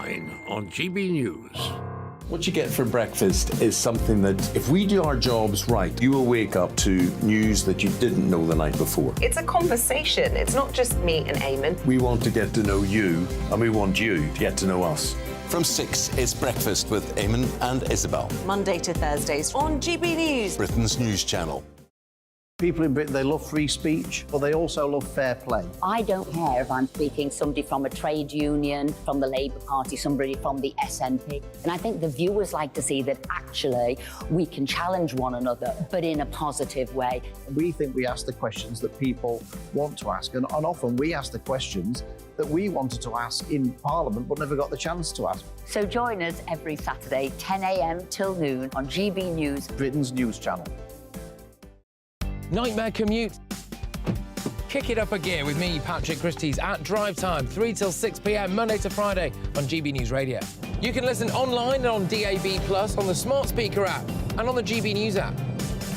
9 on GB News. What you get for breakfast is something that, if we do our jobs right, you will wake up to news that you didn't know the night before. It's a conversation. It's not just me and Eamon. We want to get to know you, and we want you to get to know us. From 6, it's Breakfast with Eamon and Isabel. Monday to Thursdays on GB News. Britain's news channel. People in Britain, they love free speech, but they also love fair play. I don't care if I'm speaking somebody from a trade union, from the Labour Party, somebody from the SNP. And I think the viewers like to see that actually we can challenge one another, but in a positive way. We think we ask the questions that people want to ask, and often we ask the questions that we wanted to ask in Parliament but never got the chance to ask. So join us every Saturday, 10 a.m. till noon on GB News, Britain's news channel. Nightmare commute. Kick it up a gear with me, Patrick Christie's, at drive time, 3 till 6 p.m, Monday to Friday on GB News Radio. You can listen online and on DAB+, on the smart speaker app and on the GB News app.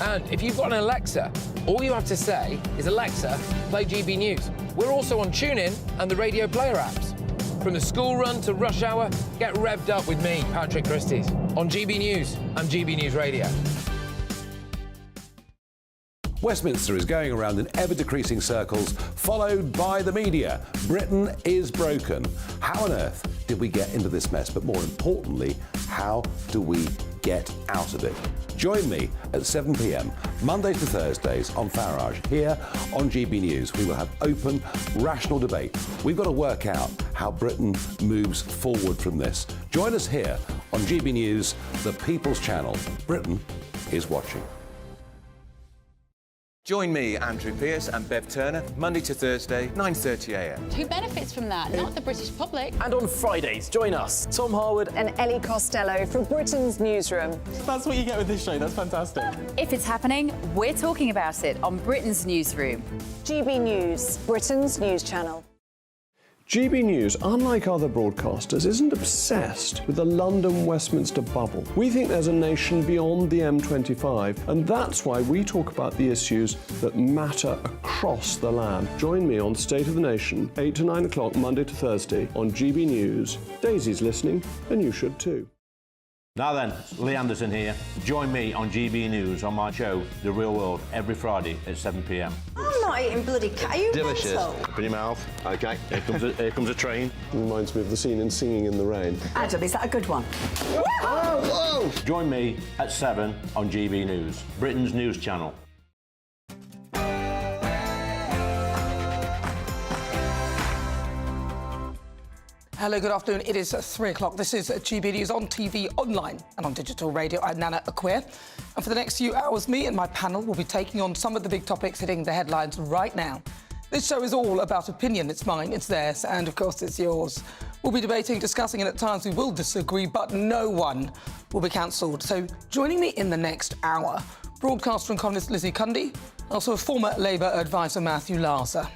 And if you've got an Alexa, all you have to say is, Alexa, play GB News. We're also on TuneIn and the Radio Player apps. From the school run to rush hour, get revved up with me, Patrick Christie's, on GB News and GB News Radio. Westminster is going around in ever-decreasing circles, followed by the media. Britain is broken. How on earth did we get into this mess? But more importantly, how do we get out of it? Join me at 7 p.m, Mondays to Thursdays on Farage, here on GB News. We will have open, rational debate. We've got to work out how Britain moves forward from this. Join us here on GB News, the People's Channel. Britain is watching. Join me, Andrew Pearce and Bev Turner, Monday to Thursday, 9:30 a.m. Who benefits from that? Not the British public. And on Fridays, join us, Tom Harwood And Ellie Costello from Britain's Newsroom. That's what you get with this show. That's fantastic. If it's happening, we're talking about it on Britain's Newsroom. GB News, Britain's news channel. GB News, unlike other broadcasters, isn't obsessed with the London-Westminster bubble. We think there's a nation beyond the M25, and that's why we talk about the issues that matter across the land. Join me on State of the Nation, 8 to 9 o'clock, Monday to Thursday, on GB News. Daisy's listening, and you should too. Now then, Lee Anderson here. Join me on GB News on my show, The Real World, every Friday at 7 p.m. I'm not eating bloody cat. Are you Delicious. mental? Open your mouth. OK, here comes a train. Reminds me of the scene in Singing in the Rain. Adam, is that a good one? Whoa! Join me at 7 on GB News, Britain's news channel. Hello, good afternoon. It is 3 o'clock. This is GB News on TV, online and on digital radio. I'm Nana Akua. And for the next few hours, me and my panel will be taking on some of the big topics hitting the headlines right now. This show is all about opinion. It's mine, it's theirs, and of course it's yours. We'll be debating, discussing, and at times we will disagree, but no one will be cancelled. So joining me in the next hour, broadcaster and columnist Lizzie Cundy, also a former Labour advisor Matthew Larser.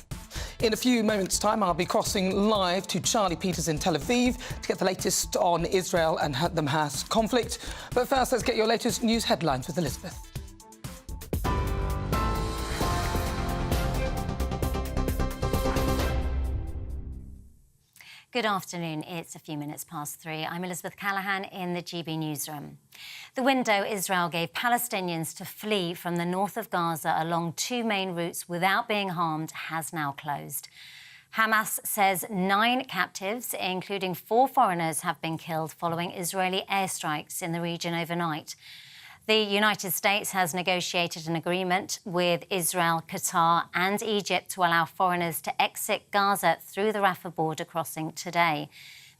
In a few moments' time, I'll be crossing live to Charlie Peters in Tel Aviv to get the latest on Israel and the Hamas conflict. But first, let's get your latest news headlines with Elizabeth. Good afternoon. It's a few minutes past 3. I'm Elizabeth Callahan in the GB Newsroom. The window Israel gave Palestinians to flee from the north of Gaza along 2 main routes without being harmed has now closed. Hamas says 9 captives, including 4 foreigners, have been killed following Israeli airstrikes in the region overnight. The United States has negotiated an agreement with Israel, Qatar and Egypt to allow foreigners to exit Gaza through the Rafah border crossing today.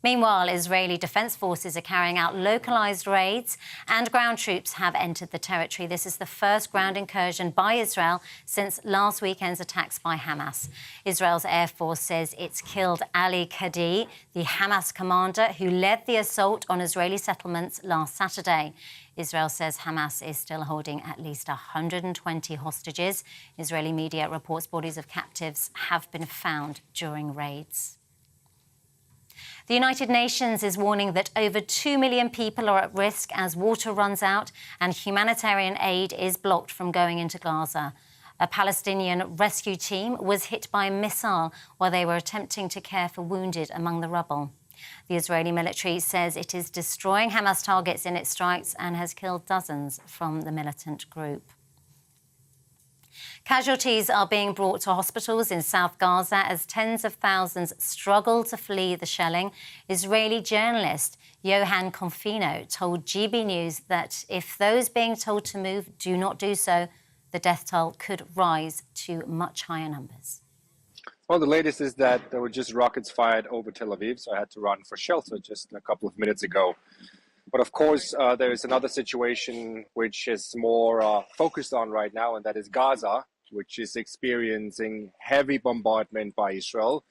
Meanwhile, Israeli defence forces are carrying out localised raids and ground troops have entered the territory. This is the first ground incursion by Israel since last weekend's attacks by Hamas. Israel's Air Force says it's killed Ali Khadi, the Hamas commander who led the assault on Israeli settlements last Saturday. Israel says Hamas is still holding at least 120 hostages. Israeli media reports bodies of captives have been found during raids. The United Nations is warning that over 2 million people are at risk as water runs out and humanitarian aid is blocked from going into Gaza. A Palestinian rescue team was hit by a missile while they were attempting to care for wounded among the rubble. The Israeli military says it is destroying Hamas targets in its strikes and has killed dozens from the militant group. Casualties are being brought to hospitals in South Gaza as tens of thousands struggle to flee the shelling. Israeli journalist Yohan Confino told GB News that if those being told to move do not do so, the death toll could rise to much higher numbers. Well, the latest is that there were just rockets fired over Tel Aviv, so I had to run for shelter just a couple of minutes ago. But of course, there is another situation which is more focused on right now, and that is Gaza, which is experiencing heavy bombardment by Israel.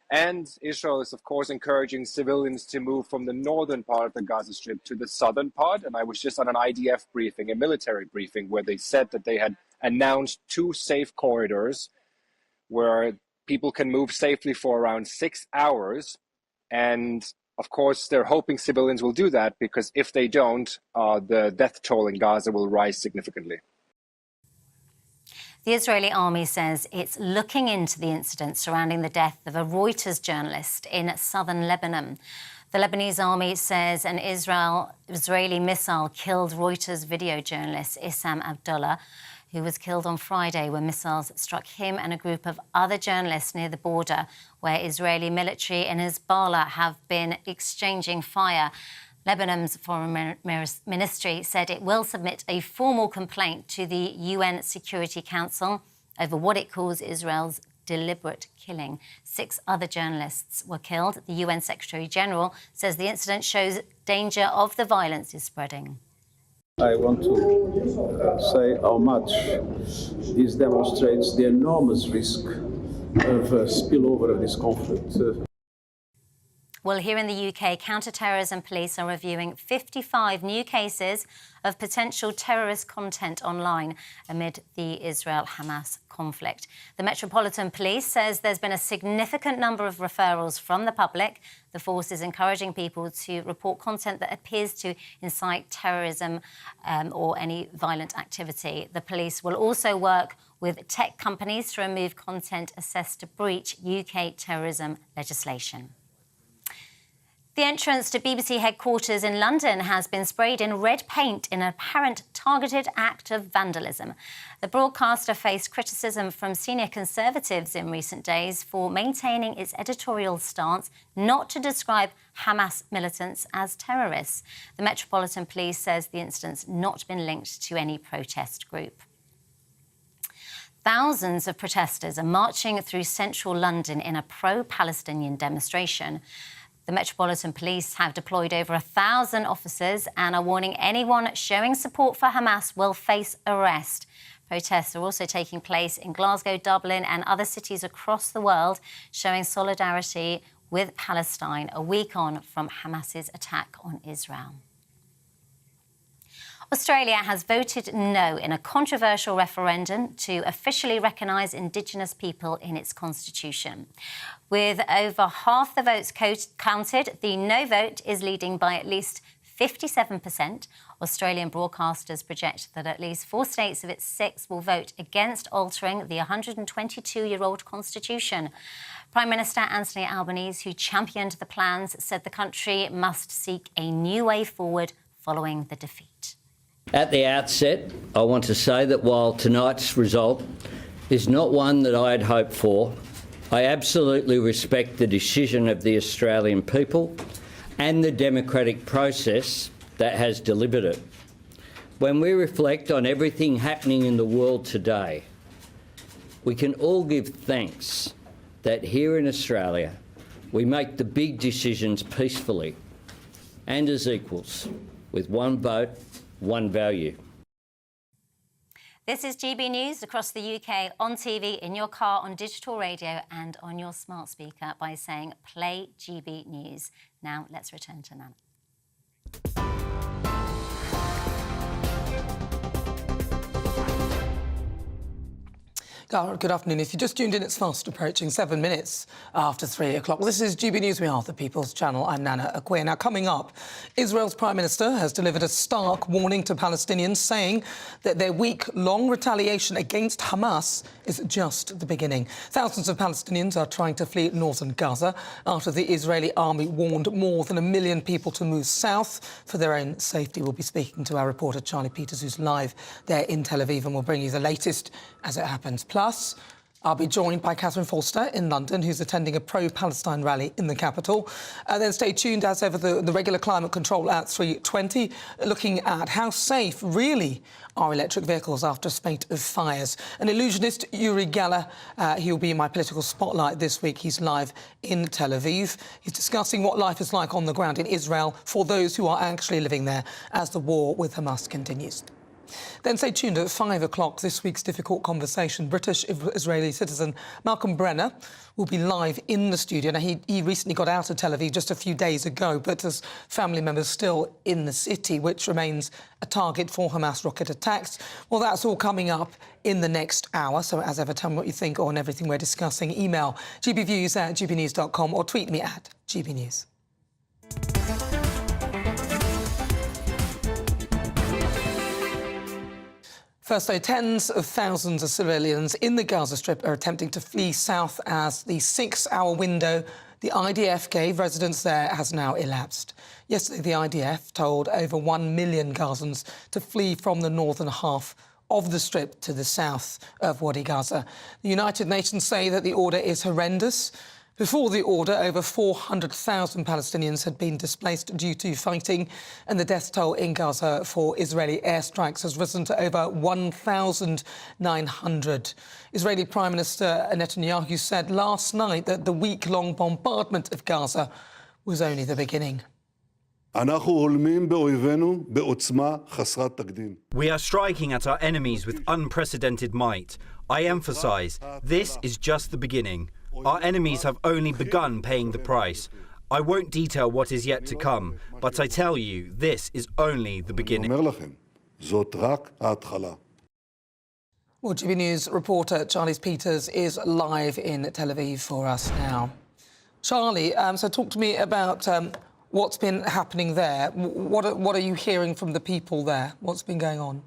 And Israel is, of course, encouraging civilians to move from the northern part of the Gaza Strip to the southern part. And I was just on an IDF briefing, a military briefing, where they said that they had announced 2 safe corridors where people can move safely for around 6 hours. And of course, they're hoping civilians will do that, because if they don't, the death toll in Gaza will rise significantly. The Israeli army says it's looking into the incident surrounding the death of a Reuters journalist in southern Lebanon. The Lebanese army says an Israeli missile killed Reuters video journalist Issam Abdullah, who was killed on Friday when missiles struck him and a group of other journalists near the border, where Israeli military and Hezbollah have been exchanging fire. Lebanon's foreign ministry said it will submit a formal complaint to the UN Security Council over what it calls Israel's deliberate killing. 6 other journalists were killed. The UN Secretary-General says the incident shows danger of the violence is spreading. I want to say how much this demonstrates the enormous risk of spillover of this conflict. Well, here in the UK, counter-terrorism police are reviewing 55 new cases of potential terrorist content online amid the Israel-Hamas conflict. The Metropolitan Police says there's been a significant number of referrals from the public. The force is encouraging people to report content that appears to incite terrorism or any violent activity. The police will also work with tech companies to remove content assessed to breach UK terrorism legislation. The entrance to BBC headquarters in London has been sprayed in red paint in an apparent targeted act of vandalism. The broadcaster faced criticism from senior Conservatives in recent days for maintaining its editorial stance not to describe Hamas militants as terrorists. The Metropolitan Police says the incident's not been linked to any protest group. Thousands of protesters are marching through central London in a pro-Palestinian demonstration. The Metropolitan Police have deployed over 1,000 officers and are warning anyone showing support for Hamas will face arrest. Protests are also taking place in Glasgow, Dublin and other cities across the world, showing solidarity with Palestine a week on from Hamas's attack on Israel. Australia has voted no in a controversial referendum to officially recognise Indigenous people in its constitution. With over half the votes counted, the no vote is leading by at least 57%. Australian broadcasters project that at least 4 states of its 6 will vote against altering the 122-year-old constitution. Prime Minister Anthony Albanese, who championed the plans, said the country must seek a new way forward following the defeat. At the outset, I want to say that while tonight's result is not one that I had hoped for, I absolutely respect the decision of the Australian people and the democratic process that has delivered it. When we reflect on everything happening in the world today, we can all give thanks that here in Australia we make the big decisions peacefully and as equals, with one vote, one value. This is GB News across the UK, on TV, in your car, on digital radio and on your smart speaker by saying play GB News. Now let's return to Nana. Good afternoon. If you just tuned in, it's fast approaching 7 minutes after 3 o'clock. This is GB News. We are the People's Channel. I'm Nana Akua. Now, coming up, Israel's Prime Minister has delivered a stark warning to Palestinians, saying that their week-long retaliation against Hamas is just the beginning. Thousands of Palestinians are trying to flee northern Gaza after the Israeli army warned more than 1 million people to move south for their own safety. We'll be speaking to our reporter, Charlie Peters, who's live there in Tel Aviv, and we'll bring you the latest as it happens. Plus, I'll be joined by Catherine Forster in London, who's attending a pro-Palestine rally in the capital. Then stay tuned, as ever, the regular climate control at 3:20, looking at how safe, really, are electric vehicles after a spate of fires. An illusionist, Uri Geller, he'll be in my political spotlight this week. He's live in Tel Aviv. He's discussing what life is like on the ground in Israel for those who are actually living there as the war with Hamas continues. Then stay tuned at 5 o'clock, this week's difficult conversation. British-Israeli citizen Malcolm Brenner will be live in the studio. Now, he recently got out of Tel Aviv just a few days ago, but has family members still in the city, which remains a target for Hamas rocket attacks. Well, that's all coming up in the next hour. So, as ever, tell me what you think on everything we're discussing. Email gbviews@gbnews.com or tweet me at gbnews. First, though, tens of thousands of civilians in the Gaza Strip are attempting to flee south as the 6-hour window the IDF gave residents there has now elapsed. Yesterday, the IDF told over 1 million Gazans to flee from the northern half of the Strip to the south of Wadi Gaza. The United Nations say that the order is horrendous. Before the order, over 400,000 Palestinians had been displaced due to fighting, and the death toll in Gaza for Israeli airstrikes has risen to over 1,900. Israeli Prime Minister Netanyahu said last night that the week-long bombardment of Gaza was only the beginning. We are striking at our enemies with unprecedented might. I emphasise, this is just the beginning. Our enemies have only begun paying the price. I won't detail what is yet to come, but I tell you, this is only the beginning. Well, GB News reporter Charlie Peters is live in Tel Aviv for us now. Charlie, so talk to me about what's been happening there. What are you hearing from the people there? What's been going on?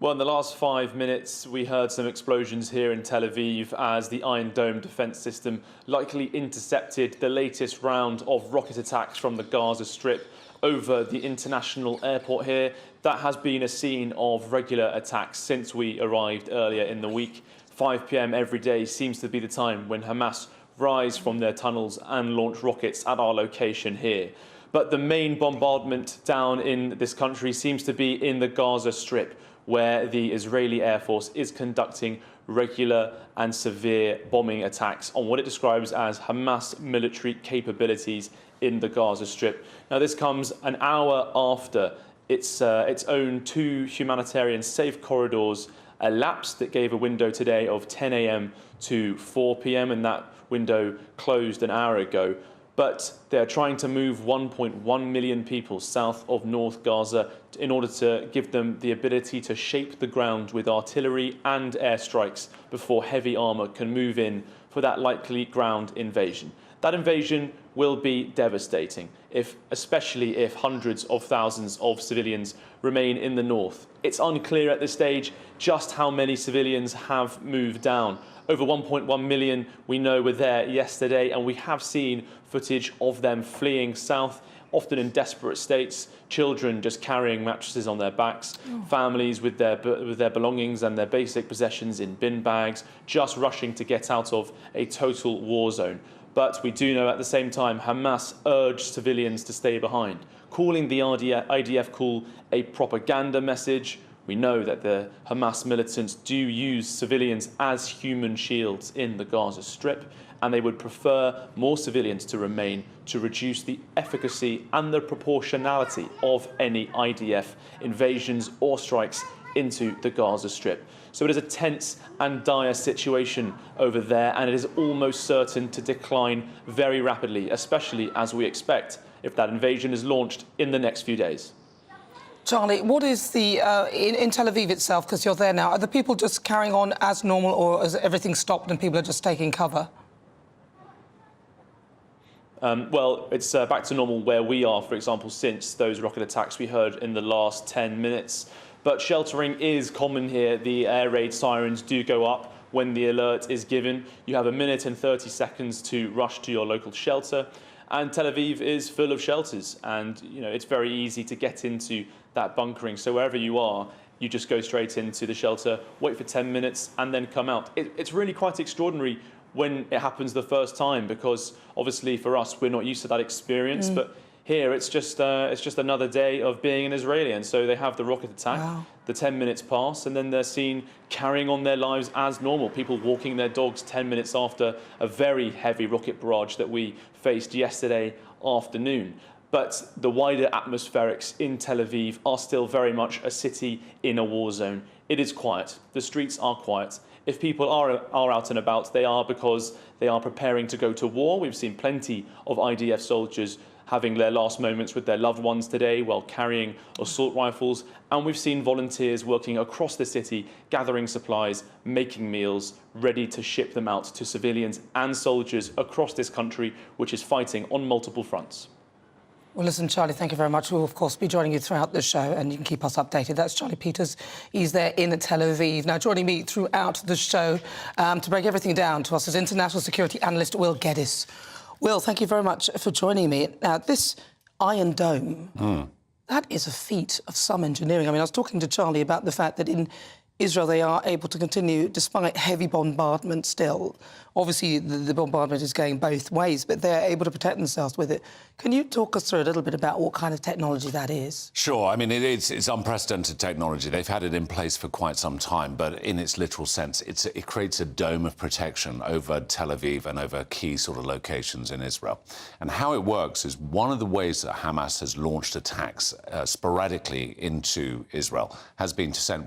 Well, in the last 5 minutes, we heard some explosions here in Tel Aviv as the Iron Dome defence system likely intercepted the latest round of rocket attacks from the Gaza Strip over the international airport here. That has been a scene of regular attacks since we arrived earlier in the week. 5 p.m. every day seems to be the time when Hamas rise from their tunnels and launch rockets at our location here. But the main bombardment down in this country seems to be in the Gaza Strip, where the Israeli Air Force is conducting regular and severe bombing attacks on what it describes as Hamas military capabilities in the Gaza Strip. Now, this comes an hour after its own 2 humanitarian safe corridors elapsed that gave a window today of 10 a.m. to 4 p.m, and that window closed an hour ago. But they're trying to move 1.1 million people south of North Gaza in order to give them the ability to shape the ground with artillery and airstrikes before heavy armour can move in for that likely ground invasion. That invasion will be devastating, especially if hundreds of thousands of civilians remain in the north. It's unclear at this stage just how many civilians have moved down. Over 1.1 million, we know, were there yesterday, and we have seen footage of them fleeing south, often in desperate states, children just carrying mattresses on their backs, families with their belongings and their basic possessions in bin bags, just rushing to get out of a total war zone. But we do know at the same time Hamas urged civilians to stay behind, calling the IDF call a propaganda message. We know that the Hamas militants do use civilians as human shields in the Gaza Strip, and they would prefer more civilians to remain to reduce the efficacy and the proportionality of any IDF invasions or strikes into the Gaza Strip. So it is a tense and dire situation over there, and it is almost certain to decline very rapidly, especially as we expect if that invasion is launched in the next few days. Charlie, what is the, in Tel Aviv itself, because you're there now, are the people just carrying on as normal, or is everything stopped and people are just taking cover? Well, it's back to normal where we are, for example, since those rocket attacks we heard in the last 10 minutes. But sheltering is common here. The air raid sirens do go up when the alert is given. You have 1 minute and 30 seconds to rush to your local shelter. And Tel Aviv is full of shelters, and it's very easy to get into that bunkering. So wherever you are, you just go straight into the shelter, wait for 10 minutes, and then come out. It's really quite extraordinary when it happens the first time, because obviously for us, we're not used to that experience. But here, it's just another day of being an Israeli. And so they have the rocket attack, the 10 minutes pass, and then they're seen carrying on their lives as normal. People walking their dogs 10 minutes after a very heavy rocket barrage that we faced yesterday afternoon. But the wider atmospherics in Tel Aviv are still very much a city in a war zone. It is quiet. The streets are quiet. If people are out and about, they are because they are preparing to go to war. We've seen plenty of IDF soldiers having their last moments with their loved ones today while carrying assault rifles. And we've seen volunteers working across the city, gathering supplies, making meals, ready to ship them out to civilians and soldiers across this country, which is fighting on multiple fronts. Well, listen, Charlie, thank you very much. We'll, of course, be joining you throughout the show, and you can keep us updated. That's Charlie Peters. He's there in Tel Aviv. Now, joining me throughout the show to break everything down to us is international security analyst Will Geddes. Will, thank you very much for joining me. Now, this Iron Dome, that is a feat of some engineering. I mean, I was talking to Charlie about the fact that in Israel they are able to continue, despite heavy bombardment still. Obviously, the bombardment is going both ways, but they're able to protect themselves with it. Can you talk us through a little bit about what kind of technology that is? Sure. I mean, it's unprecedented technology. They've had it in place for quite some time, but in its literal sense, it creates a dome of protection over Tel Aviv and over key sort of locations in Israel. And how it works is one of the ways that Hamas has launched attacks sporadically into Israel has been to send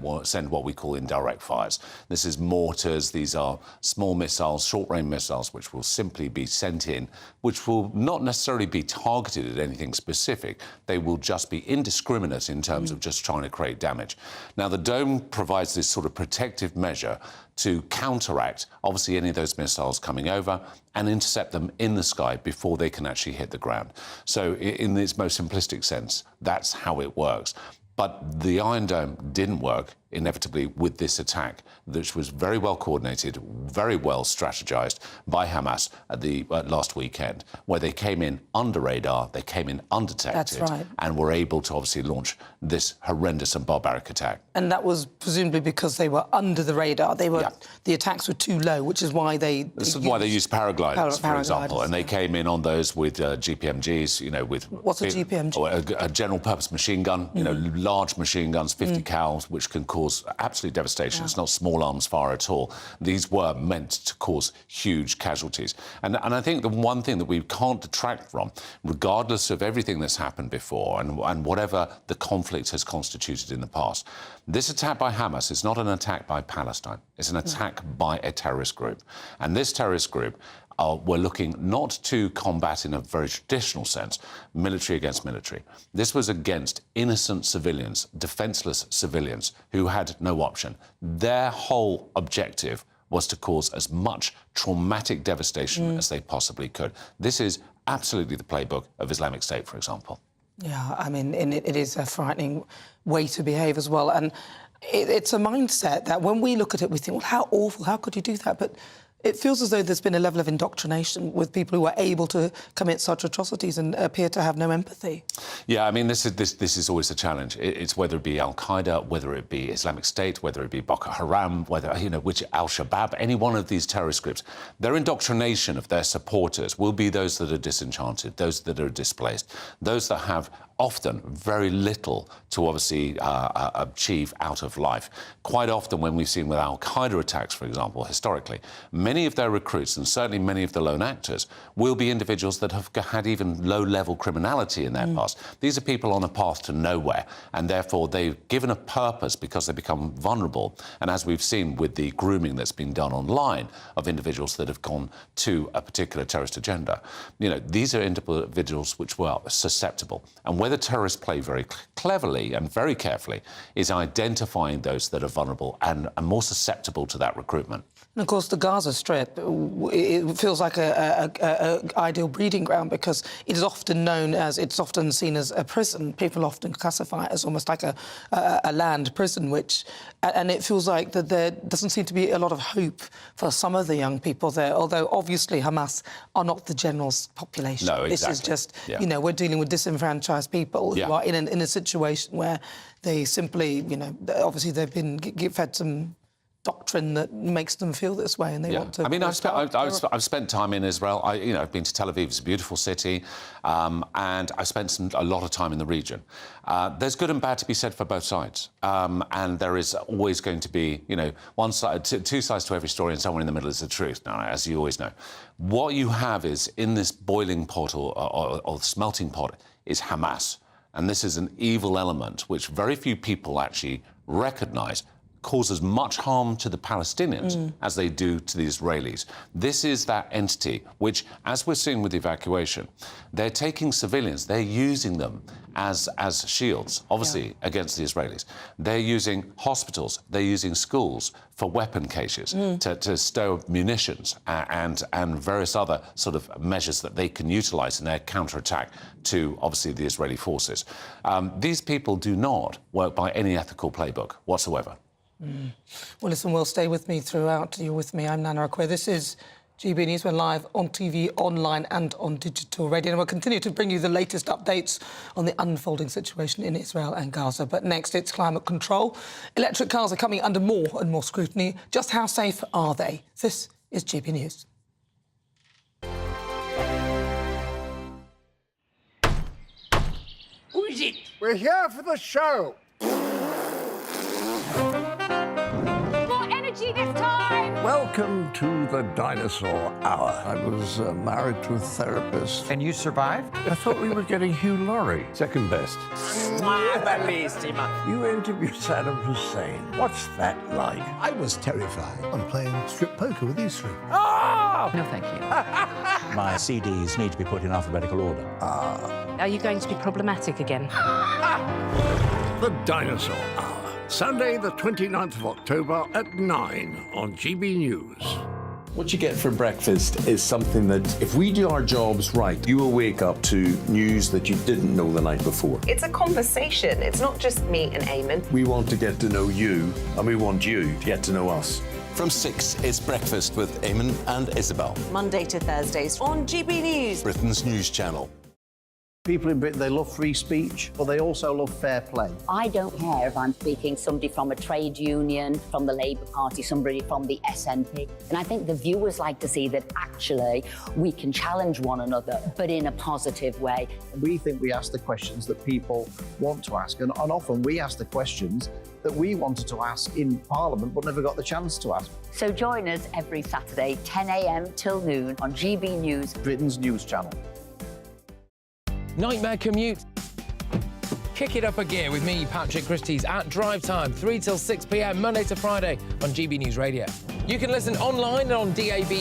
what we call indirect fires. This is mortars. These are small missiles, short-range missiles, which will simply be sent in, which will not necessarily be targeted at anything specific. They will just be indiscriminate in terms of just trying to create damage. Now, the dome provides this sort of protective measure to counteract, obviously, any of those missiles coming over and intercept them in the sky before they can actually hit the ground. So in its most simplistic sense, that's how it works. But the Iron Dome didn't work, inevitably, with this attack, which was very well coordinated, very well strategized by Hamas at the last weekend, where they came in under radar, they came in undetected, and were able to obviously launch this horrendous and barbaric attack. And that was presumably because they were under the radar. The attacks were too low, which is why they... This is why they used paragliders, for example, and they came in on those with GPMGs, with... What's a GPMG? A general-purpose machine gun, large machine guns, 50 cals, which can cause absolute devastation. It's not small arms fire at all. These were meant to cause huge casualties. And I think the one thing that we can't detract from, regardless of everything that's happened before and whatever the conflict has constituted in the past, this attack by Hamas is not an attack by Palestine. It's an attack by a terrorist group. And this terrorist group we're looking not to combat in a very traditional sense, military against military. This was against innocent civilians, defenseless civilians who had no option. Their whole objective was to cause as much traumatic devastation as they possibly could. This is absolutely the playbook of Islamic State, for example. Yeah, I mean, it is a frightening way to behave as well. And it's a mindset that when we look at it, we think, well, how awful, how could you do that? But it feels as though there's been a level of indoctrination with people who are able to commit such atrocities and appear to have no empathy. Yeah, I mean, this is always a challenge. It's whether it be Al-Qaeda, whether it be Islamic State, whether it be Boko Haram, whether, which Al-Shabaab, any one of these terrorist groups, their indoctrination of their supporters will be those that are disenchanted, those that are displaced, those that have often very little to obviously achieve out of life. Quite often when we've seen with Al-Qaeda attacks, for example, historically, many of their recruits and certainly many of the lone actors will be individuals that have had even low-level criminality in their past. These are people on a path to nowhere, and therefore they've given a purpose because they become vulnerable. And as we've seen with the grooming that's been done online of individuals that have gone to a particular terrorist agenda, these are individuals which were susceptible. And where the terrorists play very cleverly and very carefully is identifying those that are vulnerable and more susceptible to that recruitment. And of course, the Gaza Strip, it feels like a ideal breeding ground because it is often known as, it's often seen as a prison. People often classify it as almost like a land prison, and it feels like that there doesn't seem to be a lot of hope for some of the young people there, although obviously Hamas are not the general population. No, exactly. This is just, you know, we're dealing with disenfranchised people who are in a situation where they simply, you know, obviously they've been fed some doctrine that makes them feel this way, and they want to. I mean, I've spent time in Israel. I've been to Tel Aviv. It's a beautiful city, and I've spent a lot of time in the region. There's good and bad to be said for both sides, and there is always going to be, you know, one side, two sides to every story, and somewhere in the middle is the truth. Now, as you always know, what you have is in this boiling pot or smelting pot is Hamas, and this is an evil element which very few people actually recognise. Cause as much harm to the Palestinians as they do to the Israelis. This is that entity which, as we're seeing with the evacuation, they're taking civilians, they're using them as shields, obviously, against the Israelis. They're using hospitals, they're using schools for weapon caches to stow munitions and various other sort of measures that they can utilise in their counterattack to, obviously, the Israeli forces. These people do not work by any ethical playbook whatsoever. Well, listen, we'll stay with me throughout. You're with me. I'm Nana Akua. This is GB News. We're live on TV, online and on digital radio. And we'll continue to bring you the latest updates on the unfolding situation in Israel and Gaza. But next, it's climate control. Electric cars are coming under more and more scrutiny. Just how safe are they? This is GB News. Who is it? We're here for the show. This time! Welcome to the Dinosaur Hour. I was married to a therapist. And you survived? I thought we were getting Hugh Laurie. Second best. You interviewed Saddam Hussein. What's that like? I was terrified. I'm playing strip poker with these three. Oh! No, thank you. My CDs need to be put in alphabetical order. Are you going to be problematic again? The Dinosaur Hour. Sunday, the 29th of October at 9 on GB News. What you get for breakfast is something that, if we do our jobs right, you will wake up to news that you didn't know the night before. It's a conversation. It's not just me and Eamon. We want to get to know you, and we want you to get to know us. From 6, it's Breakfast with Eamon and Isabel. Monday to Thursdays on GB News. Britain's news channel. People in Britain, they love free speech, but they also love fair play. I don't care if I'm speaking somebody from a trade union, from the Labour Party, somebody from the SNP. And I think the viewers like to see that actually we can challenge one another, but in a positive way. We think we ask the questions that people want to ask, and often we ask the questions that we wanted to ask in Parliament but never got the chance to ask. So join us every Saturday, 10 a.m. till noon on GB News, Britain's news channel. Nightmare commute. Kick it up a gear with me, Patrick Christie's, at drive time, 3 till 6 p.m, Monday to Friday on GB News Radio. You can listen online and on DAB+,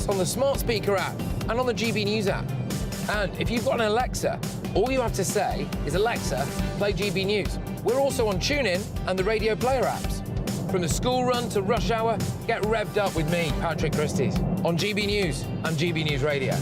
on the smart speaker app and on the GB News app. And if you've got an Alexa, all you have to say is, Alexa, play GB News. We're also on TuneIn and the Radio Player apps. From the school run to rush hour, get revved up with me, Patrick Christie's, on GB News and GB News Radio.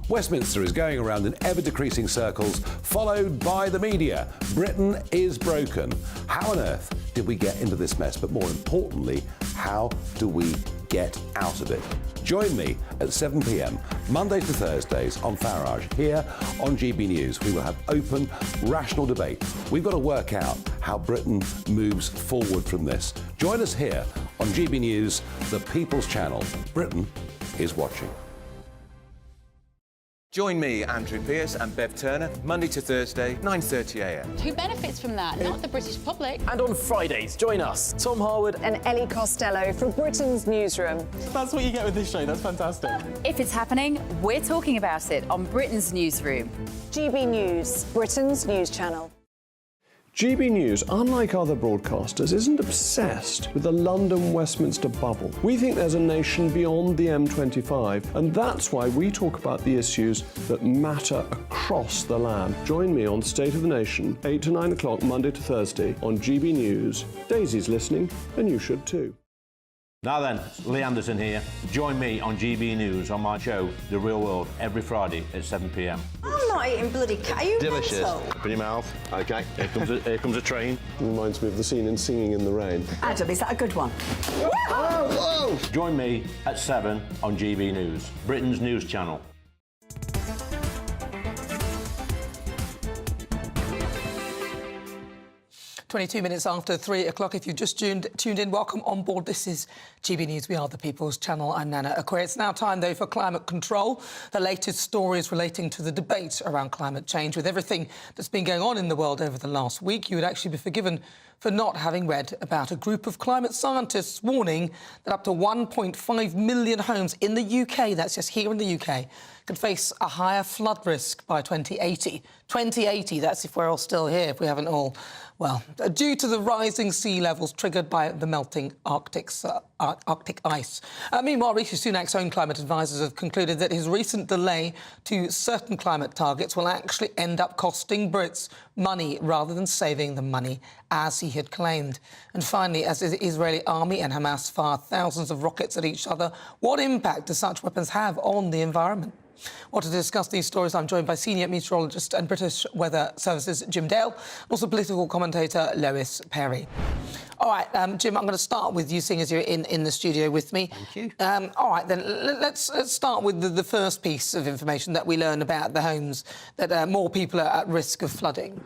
Westminster is going around in ever-decreasing circles, followed by the media. Britain is broken. How on earth did we get into this mess? But more importantly, how do we get out of it? Join me at 7 p.m, Mondays to Thursdays on Farage, here on GB News. We will have open, rational debate. We've got to work out how Britain moves forward from this. Join us here on GB News, the People's Channel. Britain is watching. Join me, Andrew Pearce and Bev Turner, Monday to Thursday, 9:30 a.m. Who benefits from that? Not the British public. And on Fridays, join us, Tom Harwood And Ellie Costello from Britain's Newsroom. That's what you get with this show. That's fantastic. If it's happening, we're talking about it on Britain's Newsroom. GB News, Britain's news channel. GB News, unlike other broadcasters, isn't obsessed with the London-Westminster bubble. We think there's a nation beyond the M25, and that's why we talk about the issues that matter across the land. Join me on State of the Nation, 8 to 9 o'clock, Monday to Thursday, on GB News. Daisy's listening, and you should too. Now then, Lee Anderson here. Join me on GB News on my show, The Real World, every Friday at 7 p.m. I'm not eating bloody cat. Are you Delicious. mental? Open your mouth. OK, here comes a train. Reminds me of the scene in Singing in the Rain. Adam, is that a good one? Whoa! Join me at 7 on GB News, Britain's news channel. 22 minutes after 3 o'clock. If you've just tuned in, welcome on board. This is GB News. We are the People's Channel. I'm Nana Akua. It's now time, though, for climate control. The latest stories relating to the debate around climate change. With everything that's been going on in the world over the last week, you would actually be forgiven for not having read about a group of climate scientists warning that up to 1.5 million homes in the UK, that's just here in the UK, could face a higher flood risk by 2080. 2080, that's if we're all still here, if we haven't all... Well, due to the rising sea levels triggered by the melting Arctic ice. Meanwhile, Rishi Sunak's own climate advisers have concluded that his recent delay to certain climate targets will actually end up costing Brits money rather than saving them money, as he had claimed. And finally, as the Israeli army and Hamas fire thousands of rockets at each other, what impact do such weapons have on the environment? Well, to discuss these stories, I'm joined by senior meteorologist and British Weather Services Jim Dale, and also political commentator Lewis Perry. All right, Jim, I'm going to start with you, seeing as you're in the studio with me. Thank you. All right, then, let's start with the first piece of information that we learn about the homes that more people are at risk of flooding.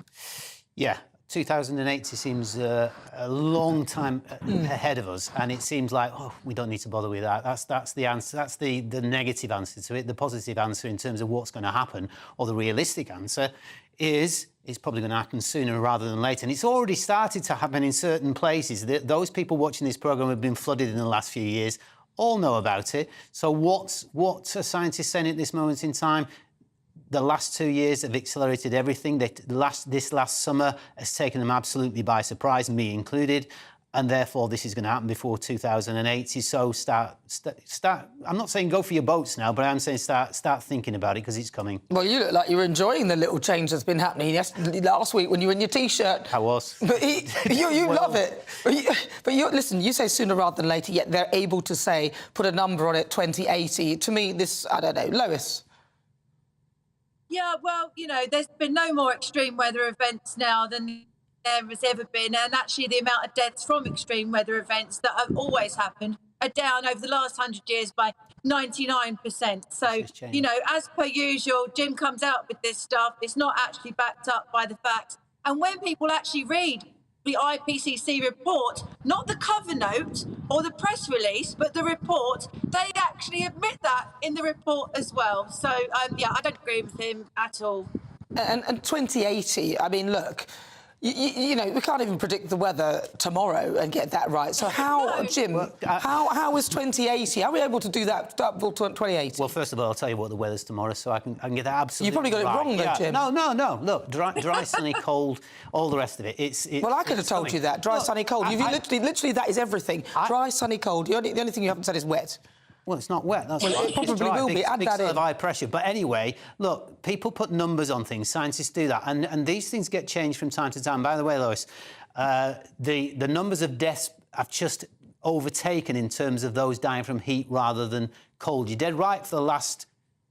Yeah. 2080 seems a long time ahead of us, and it seems like, oh, we don't need to bother with that. That's the answer. That's the negative answer to it. The positive answer in terms of what's going to happen, or the realistic answer, is it's probably going to happen sooner rather than later. And it's already started to happen in certain places. Those people watching this programme have been flooded in the last few years, all know about it. So what are scientists saying at this moment in time? The last 2 years have accelerated everything. This last summer has taken them absolutely by surprise, me included, and therefore this is going to happen before 2080. So start. I'm not saying go for your boats now, but I'm saying start thinking about it, because it's coming. Well, you look like you're enjoying the little change that's been happening. Last week when you were in your T-shirt, I was. But you well, love it. But listen, you say sooner rather than later. Yet they're able to say put a number on it, 2080. To me, this, I don't know, Lois. Yeah, well, you know, there's been no more extreme weather events now than there has ever been. And actually, the amount of deaths from extreme weather events that have always happened are down over the last 100 years by 99%. So, you know, as per usual, Jim comes out with this stuff. It's not actually backed up by the facts. And when people actually read the IPCC report, not the cover note or the press release, but the report, they actually admit that in the report as well. So, yeah, I don't agree with him at all. And 2080, I mean, look, you know, we can't even predict the weather tomorrow and get that right. So how, no. Jim, how is 2080? How are we able to do that up till 2080? Well, first of all, I'll tell you what the weather's tomorrow, so I can get that absolutely You probably got right. it wrong, though, Jim. No. Look, dry, sunny, cold, all the rest of it. Well, I could have told you that. Dry, sunny, cold. Literally, that is everything. Dry, sunny, cold. The only thing you haven't said is wet. Well, it's not wet. That's well, it probably will be. Add that in. Of high pressure. But anyway, look, people put numbers on things. Scientists do that, and these things get changed from time to time. By the way, Lois, the numbers of deaths have just overtaken in terms of those dying from heat rather than cold. You're dead right for the last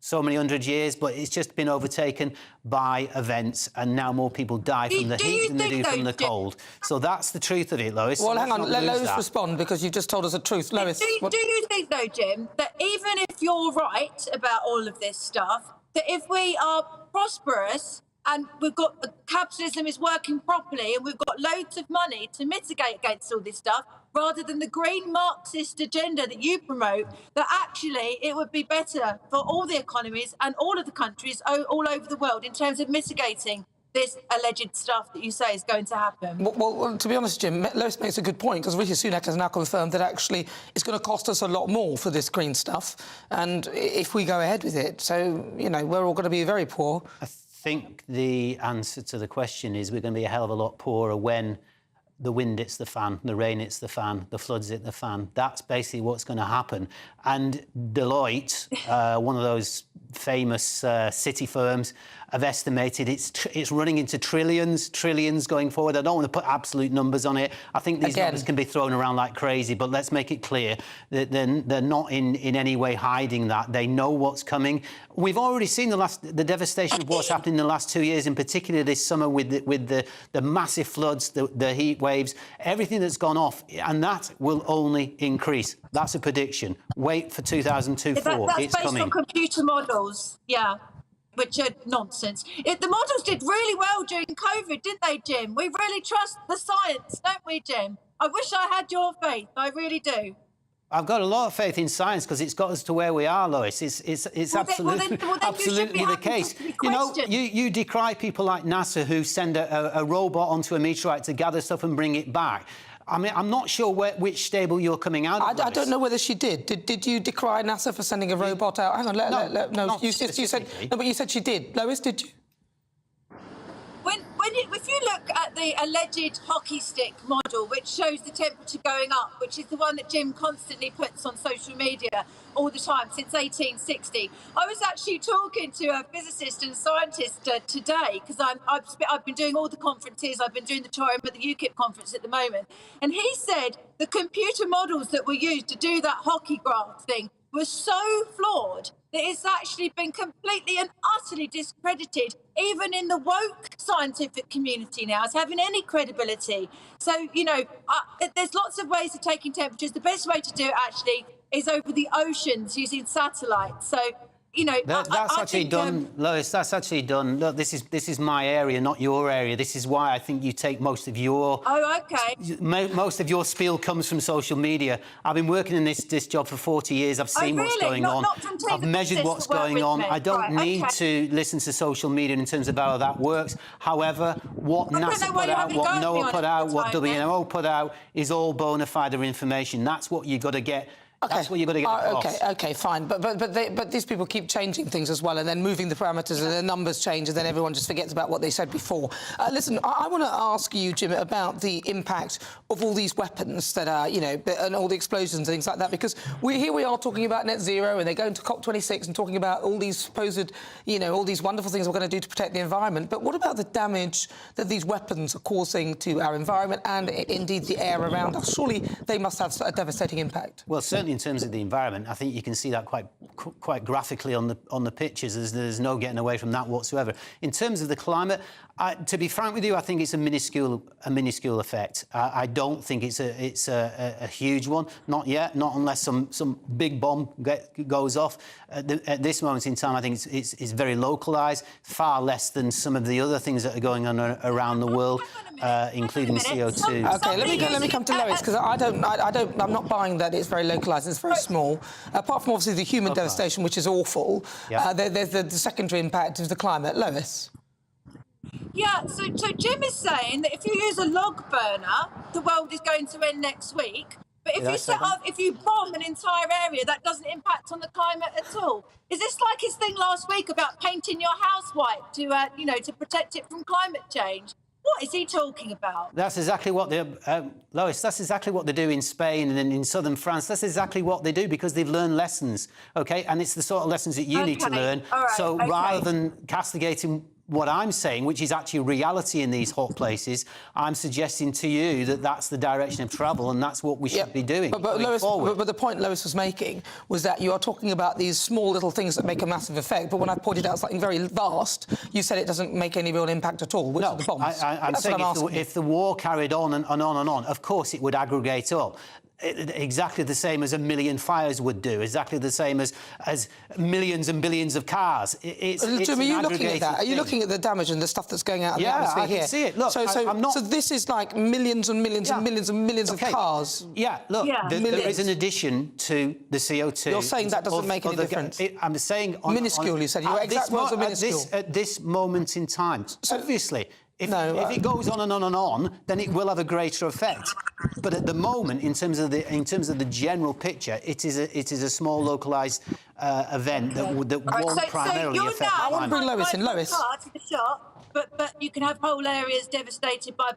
so many 100 years, but it's just been overtaken by events, and now more people die from the heat than they do from the cold. So that's the truth of it, Lois. Well, hang on, let Lois respond, because you've just told us the truth. Lois, do you think, though, Jim, that even if you're right about all of this stuff, that if we are prosperous and we've got capitalism is working properly and we've got loads of money to mitigate against all this stuff, rather than the green Marxist agenda that you promote, that actually it would be better for all the economies and all of the countries all over the world in terms of mitigating this alleged stuff that you say is going to happen? Well, to be honest, Jim, Lois makes a good point, because Rishi Sunak has now confirmed that actually it's going to cost us a lot more for this green stuff, and if we go ahead with it. So, you know, we're all going to be very poor. think the answer to the question is we're going to be a hell of a lot poorer when the wind hits the fan, the rain hits the fan, the floods hit the fan. That's basically what's going to happen. And Deloitte, one of those famous city firms, have estimated it's running into trillions going forward. I don't want to put absolute numbers on it. I think these numbers can be thrown around like crazy, but let's make it clear that they're not in any way hiding that. They know what's coming. We've already seen the devastation of what's happened in the last 2 years, in particular this summer with the massive floods, the heat waves, everything that's gone off, and that will only increase. That's a prediction. Wait for 2024. That's it's based coming. on computer models, yeah, which are nonsense. The models did really well during COVID, didn't they, Jim? We really trust the science, don't we, Jim? I wish I had your faith. I really do. I've got a lot of faith in science because it's got us to where we are, Lois. It's absolutely the case. You know, you decry people like NASA who send a robot onto a meteorite to gather stuff and bring it back. I mean, I'm not sure which stable you're coming out of. I don't know whether she did. Did you decry NASA for sending a robot out? Hang on, no. You said no, but you said she did. Lois, did you? If you look at the alleged hockey stick model, which shows the temperature going up, which is the one that Jim constantly puts on social media all the time since 1860, I was actually talking to a physicist and scientist today because I've been doing all the conferences. I've been doing the tour. I'm at the UKIP conference at the moment, and he said the computer models that were used to do that hockey graph thing was so flawed that it's actually been completely and utterly discredited, even in the woke scientific community now, as having any credibility. So, you know, there's lots of ways of taking temperatures. The best way to do it, actually, is over the oceans using satellites. So, you know, that's actually done, Lois. That's actually done. Look, this is my area, not your area. This is why I think you take most of your. Oh, okay. Most of your spiel comes from social media. I've been working in this job for 40 years. I've seen what's going on. I've measured what's going on. I don't need to listen to social media in terms of how that works. However, what NASA put out, what NOAA put out, what WNO put out is all bona fide information. That's what you've got to get. Okay. That's what you've got to get across. Okay, fine. But these people keep changing things as well and then moving the parameters and the numbers change and then everyone just forgets about what they said before. Listen, I want to ask you, Jim, about the impact of all these weapons that are, you know, and all the explosions and things like that, because here we are talking about net zero and they're going to COP26 and talking about all these supposed, you know, all these wonderful things we're going to do to protect the environment. But what about the damage that these weapons are causing to our environment and indeed the air around us? Surely they must have a devastating impact. Well, certainly in terms of the environment, I think you can see that quite graphically on the pictures. There's no getting away from that whatsoever. In terms of the climate, to be frank with you, I think it's a minuscule effect. I don't think it's a huge one. Not yet. Not unless some big bomb goes off. At this moment in time, I think it's very localised, far less than some of the other things that are going on around the world, including CO2. Okay, let me come to Lois because I'm not buying that it's very localised. It's very small. Apart from obviously the human devastation, which is awful, there's the secondary impact of the climate. Lois. Yeah, so Jim is saying that if you use a log burner, the world is going to end next week. But if you bomb an entire area, that doesn't impact on the climate at all. Is this like his thing last week about painting your house white to protect it from climate change? What is he talking about? That's exactly what Lois, that's exactly what they do in Spain and in southern France. That's exactly what they do because they've learned lessons, OK? And it's the sort of lessons that you need to learn. Right, rather than castigating what I'm saying, which is actually reality in these hot places, I'm suggesting to you that that's the direction of travel and that's what we should be doing. But the point Lois was making was that you are talking about these small little things that make a massive effect, but when I pointed out something very vast, you said it doesn't make any real impact at all, which are the bombs. I'm saying if the war carried on and on and on, of course it would aggregate up. Exactly the same as a million fires would do, exactly the same as millions and billions of cars. Jim, are you looking at that? Are you looking at the damage and the stuff that's going out in the atmosphere here? I can see it. Look, so this is like millions and millions and millions and millions of cars. Yeah, look, there is an addition to the CO2. You're saying that doesn't make any difference? I'm saying... minuscule, you said. Your exact words are minuscule. At this moment in time. Obviously, If it goes on and on and on, then it will have a greater effect. But at the moment, in terms of the general picture, it is a small localised event that won't primarily affect. I want to bring Lois in. Lois. To the shop, but you can have whole areas devastated by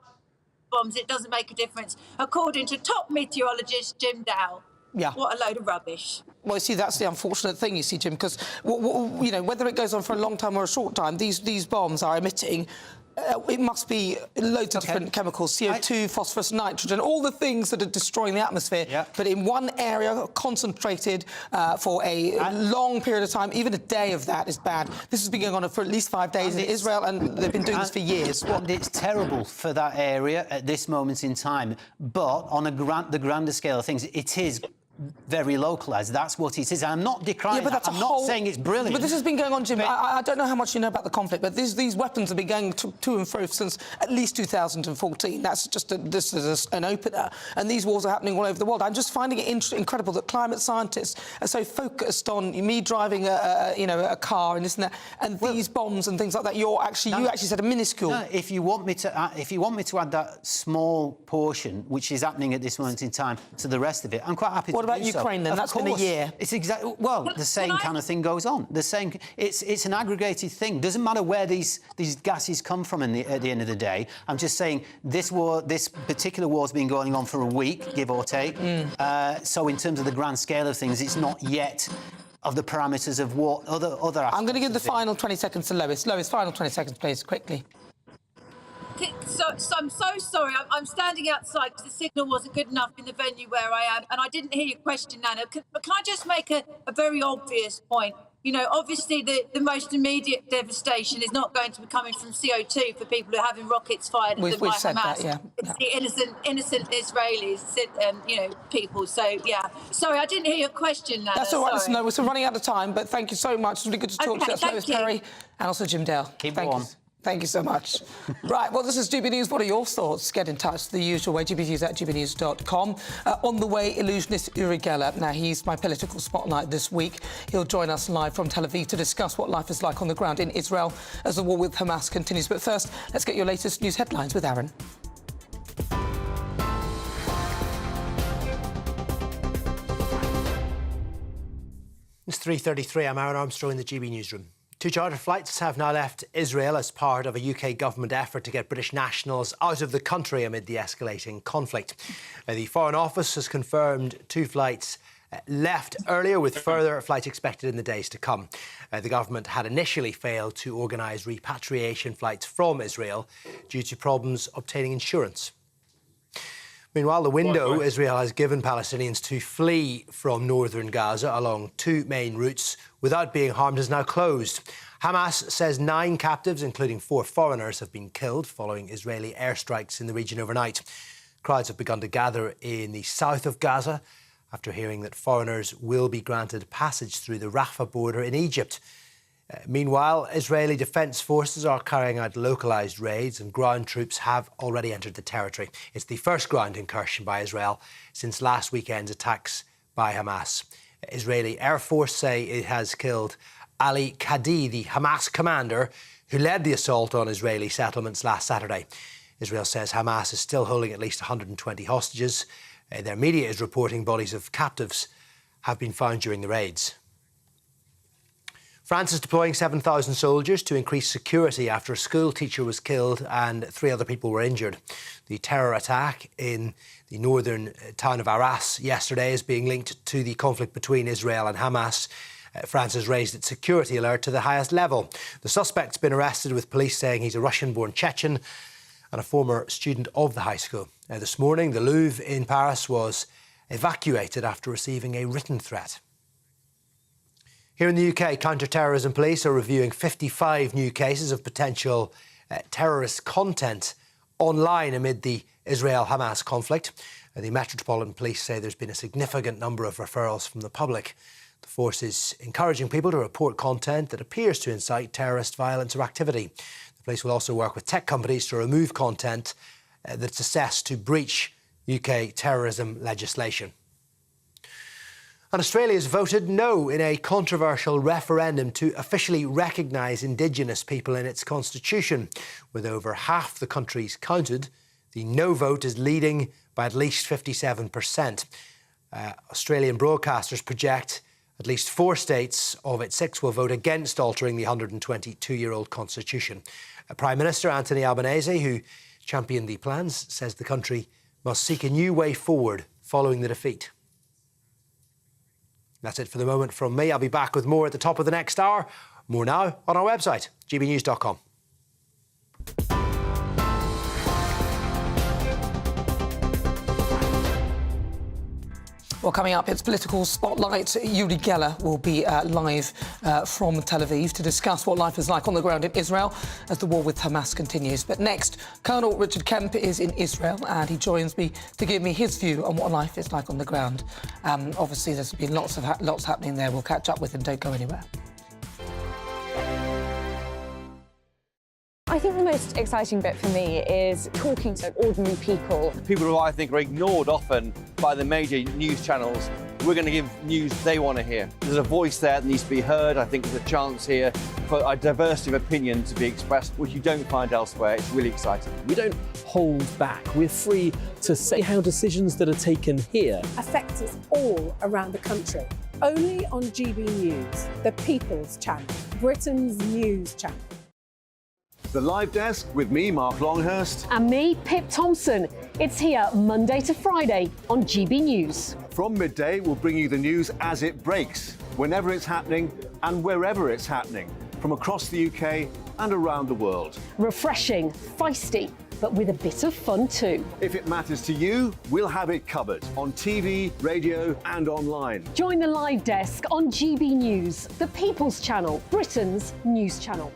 bombs. It doesn't make a difference, according to top meteorologist Jim Dow. Yeah. What a load of rubbish. Well, you see, that's the unfortunate thing, you see, Jim, because, you know, whether it goes on for a long time or a short time, these bombs are emitting... it must be loads of different chemicals, CO2, phosphorus, nitrogen, all the things that are destroying the atmosphere. Yeah. But in one area, concentrated for a long period of time, even a day of that is bad. This has been going on for at least 5 days in Israel, and they've been doing this for years. And it's terrible for that area at this moment in time. But on the grander scale of things, it is very localised. That's what it is. I'm not decrying that. I'm not saying it's brilliant. But this has been going on, Jim. I don't know how much you know about the conflict, but these weapons have been going to and fro since at least 2014. That's just this is an opener. And these wars are happening all over the world. I'm just finding it incredible that climate scientists are so focused on me driving a car and this and that, and these bombs and things like that. You actually said a minuscule. No, if you want me to add that small portion, which is happening at this moment in time, to the rest of it, I'm quite happy to. What about Ukraine then? That's been a year. It's exactly the same kind of thing goes on. The same. It's an aggregated thing. Doesn't matter where these gases come from at the end of the day. I'm just saying this particular war's been going on for a week, give or take. So in terms of the grand scale of things, it's not yet of the parameters of what other aspects. I'm going to give the final 20 seconds to Lois. Lois, final 20 seconds, please, quickly. So I'm so sorry. I'm standing outside because the signal wasn't good enough in the venue where I am, and I didn't hear your question, Nana. But can I just make a very obvious point? You know, obviously the most immediate devastation is not going to be coming from CO2 for people who are having rockets fired at them by Hamas. It's the innocent Israelis, people. So, yeah. Sorry, I didn't hear your question, Nana. That's all right. Listen, no, we're running out of time, but thank you so much. It's really good to talk to you. That's Lois Perry and also Jim Dale. Keep warm. Thank you so much. Right, well, this is GB News. What are your thoughts? Get in touch the usual way, gbnews@gbnews.com. On the way, illusionist Uri Geller. Now, he's my political spotlight this week. He'll join us live from Tel Aviv to discuss what life is like on the ground in Israel as the war with Hamas continues. But first, let's get your latest news headlines with Aaron. It's 3:33. I'm Aaron Armstrong in the GB Newsroom. 2 charter flights have now left Israel as part of a UK government effort to get British nationals out of the country amid the escalating conflict. The Foreign Office has confirmed 2 flights left earlier, with further flights expected in the days to come. The government had initially failed to organise repatriation flights from Israel due to problems obtaining insurance. Meanwhile, the window Israel has given Palestinians to flee from northern Gaza along 2 main routes without being harmed is now closed. Hamas says 9 captives, including 4 foreigners, have been killed following Israeli airstrikes in the region overnight. Crowds have begun to gather in the south of Gaza after hearing that foreigners will be granted passage through the Rafah border in Egypt. Meanwhile, Israeli defence forces are carrying out localised raids and ground troops have already entered the territory. It's the first ground incursion by Israel since last weekend's attacks by Hamas. Israeli Air Force say it has killed Ali Khadi, the Hamas commander who led the assault on Israeli settlements last Saturday. Israel says Hamas is still holding at least 120 hostages. Their media is reporting bodies of captives have been found during the raids. France is deploying 7,000 soldiers to increase security after a school teacher was killed and 3 other people were injured. The terror attack in the northern town of Arras yesterday is being linked to the conflict between Israel and Hamas. France has raised its security alert to the highest level. The suspect's been arrested, with police saying he's a Russian-born Chechen and a former student of the high school. This morning, the Louvre in Paris was evacuated after receiving a written threat. Here in the UK, counter-terrorism police are reviewing 55 new cases of potential terrorist content online amid the Israel-Hamas conflict. The Metropolitan Police say there's been a significant number of referrals from the public. The force is encouraging people to report content that appears to incite terrorist violence or activity. The police will also work with tech companies to remove content that's assessed to breach UK terrorism legislation. And Australia's voted no in a controversial referendum to officially recognise Indigenous people in its constitution. With over half the countries counted, the no vote is leading by at least 57%. Australian broadcasters project at least 4 states of its 6 will vote against altering the 122-year-old constitution. Prime Minister Anthony Albanese, who championed the plans, says the country must seek a new way forward following the defeat. That's it for the moment from me. I'll be back with more at the top of the next hour. More now on our website, gbnews.com. Well, coming up, it's Political Spotlight. Uri Geller will be live from Tel Aviv to discuss what life is like on the ground in Israel as the war with Hamas continues. But next, Colonel Richard Kemp is in Israel and he joins me to give me his view on what life is like on the ground. Obviously, there's been lots happening there. We'll catch up with him. Don't go anywhere. I think the most exciting bit for me is talking to ordinary people. People who I think are ignored often by the major news channels. We're going to give news they want to hear. There's a voice there that needs to be heard. I think there's a chance here for a diversity of opinion to be expressed, which you don't find elsewhere. It's really exciting. We don't hold back. We're free to say how decisions that are taken here affect us all around the country. Only on GB News, the People's Channel, Britain's news channel. The Live Desk with me, Mark Longhurst. And me, Pip Thompson. It's here Monday to Friday on GB News. From midday, we'll bring you the news as it breaks, whenever it's happening and wherever it's happening, from across the UK and around the world. Refreshing, feisty, but with a bit of fun too. If it matters to you, we'll have it covered on TV, radio and online. Join the Live Desk on GB News, the People's Channel, Britain's news channel.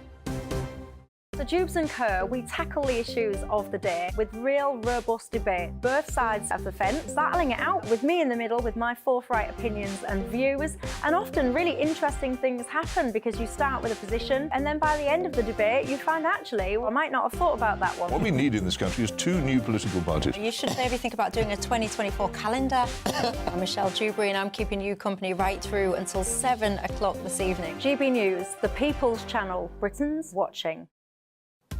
So Jubes and Kerr, we tackle the issues of the day with real robust debate, both sides of the fence, battling it out with me in the middle with my forthright opinions and views. And often really interesting things happen because you start with a position and then by the end of the debate you find actually, well, I might not have thought about that one. What we need in this country is 2 new political parties. You should maybe think about doing a 2024 calendar. I'm Michelle Dewberry and I'm keeping you company right through until 7 o'clock this evening. GB News, the People's Channel, Britain's watching.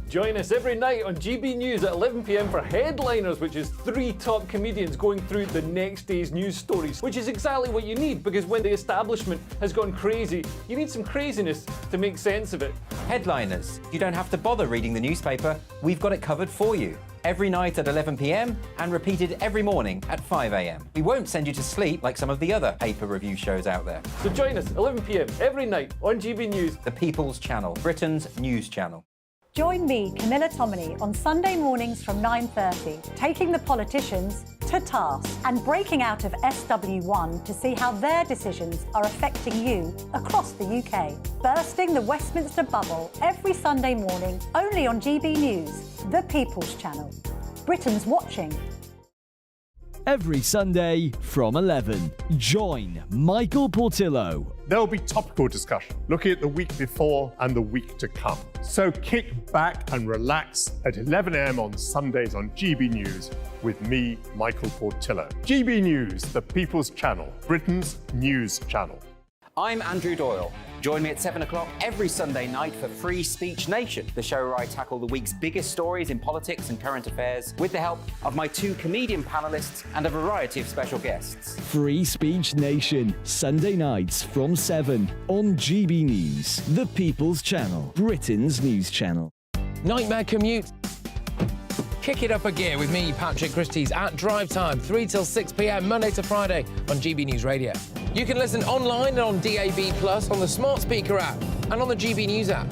Join us every night on GB News at 11 p.m. for Headliners, which is 3 top comedians going through the next day's news stories, which is exactly what you need, because when the establishment has gone crazy, you need some craziness to make sense of it. Headliners. You don't have to bother reading the newspaper. We've got it covered for you. Every night at 11 p.m. and repeated every morning at 5 a.m. We won't send you to sleep like some of the other paper review shows out there. So join us 11 p.m. every night on GB News. The People's Channel, Britain's news channel. Join me, Camilla Tominey, on Sunday mornings from 9:30, taking the politicians to task and breaking out of SW1 to see how their decisions are affecting you across the UK. Bursting the Westminster bubble every Sunday morning, only on GB News, the People's Channel. Britain's watching. Every Sunday from 11, join Michael Portillo. There will be topical discussion, looking at the week before and the week to come. So kick back and relax at 11 a.m. on Sundays on GB News with me, Michael Portillo. GB News, the People's Channel, Britain's news channel. I'm Andrew Doyle. Join me at 7 o'clock every Sunday night for Free Speech Nation, the show where I tackle the week's biggest stories in politics and current affairs with the help of my 2 comedian panellists and a variety of special guests. Free Speech Nation, Sunday nights from 7 on GB News, the People's Channel, Britain's news channel. Nightmare commute. Kick it up a gear with me, Patrick Christie's, at Drive Time, 3 till 6 p.m, Monday to Friday on GB News Radio. You can listen online and on DAB+, on the smart speaker app and on the GB News app.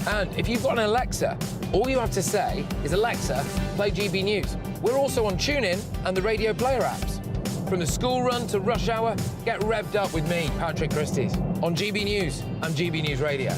And if you've got an Alexa, all you have to say is, Alexa, play GB News. We're also on TuneIn and the Radio Player apps. From the school run to rush hour, get revved up with me, Patrick Christie's, on GB News and GB News Radio.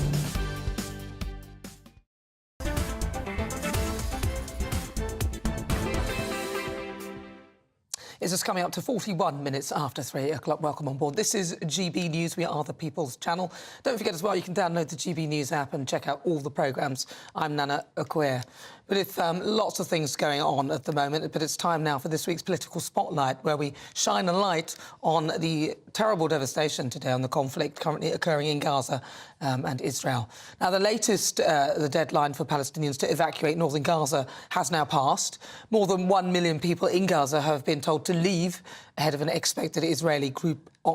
It's just coming up to 41 minutes after 3 o'clock. Welcome on board. This is GB News. We are the People's Channel. Don't forget as well, you can download the GB News app and check out all the programmes. I'm Nana Akua. With lots of things going on at the moment, but it's time now for this week's Political Spotlight, where we shine a light on the terrible devastation today on the conflict currently occurring in Gaza and Israel. Now, the deadline for Palestinians to evacuate northern Gaza has now passed. More than 1 million people in Gaza have been told to leave ahead of an expected Israeli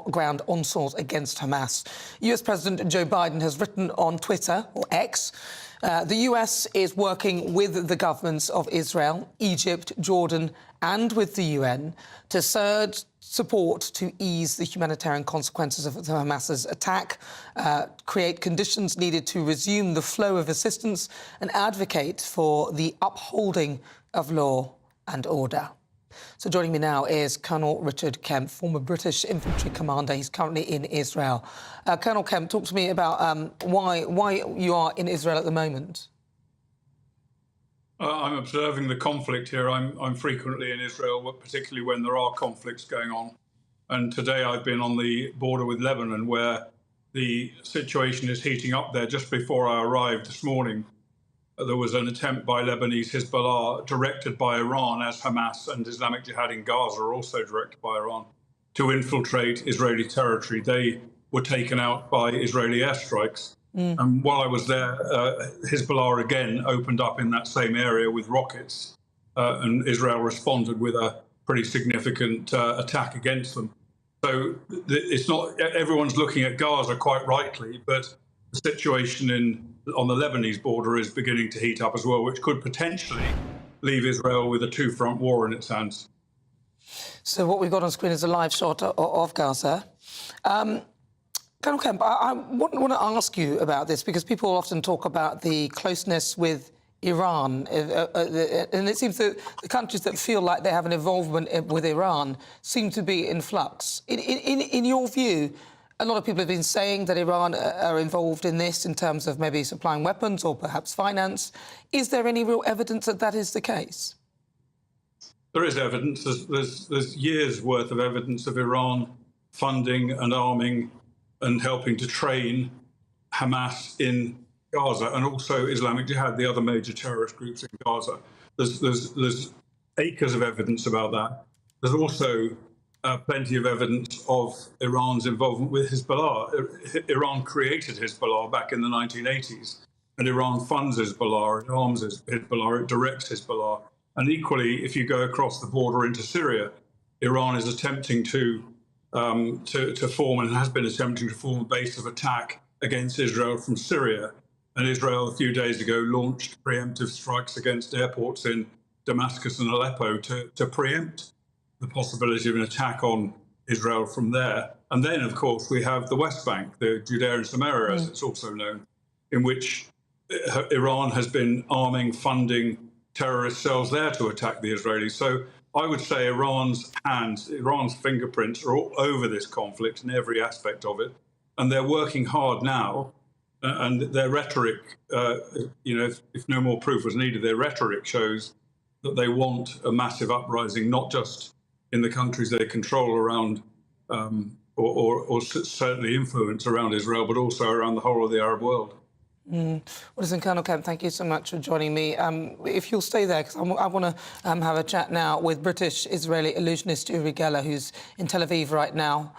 ground onslaught against Hamas. US President Joe Biden has written on Twitter, or X, the US is working with the governments of Israel, Egypt, Jordan and with the UN to surge support to ease the humanitarian consequences of Hamas's attack, create conditions needed to resume the flow of assistance and advocate for the upholding of law and order. So joining me now is Colonel Richard Kemp, former British infantry commander. He's currently in Israel. Colonel Kemp, talk to me about why you are in Israel at the moment. I'm observing the conflict here. I'm frequently in Israel, particularly when there are conflicts going on. And today I've been on the border with Lebanon, where the situation is heating up there. Just before I arrived this morning, there was an attempt by Lebanese Hezbollah, directed by Iran, as Hamas and Islamic Jihad in Gaza are also directed by Iran, to infiltrate Israeli territory. They were taken out by Israeli airstrikes. And while I was there, Hezbollah again opened up in that same area with rockets, and Israel responded with a pretty significant attack against them. So it's not everyone's looking at Gaza quite rightly, but the situation on the Lebanese border is beginning to heat up as well, which could potentially leave Israel with a two-front war in its hands. So what we've got on screen is a live shot of Gaza. Colonel Kemp, I want to ask you about this because people often talk about the closeness with Iran, and it seems that the countries that feel like they have an involvement with Iran seem to be in flux. In your view, a lot of people have been saying that Iran are involved in this in terms of maybe supplying weapons or perhaps finance. Is there any real evidence that that is the case? There is evidence. There's years' worth of evidence of Iran funding and arming and helping to train Hamas in Gaza and also Islamic Jihad, the other major terrorist groups in Gaza. There's acres of evidence about that. There's also plenty of evidence of Iran's involvement with Hezbollah. Iran created Hezbollah back in the 1980s, and Iran funds Hezbollah, it arms Hezbollah, it directs Hezbollah. And equally, if you go across the border into Syria, Iran is attempting to form and has been attempting to form a base of attack against Israel from Syria. And Israel, a few days ago, launched preemptive strikes against airports in Damascus and Aleppo to preempt the possibility of an attack on Israel from there. And then, of course, we have the West Bank, the Judea and Samaria, as it's also known, in which Iran has been arming, funding terrorist cells there to attack the Israelis. So I would say Iran's fingerprints are all over this conflict in every aspect of it. And they're working hard now. And their rhetoric, if no more proof was needed, their rhetoric shows that they want a massive uprising, not just in the countries they control around or certainly influence around Israel, but also around the whole of the Arab world. Well, listen, Colonel Kemp, thank you so much for joining me. If you'll stay there, because I want to have a chat now with British-Israeli illusionist Uri Geller, who's in Tel Aviv right now.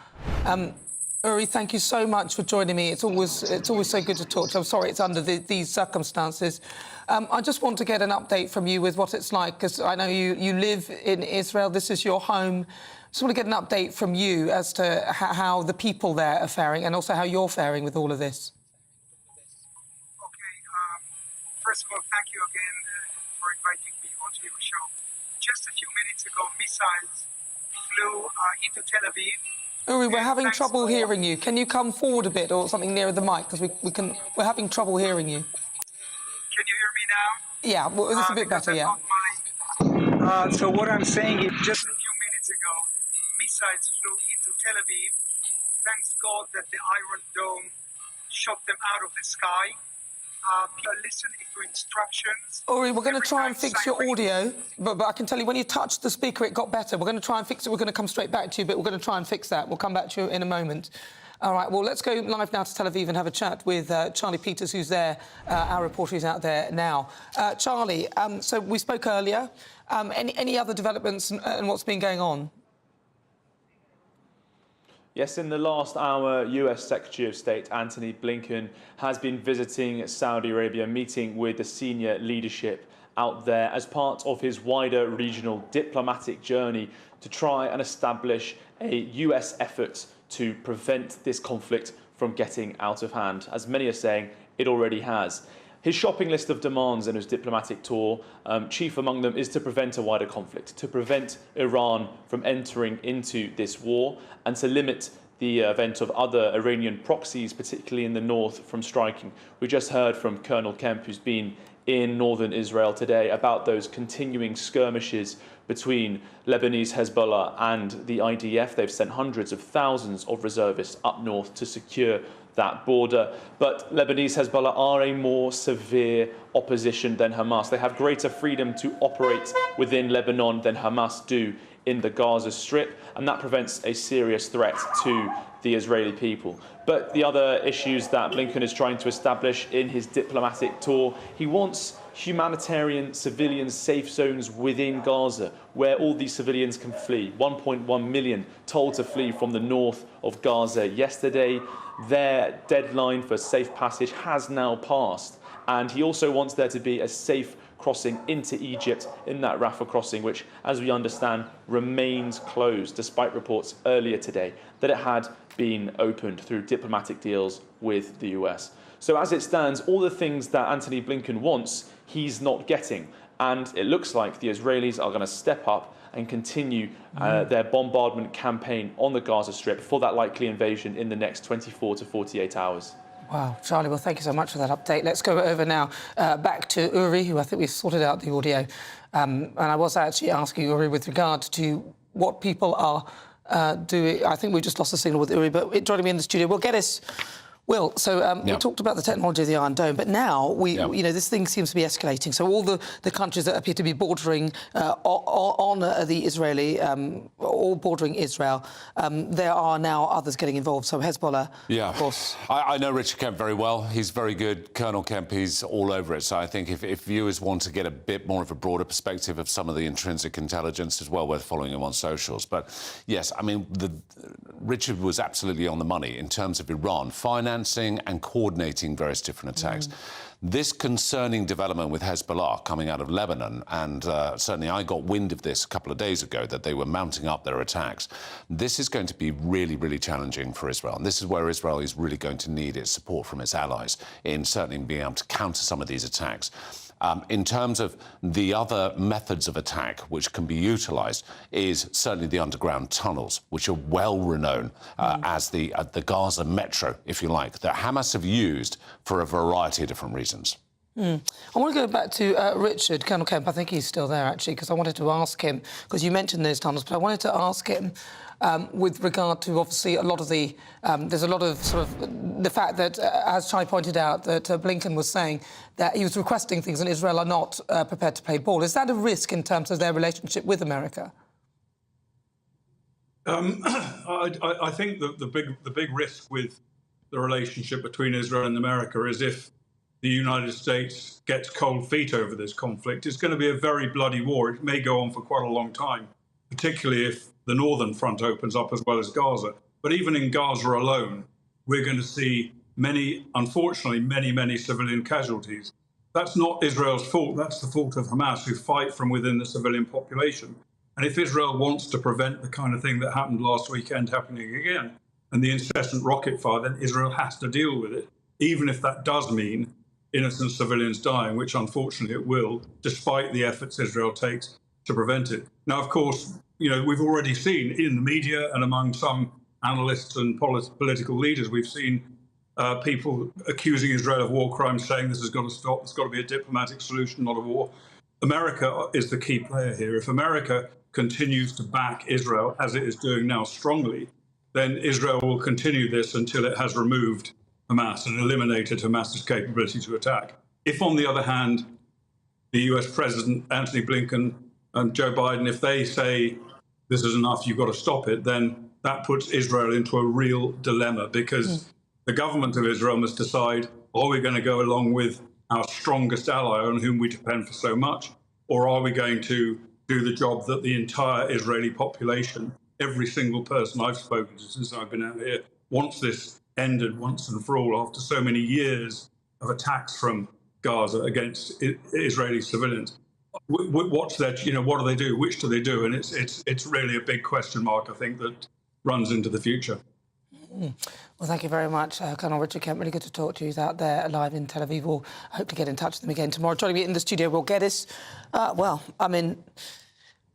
Uri, thank you so much for joining me. It's always so good to talk to you. I'm sorry it's under these circumstances. I just want to get an update from you with what it's like, because I know you live in Israel. This is your home. Just want to get an update from you as to how the people there are faring and also how you're faring with all of this. First of all, thank you again for inviting me onto your show. Just a few minutes ago, missiles flew into Tel Aviv. Uri, we're having trouble hearing you. Can you come forward a bit or something nearer the mic? Because we're having trouble hearing you. Can you hear me now? Yeah, well, this is a bit better, yeah. So what I'm saying is, just a few minutes ago, missiles flew into Tel Aviv. Thanks God that the Iron Dome shot them out of the sky. People are listening to instructions. Uri, we're going to try and fix your audio, but I can tell you when you touched the speaker, it got better. We're going to try and fix it. We're going to come straight back to you, but we're going to try and fix that. We'll come back to you in a moment. All right, well, let's go live now to Tel Aviv and have a chat with Charlie Peters, who's there, our reporter who's out there now. Charlie, so we spoke earlier. Any other developments and what's been going on? Yes, in the last hour, US Secretary of State Antony Blinken has been visiting Saudi Arabia, meeting with the senior leadership out there as part of his wider regional diplomatic journey to try and establish a US effort to prevent this conflict from getting out of hand. As many are saying, it already has. His shopping list of demands in his diplomatic tour, chief among them, is to prevent a wider conflict, to prevent Iran from entering into this war, and to limit the event of other Iranian proxies, particularly in the north, from striking. We just heard from Colonel Kemp, who's been in northern Israel today, about those continuing skirmishes between Lebanese Hezbollah and the IDF. They've sent hundreds of thousands of reservists up north to secure that border. But Lebanese Hezbollah are a more severe opposition than Hamas. They have greater freedom to operate within Lebanon than Hamas do in the Gaza Strip, and that presents a serious threat to the Israeli people. But the other issues that Blinken is trying to establish in his diplomatic tour, he wants humanitarian civilian safe zones within Gaza where all these civilians can flee. 1.1 million told to flee from the north of Gaza yesterday. Their deadline for safe passage has now passed, and he also wants there to be a safe crossing into Egypt in that Rafah crossing, which, as we understand, remains closed, despite reports earlier today that it had been opened through diplomatic deals with the US. So as it stands, all the things that Antony Blinken wants, he's not getting. And it looks like the Israelis are going to step up and continue their bombardment campaign on the Gaza Strip for that likely invasion in the next 24 to 48 hours. Wow, Charlie, well, thank you so much for that update. Let's go over now back to Uri, who I think we've sorted out the audio. And I was actually asking Uri with regard to what people are doing. I think we just lost the signal with Uri, but joining me in the studio, we'll get us. Will, so we talked about the technology of the Iron Dome, but now you know, this thing seems to be escalating. So all the countries that appear to be bordering on the Israeli, all bordering Israel, there are now others getting involved. So Hezbollah, of course. I know Richard Kemp very well. He's very good. Colonel Kemp, he's all over it. So I think if viewers want to get a bit more of a broader perspective of some of the intrinsic intelligence, as well worth following him on socials. But yes, I mean, Richard was absolutely on the money in terms of Iran financing and coordinating various different attacks. This concerning development with Hezbollah coming out of Lebanon, and certainly I got wind of this a couple of days ago, that they were mounting up their attacks. This is going to be really, really challenging for Israel. And this is where Israel is really going to need its support from its allies in certainly being able to counter some of these attacks. In terms of the other methods of attack which can be utilised is certainly the underground tunnels, which are well renowned as the Gaza metro, if you like, that Hamas have used for a variety of different reasons. I want to go back to Richard, Colonel Kemp. I think he's still there, actually, because I wanted to ask him, because you mentioned those tunnels, but I wanted to ask him with regard to, obviously, a lot of the... there's a lot of sort of the fact that, as Chai pointed out, that Blinken was saying that he was requesting things and Israel are not prepared to play ball. Is that a risk in terms of their relationship with America? I think that the big risk with the relationship between Israel and America is if the United States gets cold feet over this conflict, it's going to be a very bloody war. It may go on for quite a long time, particularly if the northern front opens up as well as Gaza. But even in Gaza alone, we're going to see unfortunately, many civilian casualties. That's not Israel's fault. That's the fault of Hamas, who fight from within the civilian population. And if Israel wants to prevent the kind of thing that happened last weekend happening again, and the incessant rocket fire, then Israel has to deal with it, even if that does mean innocent civilians dying, which unfortunately it will, despite the efforts Israel takes to prevent it. Now, of course, you know, we've already seen in the media and among some analysts and political leaders, we've seen people accusing Israel of war crimes, saying this has got to stop, there's got to be a diplomatic solution, not a war. America is the key player here. If America continues to back Israel, as it is doing now strongly, then Israel will continue this until it has removed Hamas and eliminated Hamas's capability to attack. If, on the other hand, the US President, Antony Blinken, and Joe Biden, if they say this is enough, you've got to stop it, then that puts Israel into a real dilemma, because the government of Israel must decide, are we going to go along with our strongest ally on whom we depend for so much, or are we going to do the job that the entire Israeli population, every single person I've spoken to since I've been out here, wants this ended once and for all after so many years of attacks from Gaza against Israeli civilians. What's their, what do they do? Which do they do? And it's really a big question mark, I think, that runs into the future. Well, thank you very much, Colonel Richard Kemp. Really good to talk to you out there live in Tel Aviv. We'll hope to get in touch with them again tomorrow. Joining me in the studio, Will Geddes.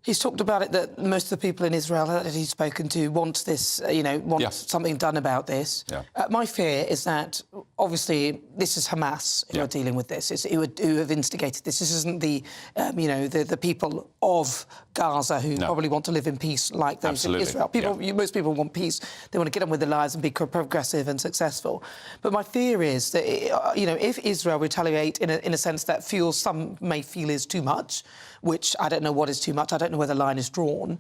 He's talked about it that most of the people in Israel that he's spoken to want this, want something done about this. Yeah. My fear is that, obviously, this is Hamas who are dealing with this, who have instigated this. This isn't the, the people of Gaza who probably want to live in peace like those in Israel. Most people want peace. They want to get on with their lives and be progressive and successful. But my fear is that, if Israel retaliate in a sense that some may feel is too much, which I don't know what is too much, I don't know where the line is drawn,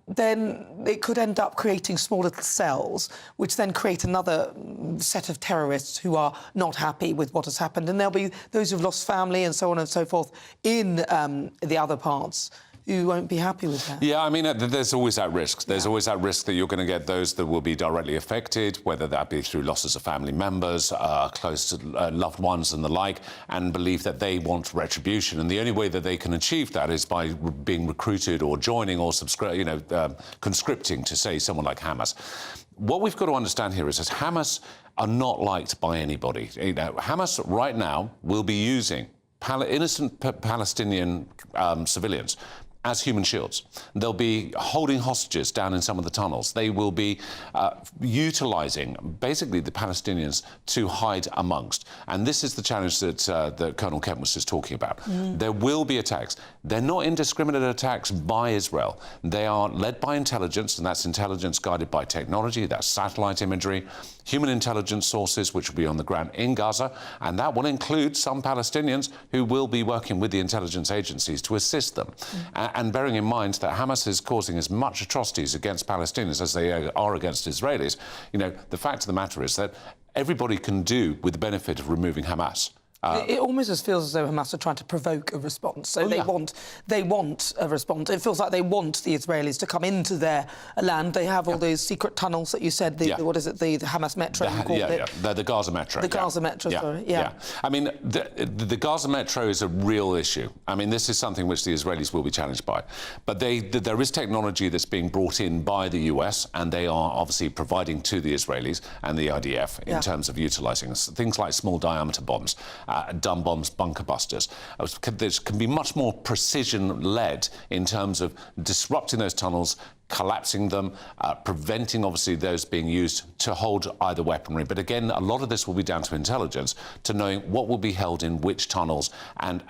then it could end up creating small little cells, which then create another set of terrorists who are not happy with what has happened. And there'll be those who've lost family and so on and so forth in the other parts who won't be happy with that. Yeah, I mean, there's always that risk. There's always that risk that you're going to get those that will be directly affected, whether that be through losses of family members, close to loved ones and the like, and believe that they want retribution. And the only way that they can achieve that is by being recruited or joining or conscripting to, say, someone like Hamas. What we've got to understand here is that Hamas are not liked by anybody. Hamas right now will be using innocent Palestinian civilians as human shields. They'll be holding hostages down in some of the tunnels. They will be utilising, basically, the Palestinians to hide amongst. And this is the challenge that Colonel Kemp was just talking about. There will be attacks. They're not indiscriminate attacks by Israel. They are led by intelligence, and that's intelligence guided by technology, that's satellite imagery, human intelligence sources, which will be on the ground in Gaza, and that will include some Palestinians who will be working with the intelligence agencies to assist them. And bearing in mind that Hamas is causing as much atrocities against Palestinians as they are against Israelis, the fact of the matter is that everybody can do with the benefit of removing Hamas. It almost just feels as though Hamas are trying to provoke a response. So they want a response. It feels like they want the Israelis to come into their land. They have all those secret tunnels that you said, the Hamas Metro, you called it. The Gaza Metro. The Gaza Metro, sorry. I mean, the Gaza Metro is a real issue. I mean, this is something which the Israelis will be challenged by. But there is technology that's being brought in by the US, and they are obviously providing to the Israelis and the IDF in terms of utilising things like small diameter bombs, dumb bombs, bunker busters. This can be much more precision-led in terms of disrupting those tunnels, collapsing them, preventing, obviously, those being used to hold either weaponry. But again, a lot of this will be down to intelligence, to knowing what will be held in which tunnels, and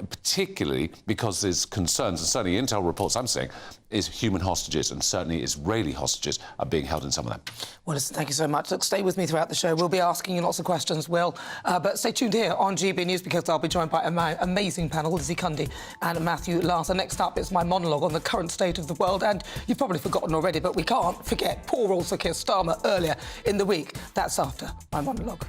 particularly because there's concerns, and certainly intel reports I'm seeing, is human hostages, and certainly Israeli hostages are being held in some of them. Well, listen, thank you so much. Look, stay with me throughout the show. We'll be asking you lots of questions, Will. But stay tuned here on GB News, because I'll be joined by an amazing panel, Lizzie Cundy and Matthew Larson. Next up, it's my monologue on the current state of the world. And you've probably forgotten already, but we can't forget poor old Sir Keir Starmer earlier in the week. That's after my monologue.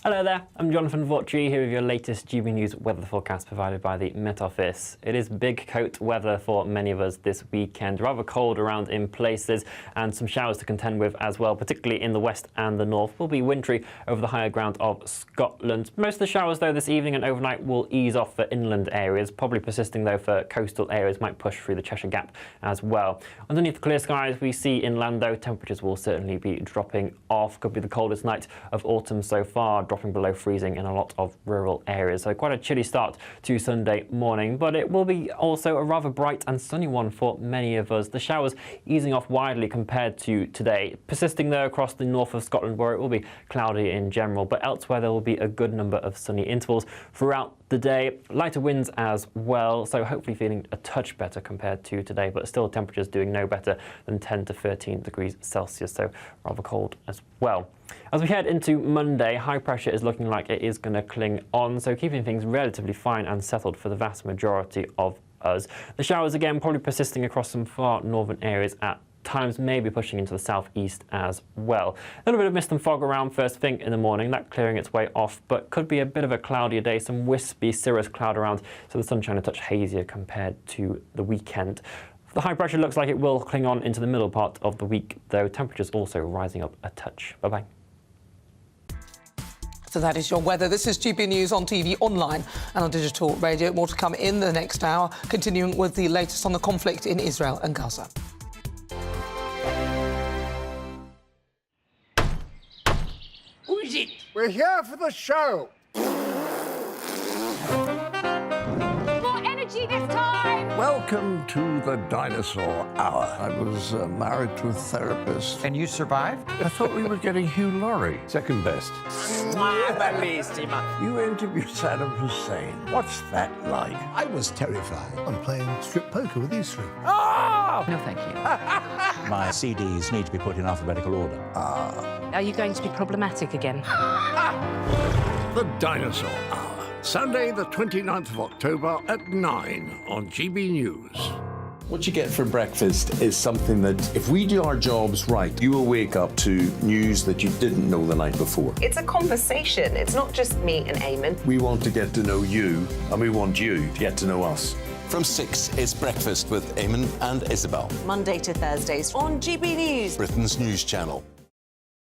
Hello there, I'm Jonathan Vautry here with your latest GB News weather forecast provided by the Met Office. It is big coat weather for many of us this weekend, rather cold around in places, and some showers to contend with as well, particularly in the west and the north. Will be wintry over the higher ground of Scotland. Most of the showers, though, this evening and overnight will ease off for inland areas, probably persisting, though, for coastal areas, might push through the Cheshire Gap as well. Underneath the clear skies we see inland, though, temperatures will certainly be dropping off. Could be the coldest night of autumn so far, dropping below freezing in a lot of rural areas. So quite a chilly start to Sunday morning, but it will be also a rather bright and sunny one for many of us. The showers easing off widely compared to today, persisting though across the north of Scotland, where it will be cloudy in general, but elsewhere there will be a good number of sunny intervals throughout the day. Lighter winds as well, so hopefully feeling a touch better compared to today, but still temperatures doing no better than 10 to 13 degrees Celsius, so rather cold as well. As we head into Monday, high pressure is looking like it is going to cling on, so keeping things relatively fine and settled for the vast majority of us. The showers again probably persisting across some far northern areas at times maybe pushing into the southeast as well. A little bit of mist and fog around first thing in the morning, that clearing its way off, but could be a bit of a cloudier day, some wispy cirrus cloud around, so the sunshine a touch hazier compared to the weekend. The high pressure looks like it will cling on into the middle part of the week, though temperatures also rising up a touch. Bye-bye. So that is your weather. This is GB News on TV, online and on digital radio. More to come in the next hour, continuing with the latest on the conflict in Israel and Gaza. Who is it? We're here for the show. More energy this time! Welcome to the Dinosaur Hour. I was married to a therapist. And you survived? I thought we were getting Hugh Laurie. Second best. You interviewed Saddam Hussein. What's that like? I was terrified. I'm playing strip poker with these three. Oh! No, thank you. My CDs need to be put in alphabetical order. Are you going to be problematic again? The Dinosaur Hour. Sunday, the 29th of October at 9 on GB News. What you get for breakfast is something that, if we do our jobs right, you will wake up to news that you didn't know the night before. It's a conversation. It's not just me and Eamon. We want to get to know you, and we want you to get to know us. From 6, it's Breakfast with Eamon and Isabel. Monday to Thursdays on GB News. Britain's news channel.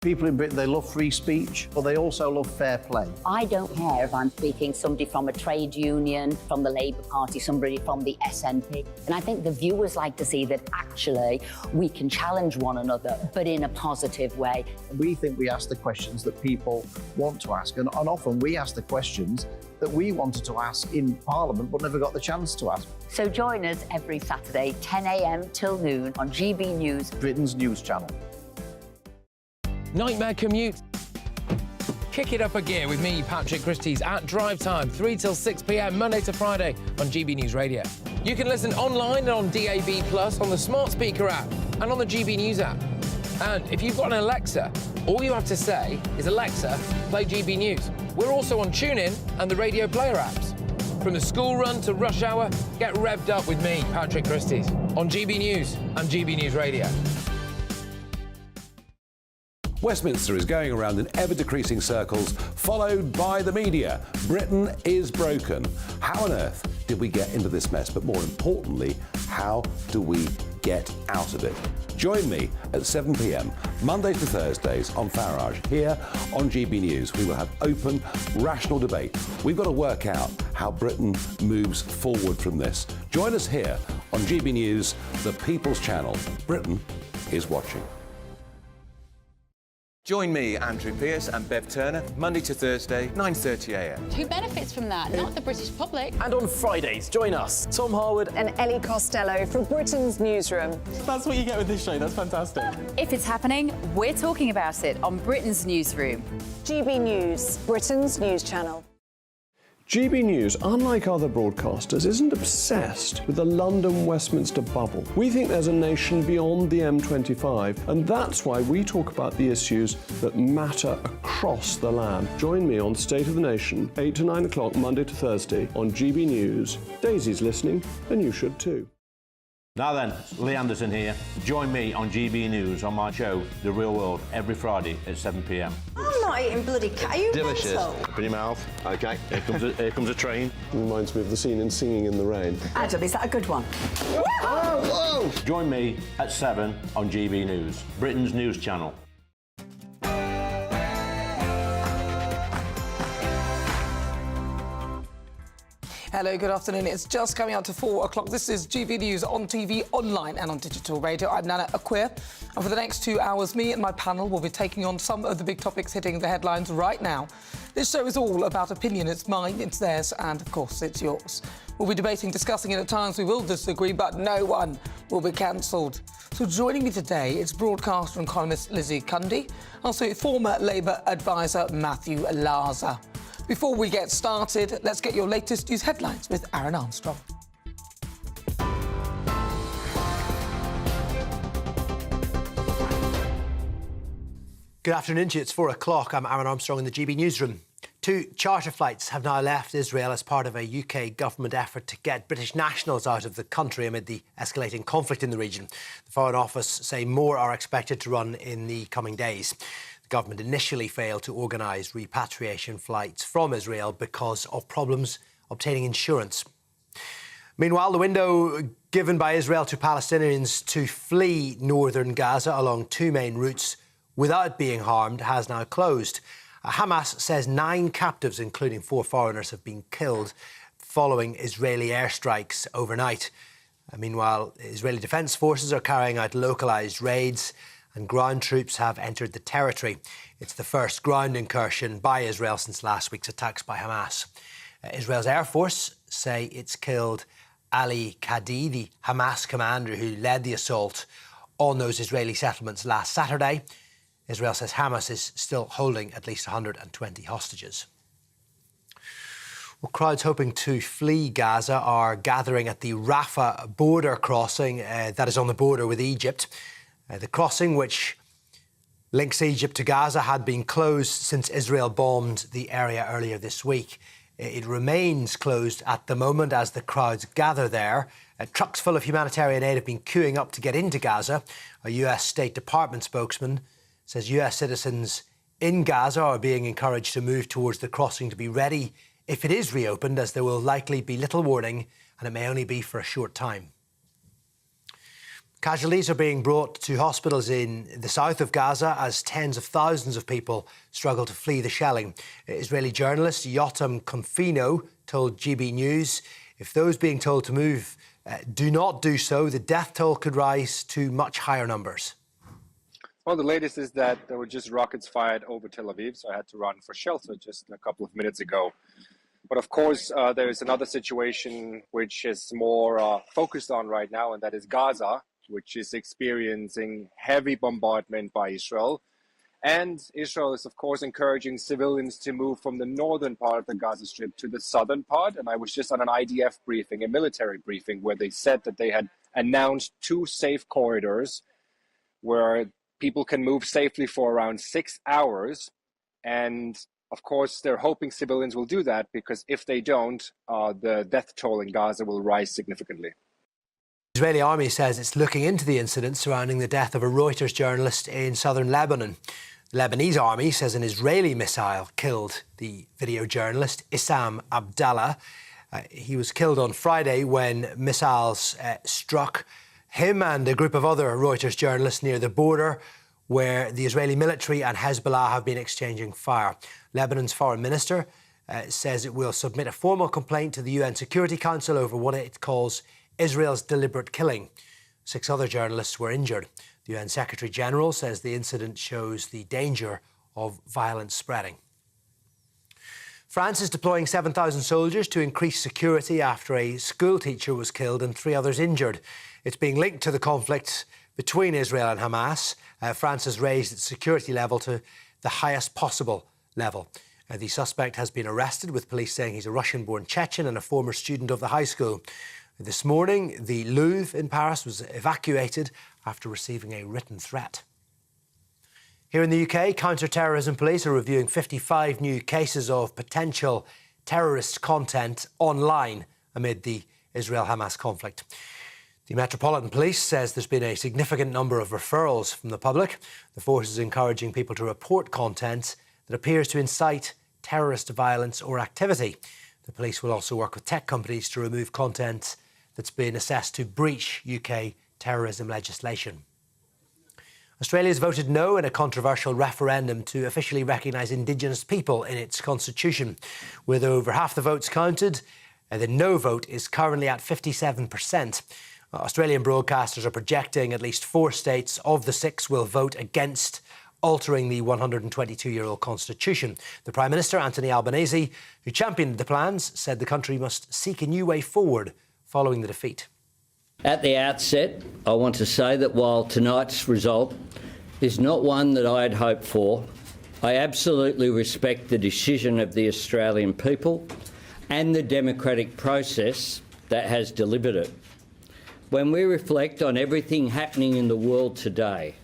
People in Britain, they love free speech, but they also love fair play. I don't care if I'm speaking somebody from a trade union, from the Labour Party, somebody from the SNP. And I think the viewers like to see that actually we can challenge one another, but in a positive way. We think we ask the questions that people want to ask, and often we ask the questions that we wanted to ask in Parliament but never got the chance to ask. So join us every Saturday, 10 a.m. till noon on GB News, Britain's news channel. Nightmare commute. Kick it up a gear with me, Patrick Christie's, at drive time, 3 till 6 p.m, Monday to Friday on GB News Radio. You can listen online and on DAB+, on the smart speaker app and on the GB News app. And if you've got an Alexa, all you have to say is, Alexa, play GB News. We're also on TuneIn and the Radio Player apps. From the school run to rush hour, get revved up with me, Patrick Christie's, on GB News and GB News Radio. Westminster is going around in ever-decreasing circles, followed by the media. Britain is broken. How on earth did we get into this mess? But more importantly, how do we get out of it? Join me at 7 p.m, Monday to Thursdays on Farage, here on GB News. We will have open, rational debate. We've got to work out how Britain moves forward from this. Join us here on GB News, the People's Channel. Britain is watching. Join me, Andrew Pearce and Bev Turner, Monday to Thursday, 9:30 a.m. Who benefits from that? Not the British public. And on Fridays, join us, Tom Harwood And Ellie Costello from Britain's Newsroom. That's what you get with this show. That's fantastic. If it's happening, we're talking about it on Britain's Newsroom. GB News, Britain's news channel. GB News, unlike other broadcasters, isn't obsessed with the London-Westminster bubble. We think there's a nation beyond the M25, and that's why we talk about the issues that matter across the land. Join me on State of the Nation, 8 to 9 o'clock, Monday to Thursday, on GB News. Daisy's listening, and you should too. Now then, Lee Anderson here. Join me on GB News on my show, The Real World, every Friday at 7 p.m. I'm not eating bloody cat. Are you Delicious. mental? Open your mouth. OK, here comes a train. Reminds me of the scene in Singing in the Rain. Adam, is that a good one? Whoa! Join me at 7 on GB News, Britain's news channel. Hello, good afternoon. It's just coming out to 4 o'clock. This is GB News on TV, online and on digital radio. I'm Nana Akua. And for the next 2 hours, me and my panel will be taking on some of the big topics hitting the headlines right now. This show is all about opinion. It's mine, it's theirs, and of course, it's yours. We'll be debating, discussing, and at times we will disagree, but no one will be cancelled. So joining me today is broadcaster and columnist Lizzie Cundy, also former Labour advisor Matthew Laza. Before we get started, let's get your latest news headlines with Aaron Armstrong. Good afternoon to you. It's 4 o'clock. I'm Aaron Armstrong in the GB Newsroom. 2 charter flights have now left Israel as part of a UK government effort to get British nationals out of the country amid the escalating conflict in the region. The Foreign Office say more are expected to run in the coming days. The government initially failed to organise repatriation flights from Israel because of problems obtaining insurance. Meanwhile, the window given by Israel to Palestinians to flee northern Gaza along 2 main routes without being harmed has now closed. Hamas says 9 captives, including 4 foreigners, have been killed following Israeli airstrikes overnight. Meanwhile, Israeli defence forces are carrying out localised raids and ground troops have entered the territory. It's the first ground incursion by Israel since last week's attacks by Hamas. Israel's Air Force say it's killed Ali Khadi, the Hamas commander who led the assault on those Israeli settlements last Saturday. Israel says Hamas is still holding at least 120 hostages. Well, crowds hoping to flee Gaza are gathering at the Rafah border crossing that is on the border with Egypt. The crossing, which links Egypt to Gaza, had been closed since Israel bombed the area earlier this week. It remains closed at the moment as the crowds gather there. Trucks full of humanitarian aid have been queuing up to get into Gaza. A US State Department spokesman says US citizens in Gaza are being encouraged to move towards the crossing to be ready if it is reopened, as there will likely be little warning and it may only be for a short time. Casualties are being brought to hospitals in the south of Gaza as tens of thousands of people struggle to flee the shelling. Israeli journalist Yotam Confino told GB News if those being told to move do not do so, the death toll could rise to much higher numbers. Well, the latest is that there were just rockets fired over Tel Aviv, so I had to run for shelter just a couple of minutes ago. But of course, there is another situation which is more focused on right now, and that is Gaza, which is experiencing heavy bombardment by Israel. And Israel is, of course, encouraging civilians to move from the northern part of the Gaza Strip to the southern part. And I was just on an IDF briefing, a military briefing, where they said that they had announced 2 safe corridors where people can move safely for around 6 hours. And of course, they're hoping civilians will do that, because if they don't, the death toll in Gaza will rise significantly. The Israeli army says it's looking into the incident surrounding the death of a Reuters journalist in southern Lebanon. The Lebanese army says an Israeli missile killed the video journalist Issam Abdallah. He was killed on Friday when missiles struck him and a group of other Reuters journalists near the border, where the Israeli military and Hezbollah have been exchanging fire. Lebanon's foreign minister says it will submit a formal complaint to the UN Security Council over what it calls Israel's deliberate killing. 6 other journalists were injured. The UN Secretary General says the incident shows the danger of violence spreading. France is deploying 7,000 soldiers to increase security after a school teacher was killed and 3 others injured. It's being linked to the conflict between Israel and Hamas. France has raised its security level to the highest possible level. The suspect has been arrested, with police saying he's a Russian-born Chechen and a former student of the high school. This morning, the Louvre in Paris was evacuated after receiving a written threat. Here in the UK, counter-terrorism police are reviewing 55 new cases of potential terrorist content online amid the Israel-Hamas conflict. The Metropolitan Police says there's been a significant number of referrals from the public. The force is encouraging people to report content that appears to incite terrorist violence or activity. The police will also work with tech companies to remove content that's been assessed to breach UK terrorism legislation. Australia's voted no in a controversial referendum to officially recognise Indigenous people in its constitution. With over half the votes counted, the no vote is currently at 57%. Australian broadcasters are projecting at least 4 states of the 6 will vote against altering the 122-year-old constitution. The Prime Minister, Anthony Albanese, who championed the plans, said the country must seek a new way forward following the defeat. At the outset, I want to say that while tonight's result is not one that I had hoped for, I absolutely respect the decision of the Australian people and the democratic process that has delivered it. When we reflect on everything happening in the world today,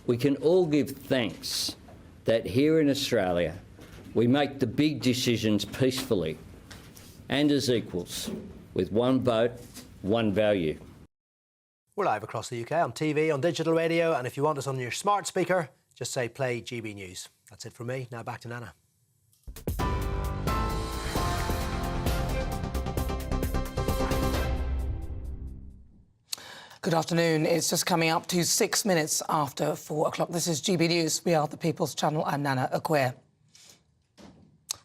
we can all give thanks that here in Australia We make the big decisions peacefully and as equals, with one vote, one value. We're live across the UK on TV, on digital radio, and if you want us on your smart speaker, just say play GB News. That's it from me. Now back to Nana. Good afternoon. It's just coming up to 6 minutes after 4 o'clock. This is GB News. We are the People's Channel. I'm Nana Akua.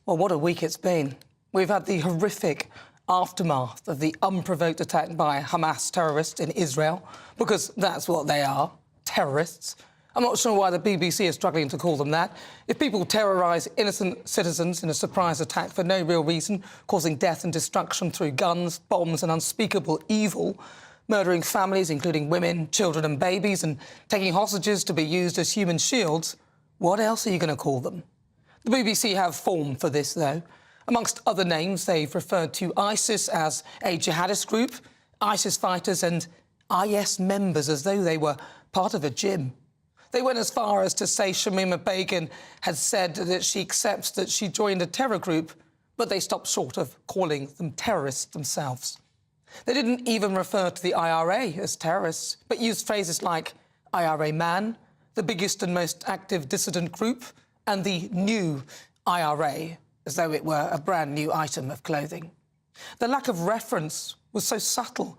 Well, what a week it's been. We've had the horrific aftermath of the unprovoked attack by Hamas terrorists in Israel, because that's what they are, terrorists. I'm not sure why the BBC is struggling to call them that. If people terrorise innocent citizens in a surprise attack for no real reason, causing death and destruction through guns, bombs and unspeakable evil, murdering families, including women, children and babies, and taking hostages to be used as human shields, what else are you going to call them? The BBC have form for this, though. Amongst other names, they've referred to ISIS as a jihadist group, ISIS fighters and IS members as though they were part of a gym. They went as far as to say Shamima Begum had said that she accepts that she joined a terror group, but they stopped short of calling them terrorists themselves. They didn't even refer to the IRA as terrorists, but used phrases like IRA man, the biggest and most active dissident group, and the new IRA, as though it were a brand new item of clothing. The lack of reference was so subtle,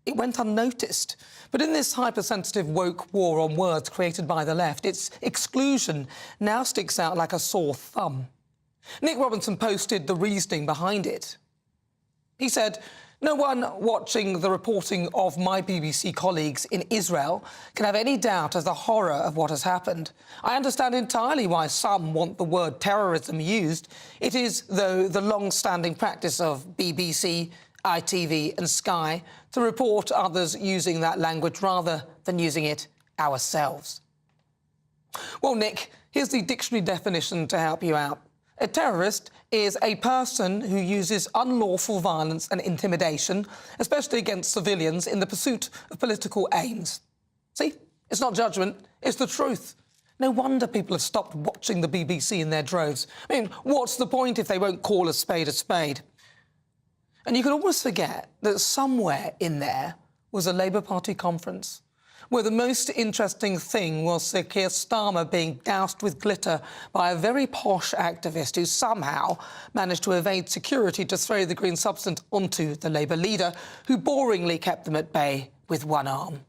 it went unnoticed. But in this hypersensitive woke war on words created by the left, its exclusion now sticks out like a sore thumb. Nick Robinson posted the reasoning behind it. He said, "No one watching the reporting of my BBC colleagues in Israel can have any doubt as the horror of what has happened. I understand entirely why some want the word terrorism used. It is, though, the long-standing practice of BBC, ITV and Sky to report others using that language rather than using it ourselves." Well, Nick, here's the dictionary definition to help you out. A terrorist is a person who uses unlawful violence and intimidation, especially against civilians, in the pursuit of political aims. See? It's not judgment, it's the truth. No wonder people have stopped watching the BBC in their droves. I mean, what's the point if they won't call a spade a spade? And you can almost forget that somewhere in there was a Labour Party conference, where the most interesting thing was Sir Keir Starmer being doused with glitter by a very posh activist who somehow managed to evade security to throw the green substance onto the Labour leader, who boringly kept them at bay with one arm.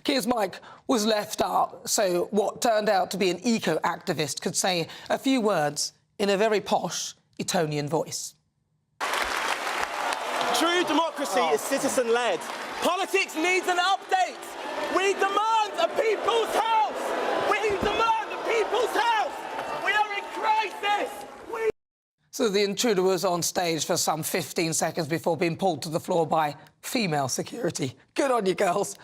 Keir's mic was left up so what turned out to be an eco-activist could say a few words in a very posh Etonian voice. True democracy is citizen-led. Politics needs an update. We demand a people's house! We demand a people's house! We are in crisis! So the intruder was on stage for some 15 seconds before being pulled to the floor by female security. Good on you, girls.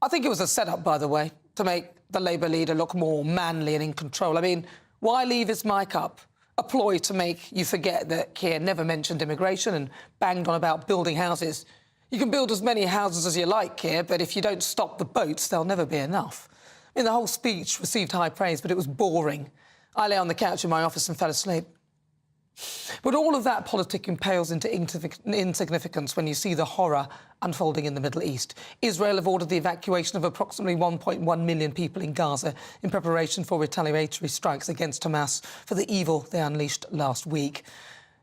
I think it was a setup, by the way, to make the Labour leader look more manly and in control. I mean, why leave his mic up? A ploy to make you forget that Keir never mentioned immigration and banged on about building houses. You can build as many houses as you like, Keir, but if you don't stop the boats, there'll never be enough. I mean, the whole speech received high praise, but it was boring. I lay on the couch in my office and fell asleep. But all of that politicking pales into insignificance when you see the horror unfolding in the Middle East. Israel have ordered the evacuation of approximately 1.1 million people in Gaza in preparation for retaliatory strikes against Hamas for the evil they unleashed last week.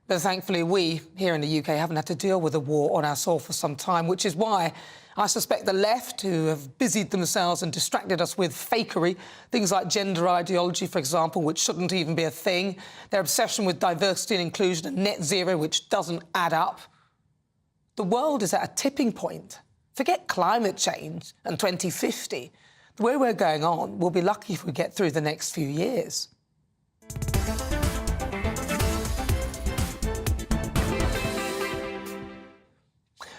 But thankfully, we here in the UK haven't had to deal with a war on our soil for some time, which is why I suspect the left, who have busied themselves and distracted us with fakery, things like gender ideology, for example, which shouldn't even be a thing, their obsession with diversity and inclusion and net zero, which doesn't add up. The world is at a tipping point. Forget climate change and 2050. The way we're going on, we'll be lucky if we get through the next few years.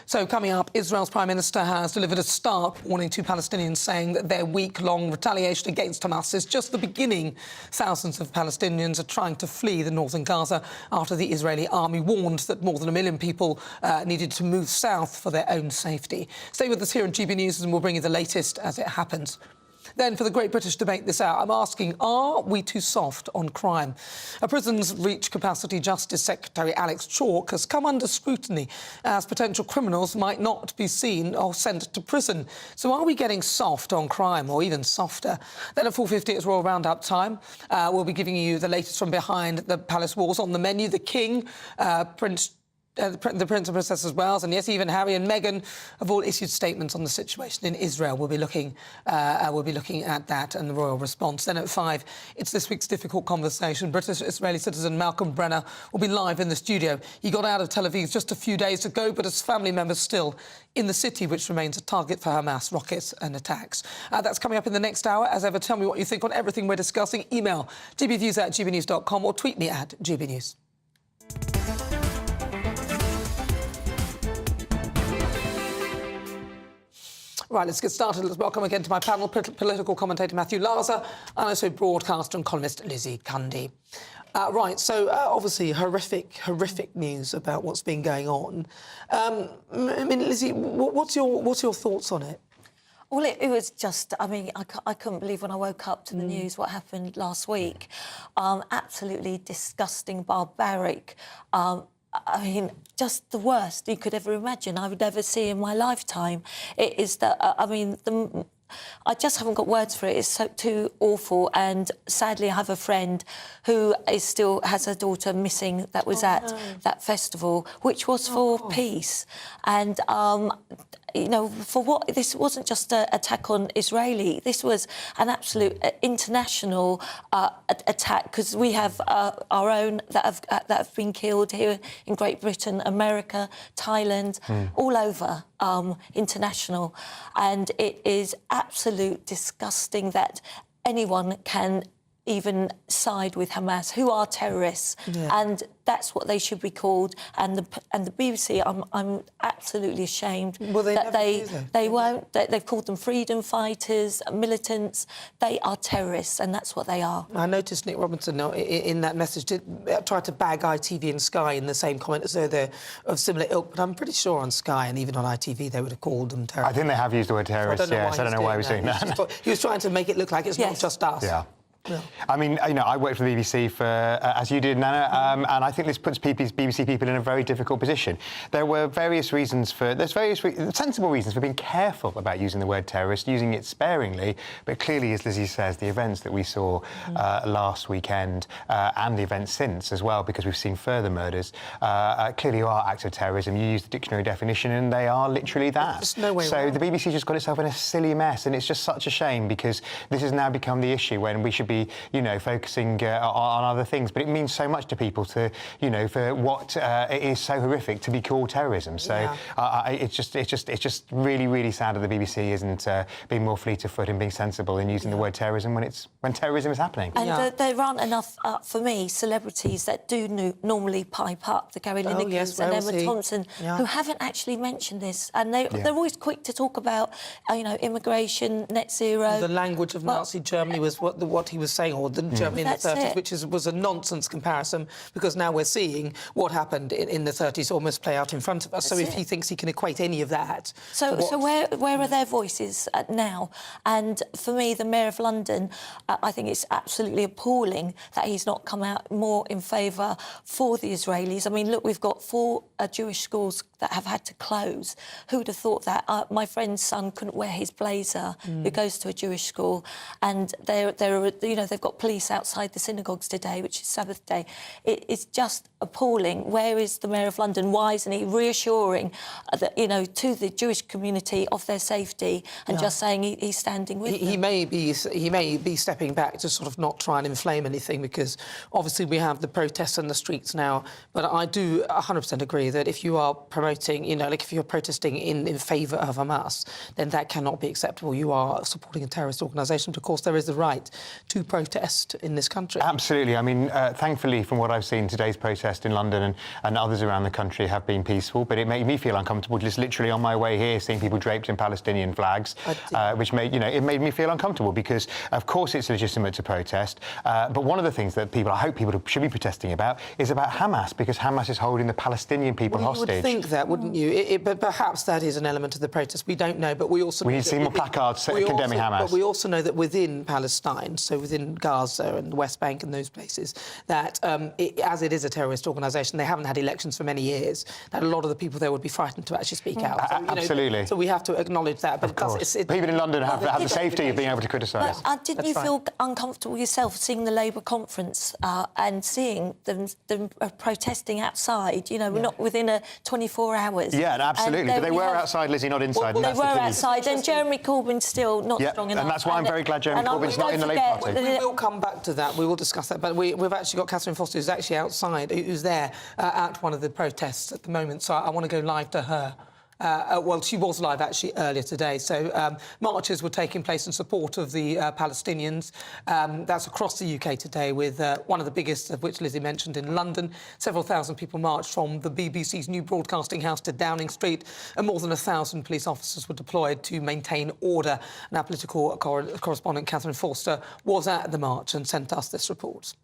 So, coming up, Israel's Prime Minister has delivered a stark warning to Palestinians, saying that their week-long retaliation against Hamas is just the beginning. Thousands of Palestinians are trying to flee the northern Gaza after the Israeli army warned that more than 1 million people needed to move south for their own safety. Stay with us here on GB News and we'll bring you the latest as it happens. Then, for the Great British debate this hour, I'm asking, are we too soft on crime? A prison's reach capacity Justice Secretary Alex Chalk has come under scrutiny as potential criminals might not be seen or sent to prison. So are we getting soft on crime, or even softer? Then at 4:50 it's Royal Roundup time. We'll be giving you the latest from behind the palace walls. On the menu, the King, the Prince and Princess of Wales, and yes, even Harry and Meghan have all issued statements on the situation in Israel. We'll be looking at that and the royal response. Then at 5, it's this week's difficult conversation. British-Israeli citizen Malcolm Brenner will be live in the studio. He got out of Tel Aviv just a few days ago, but his family members still in the city, which remains a target for Hamas rockets and attacks. That's coming up in the next hour. As ever, tell me what you think on everything we're discussing. Email gbviews@gbnews.com or tweet me at gbnews. Right, let's get started. Let's welcome again to my panel political commentator Matthew Larser and also broadcaster and columnist Lizzie Cundy. Obviously horrific news about what's been going on. I mean, Lizzie, what's your thoughts on it? Well, it was just, I mean, I couldn't believe when I woke up to the news what happened last week. Absolutely disgusting, barbaric. I mean, just the worst you could ever imagine I would ever see in my lifetime. It is that, I just haven't got words for it. It's so too awful. And sadly, I have a friend who still has her daughter missing that was at that festival, which was for peace. And, you know, for what? This wasn't just an attack on Israeli. This was an absolute international attack, because we have our own that have been killed here in Great Britain, America, Thailand, all over, international. And it is absolute disgusting that anyone can even side with Hamas, who are terrorists, and that's what they should be called. And the BBC, I'm absolutely ashamed that they won't. They've called them freedom fighters, militants. They are terrorists, and that's what they are. I noticed Nick Robinson in that message did try to bag ITV and Sky in the same comment as though they're of similar ilk. But I'm pretty sure on Sky and even on ITV they would have called them terrorists. I think they have used the word terrorist. Yes, I don't know why he was doing that. He was trying to make it look like it's not just us. Yeah. Yeah. I mean, you know, I worked for the BBC for, as you did, Nana, and I think this puts BBC people in a very difficult position. There were various reasons sensible reasons for being careful about using the word terrorist, using it sparingly, but clearly, as Lizzie says, the events that we saw last weekend and the events since as well, because we've seen further murders, clearly are acts of terrorism. You use the dictionary definition and they are literally that. There's no way around. The BBC just got itself in a silly mess, and it's just such a shame, because this has now become the issue when we should be, you know, focusing on other things. But it means so much to people to, you know, for what it is so horrific to be called terrorism. So it's just really sad that the BBC isn't being more fleet of foot and being sensible in using the word terrorism when terrorism is happening. And there aren't enough, for me, celebrities that do normally pipe up, the Gary Linekers and Emma Thompson, who haven't actually mentioned this. And they're always quick to talk about, you know, immigration, net zero. The language of Nazi Germany was what he was saying, or the Germany in the 30s, which was a nonsense comparison, because now we're seeing what happened in the 30s almost play out in front of us. So if he thinks he can equate any of that... So where are their voices now? And for me, the Mayor of London, I think it's absolutely appalling that he's not come out more in favour for the Israelis. I mean, look, we've got 4 Jewish schools that have had to close. Who would have thought that? My friend's son couldn't wear his blazer, who goes to a Jewish school, and they've got police outside the synagogues today, which is Sabbath day. It's just appalling. Where is the Mayor of London? Why isn't he reassuring that, you know, to the Jewish community of their safety and just saying he's standing with them? He may be stepping back to sort of not try and inflame anything, because obviously we have the protests in the streets now. But I do 100% agree that if you are promoting, you know, like if you're protesting in favour of Hamas, then that cannot be acceptable. You are supporting a terrorist organisation. But of course, there is the right to protest in this country. Absolutely. I mean, thankfully, from what I've seen, today's protest in London and others around the country have been peaceful, but it made me feel uncomfortable just literally on my way here, seeing people draped in Palestinian flags, which made me feel uncomfortable, because, of course, it's legitimate to protest. But one of the things that I hope people should be protesting about is about Hamas, because Hamas is holding the Palestinian people hostage. You would think that, wouldn't you? But perhaps that is an element of the protest. We don't know, but we also... We need to see more placards condemning Hamas. But we also know that within Palestine, so within Gaza and the West Bank and those places, that as it is a terrorist organisation, they haven't had elections for many years, that a lot of the people there would be frightened to actually speak out. So, absolutely. So we have to acknowledge that. But people in London have the safety of being able to criticise. Didn't you feel uncomfortable yourself seeing the Labour conference and seeing them protesting outside? You know, we're not within a 24 hours. Yeah, absolutely. But they were outside, Lizzie, not inside. Well, they were outside, and Jeremy Corbyn's still not strong enough. And that's why I'm very glad Jeremy Corbyn's not in the Labour Party. We will come back to that. We will discuss that. But we've actually got Catherine Foster, who's actually outside, who's there at one of the protests at the moment. So I want to go live to her. Well, she was live actually earlier today. So marches were taking place in support of the Palestinians. That's across the UK today, with one of the biggest of which Lizzie mentioned in London. Several thousand people marched from the BBC's new broadcasting house to Downing Street, and more than 1,000 police officers were deployed to maintain order. And our political correspondent Catherine Forster was at the march and sent us this report.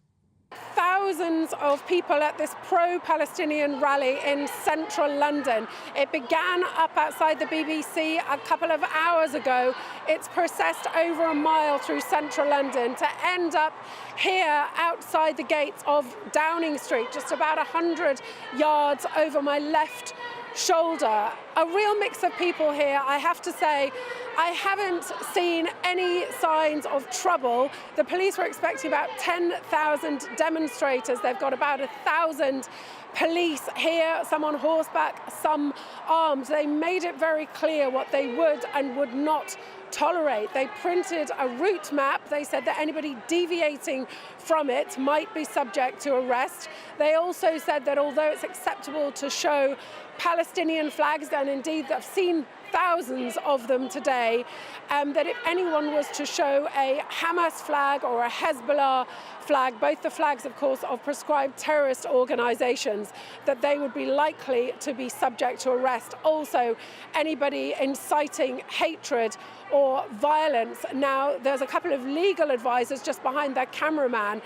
Thousands of people at this pro-Palestinian rally in central London. It began up outside the BBC a couple of hours ago. It's processed over a mile through central London to end up here outside the gates of Downing Street, just about 100 yards over my left shoulder. A real mix of people here, I have to say. I haven't seen any signs of trouble. The police were expecting about 10,000 demonstrators. They've got about 1,000 police here, some on horseback, some armed. They made it very clear what they would and would not tolerate. They printed a route map. They said that anybody deviating from it might be subject to arrest. They also said that although it's acceptable to show Palestinian flags, and indeed I've seen thousands of them today, that if anyone was to show a Hamas flag or a Hezbollah flag, both the flags, of course, of prescribed terrorist organisations, that they would be likely to be subject to arrest. Also, anybody inciting hatred or violence. Now, there's a couple of legal advisors just behind their cameraman.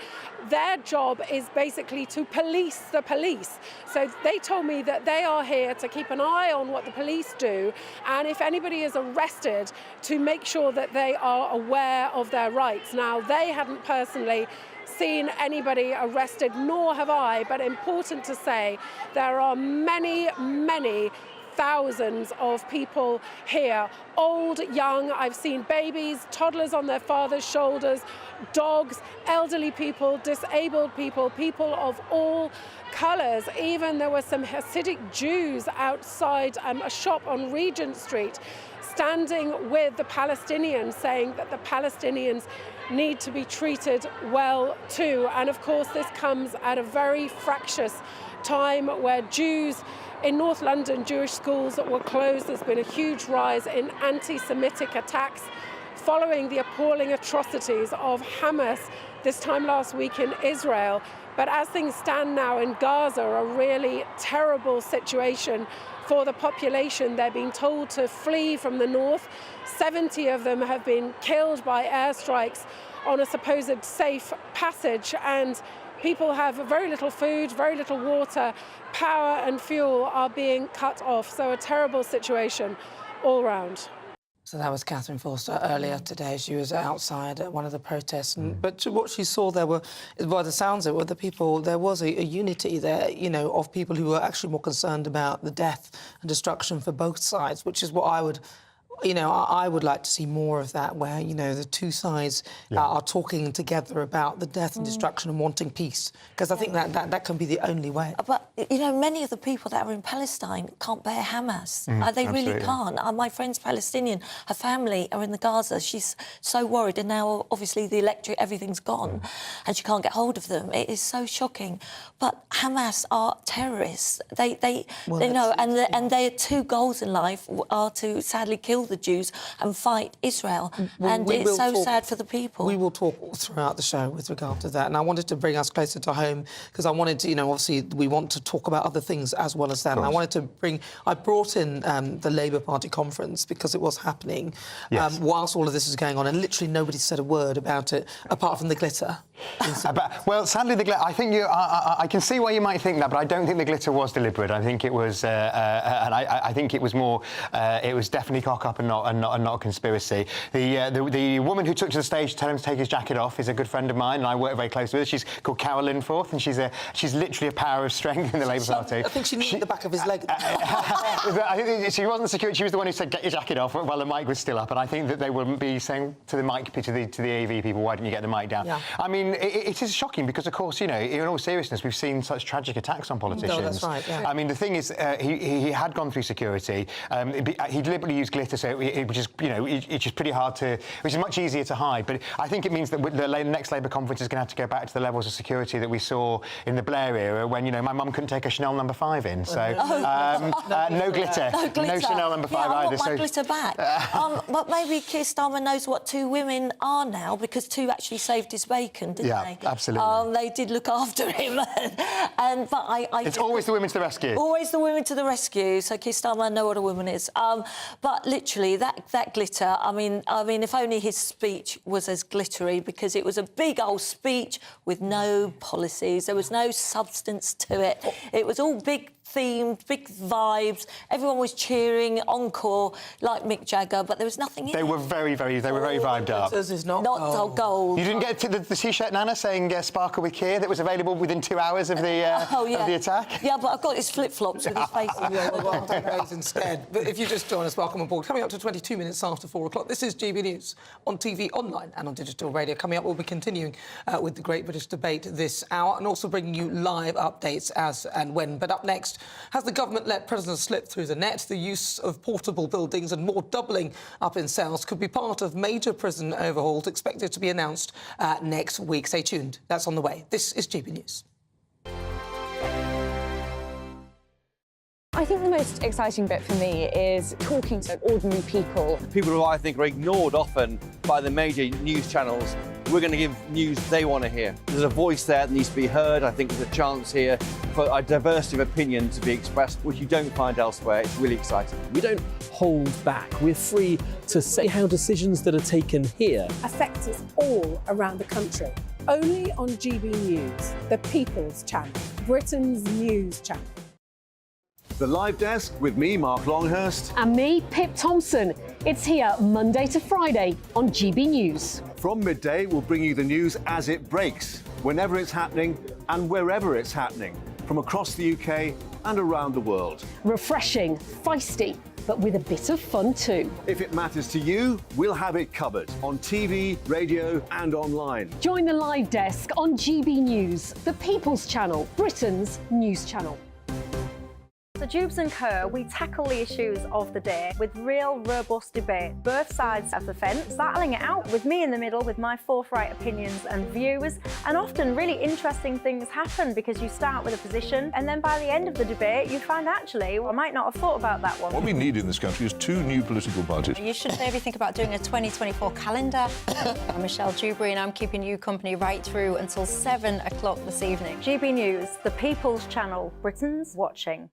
Their job is basically to police the police. So they told me that they are here to keep an eye on what the police do, and if anybody is arrested, to make sure that they are aware of their rights. Now, they hadn't personally seen anybody arrested, nor have I, but important to say, there are many, many thousands of people here, old, young. I've seen babies, toddlers on their father's shoulders, dogs, elderly people, disabled people, people of all colours. Even there were some Hasidic Jews outside a shop on Regent Street, standing with the Palestinians, saying that the Palestinians need to be treated well too. And of course, this comes at a very fractious time where Jews in North London, Jewish schools were closed. There's been a huge rise in anti-Semitic attacks following the appalling atrocities of Hamas this time last week in Israel. But as things stand now in Gaza, a really terrible situation for the population. They're being told to flee from the north. 70 of them have been killed by airstrikes on a supposed safe passage, and people have very little food, very little water, power and fuel are being cut off. So a terrible situation all round. So that was Catherine Forster earlier today. She was outside at one of the protests. But what she saw there were, by the sounds of it, were the people, there was a unity there, you know, of people who were actually more concerned about the death and destruction for both sides, which is what I would... You know, I would like to see more of that, where, you know, the two sides are talking together about the death and destruction and wanting peace, because I think that can be the only way. But, you know, many of the people that are in Palestine can't bear Hamas. They really can't. My friend's Palestinian. Her family are in the Gaza. She's so worried, and now, obviously, the electric, everything's gone, and she can't get hold of them. It is so shocking. But Hamas are terrorists. They know, and their two goals in life are to sadly kill the Jews and fight Israel. And we it's will so talk- sad for the people. We will talk all throughout the show with regard to that. And I wanted to bring us closer to home because I wanted to, obviously we want to talk about other things as well as that. And I brought in the Labour Party conference because it was happening whilst all of this is going on, and literally nobody said a word about it apart from the glitter. Well, sadly, the glitter. I think I can see why you might think that, but I don't think the glitter was deliberate. I think it was, and I think it was more. It was definitely cock up and not a conspiracy. The woman who took to the stage to tell him to take his jacket off is a good friend of mine, and I work very closely with her. She's called Carolyn Forth, and she's literally a power of strength in the Labour Party. I think she knew the back of his leg. I think she wasn't the security. She was the one who said get your jacket off while the mic was still up, and I think that they wouldn't be saying to the mic to the AV people, why didn't you get the mic down? Yeah. I mean, it is shocking because, of course, in all seriousness, we've seen such tragic attacks on politicians. No, that's right, yeah. I mean, the thing is, he had gone through security. He deliberately used glitter, so which is, it's just pretty hard to, which is much easier to hide. But I think it means that the next Labour conference is going to have to go back to the levels of security that we saw in the Blair era when, my mum couldn't take a Chanel No. 5 in. So, no glitter. No Chanel No. 5 either. I want my glitter back. But maybe Keir Starmer knows what two women are now because two actually saved his bacon, didn't they? Yeah, absolutely. They did look after him. But it's always the women to the rescue. Always the women to the rescue. So Keir Starmer, I know what a woman is. But literally, that glitter. I mean, if only his speech was as glittery, because it was a big old speech with no policies. There was no substance to it. It was all big themed, big vibes. Everyone was cheering, encore, like Mick Jagger, but there was nothing in it. They were very vibed up. Is not gold. You didn't get the T-shirt, Nana, saying "Sparkle with Keir" that was available within 2 hours of the of the attack? Yeah, but I've got his flip-flops with his face on. I'll take those instead. But if you just join us, welcome aboard. Coming up to 22 minutes after 4 o'clock, this is GB News on TV, online and on digital radio. Coming up, we'll be continuing with the Great British Debate this hour and also bringing you live updates as and when. But up next, has the government let prisoners slip through the net? The use of portable buildings and more doubling up in cells could be part of major prison overhauls expected to be announced next week. Stay tuned. That's on the way. This is GB News. I think the most exciting bit for me is talking to ordinary people. People who I think are ignored often by the major news channels. We're going to give news they want to hear. There's a voice there that needs to be heard. I think there's a chance here for a diversity of opinion to be expressed, which you don't find elsewhere. It's really exciting. We don't hold back. We're free to say how decisions that are taken here affect us all around the country. Only on GB News, the People's Channel, Britain's news channel. The Live Desk with me, Mark Longhurst. And me, Pip Thompson. It's here Monday to Friday on GB News. From midday, we'll bring you the news as it breaks, whenever it's happening and wherever it's happening, from across the UK and around the world. Refreshing, feisty, but with a bit of fun too. If it matters to you, we'll have it covered on TV, radio and online. Join the Live Desk on GB News, the People's Channel, Britain's news channel. So Jubes & Co, we tackle the issues of the day with real, robust debate, both sides of the fence, battling it out with me in the middle with my forthright opinions and views. And often really interesting things happen because you start with a position and then by the end of the debate you find actually, I might not have thought about that one. What we need in this country is 2 new political parties. You should maybe think about doing a 2024 calendar. I'm Michelle Dewberry and I'm keeping you company right through until 7 o'clock this evening. GB News, the People's Channel, Britain's watching.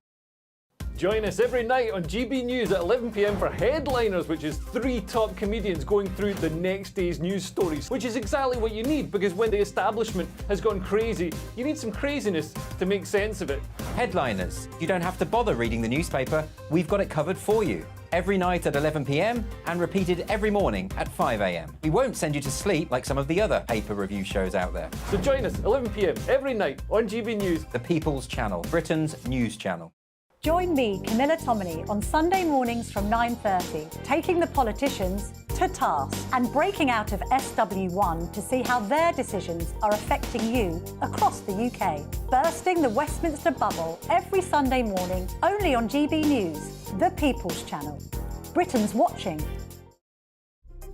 Join us every night on GB News at 11 p.m. for Headliners, which is 3 top comedians going through the next day's news stories, which is exactly what you need, because when the establishment has gone crazy, you need some craziness to make sense of it. Headliners. You don't have to bother reading the newspaper. We've got it covered for you. Every night at 11 p.m. and repeated every morning at 5 a.m. We won't send you to sleep like some of the other paper review shows out there. So join us 11 p.m. every night on GB News. The People's Channel, Britain's news channel. Join me, Camilla Tominey, on Sunday mornings from 9:30, taking the politicians to task and breaking out of SW1 to see how their decisions are affecting you across the UK. Bursting the Westminster bubble every Sunday morning, only on GB News, the People's Channel. Britain's watching.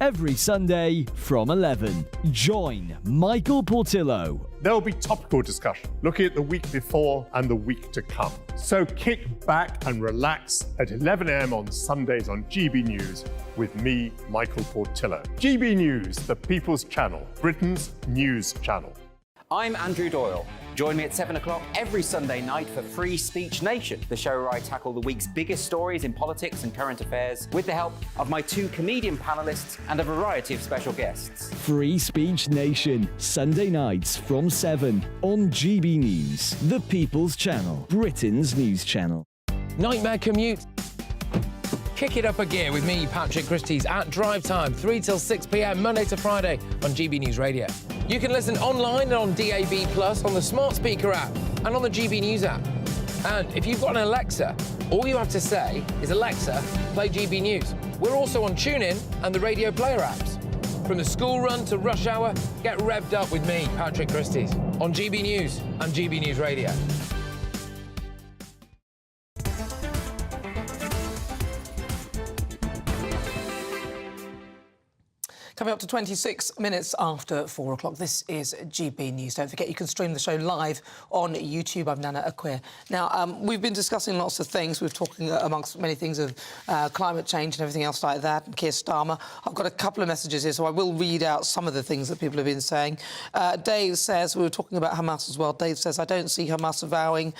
every Sunday from 11. Join Michael Portillo. There will be topical discussion, looking at the week before and the week to come. So kick back and relax at 11 a.m. on Sundays on GB News with me, Michael Portillo. GB News, the People's Channel, Britain's news channel. I'm Andrew Doyle. Join me at 7 o'clock every Sunday night for Free Speech Nation, the show where I tackle the week's biggest stories in politics and current affairs with the help of my 2 comedian panellists and a variety of special guests. Free Speech Nation, Sunday nights from 7 on GB News, the People's Channel, Britain's news channel. Nightmare commute. Kick it up a gear with me, Patrick Christie's, at drive time, 3 till 6 p.m, Monday to Friday on GB News Radio. You can listen online and on DAB+, on the smart speaker app and on the GB News app. And if you've got an Alexa, all you have to say is, Alexa, play GB News. We're also on TuneIn and the Radio Player apps. From the school run to rush hour, get revved up with me, Patrick Christie's, on GB News and GB News Radio. Coming up to 26 minutes after 4 o'clock, this is GB News. Don't forget you can stream the show live on YouTube. I'm Nana Akua. Now, we've been discussing lots of things. We're talking, amongst many things, of climate change and everything else like that, and Keir Starmer. I've got a couple of messages here, so I will read out some of the things that people have been saying. Dave says, we were talking about Hamas as well. Dave says, I don't see Hamas vowing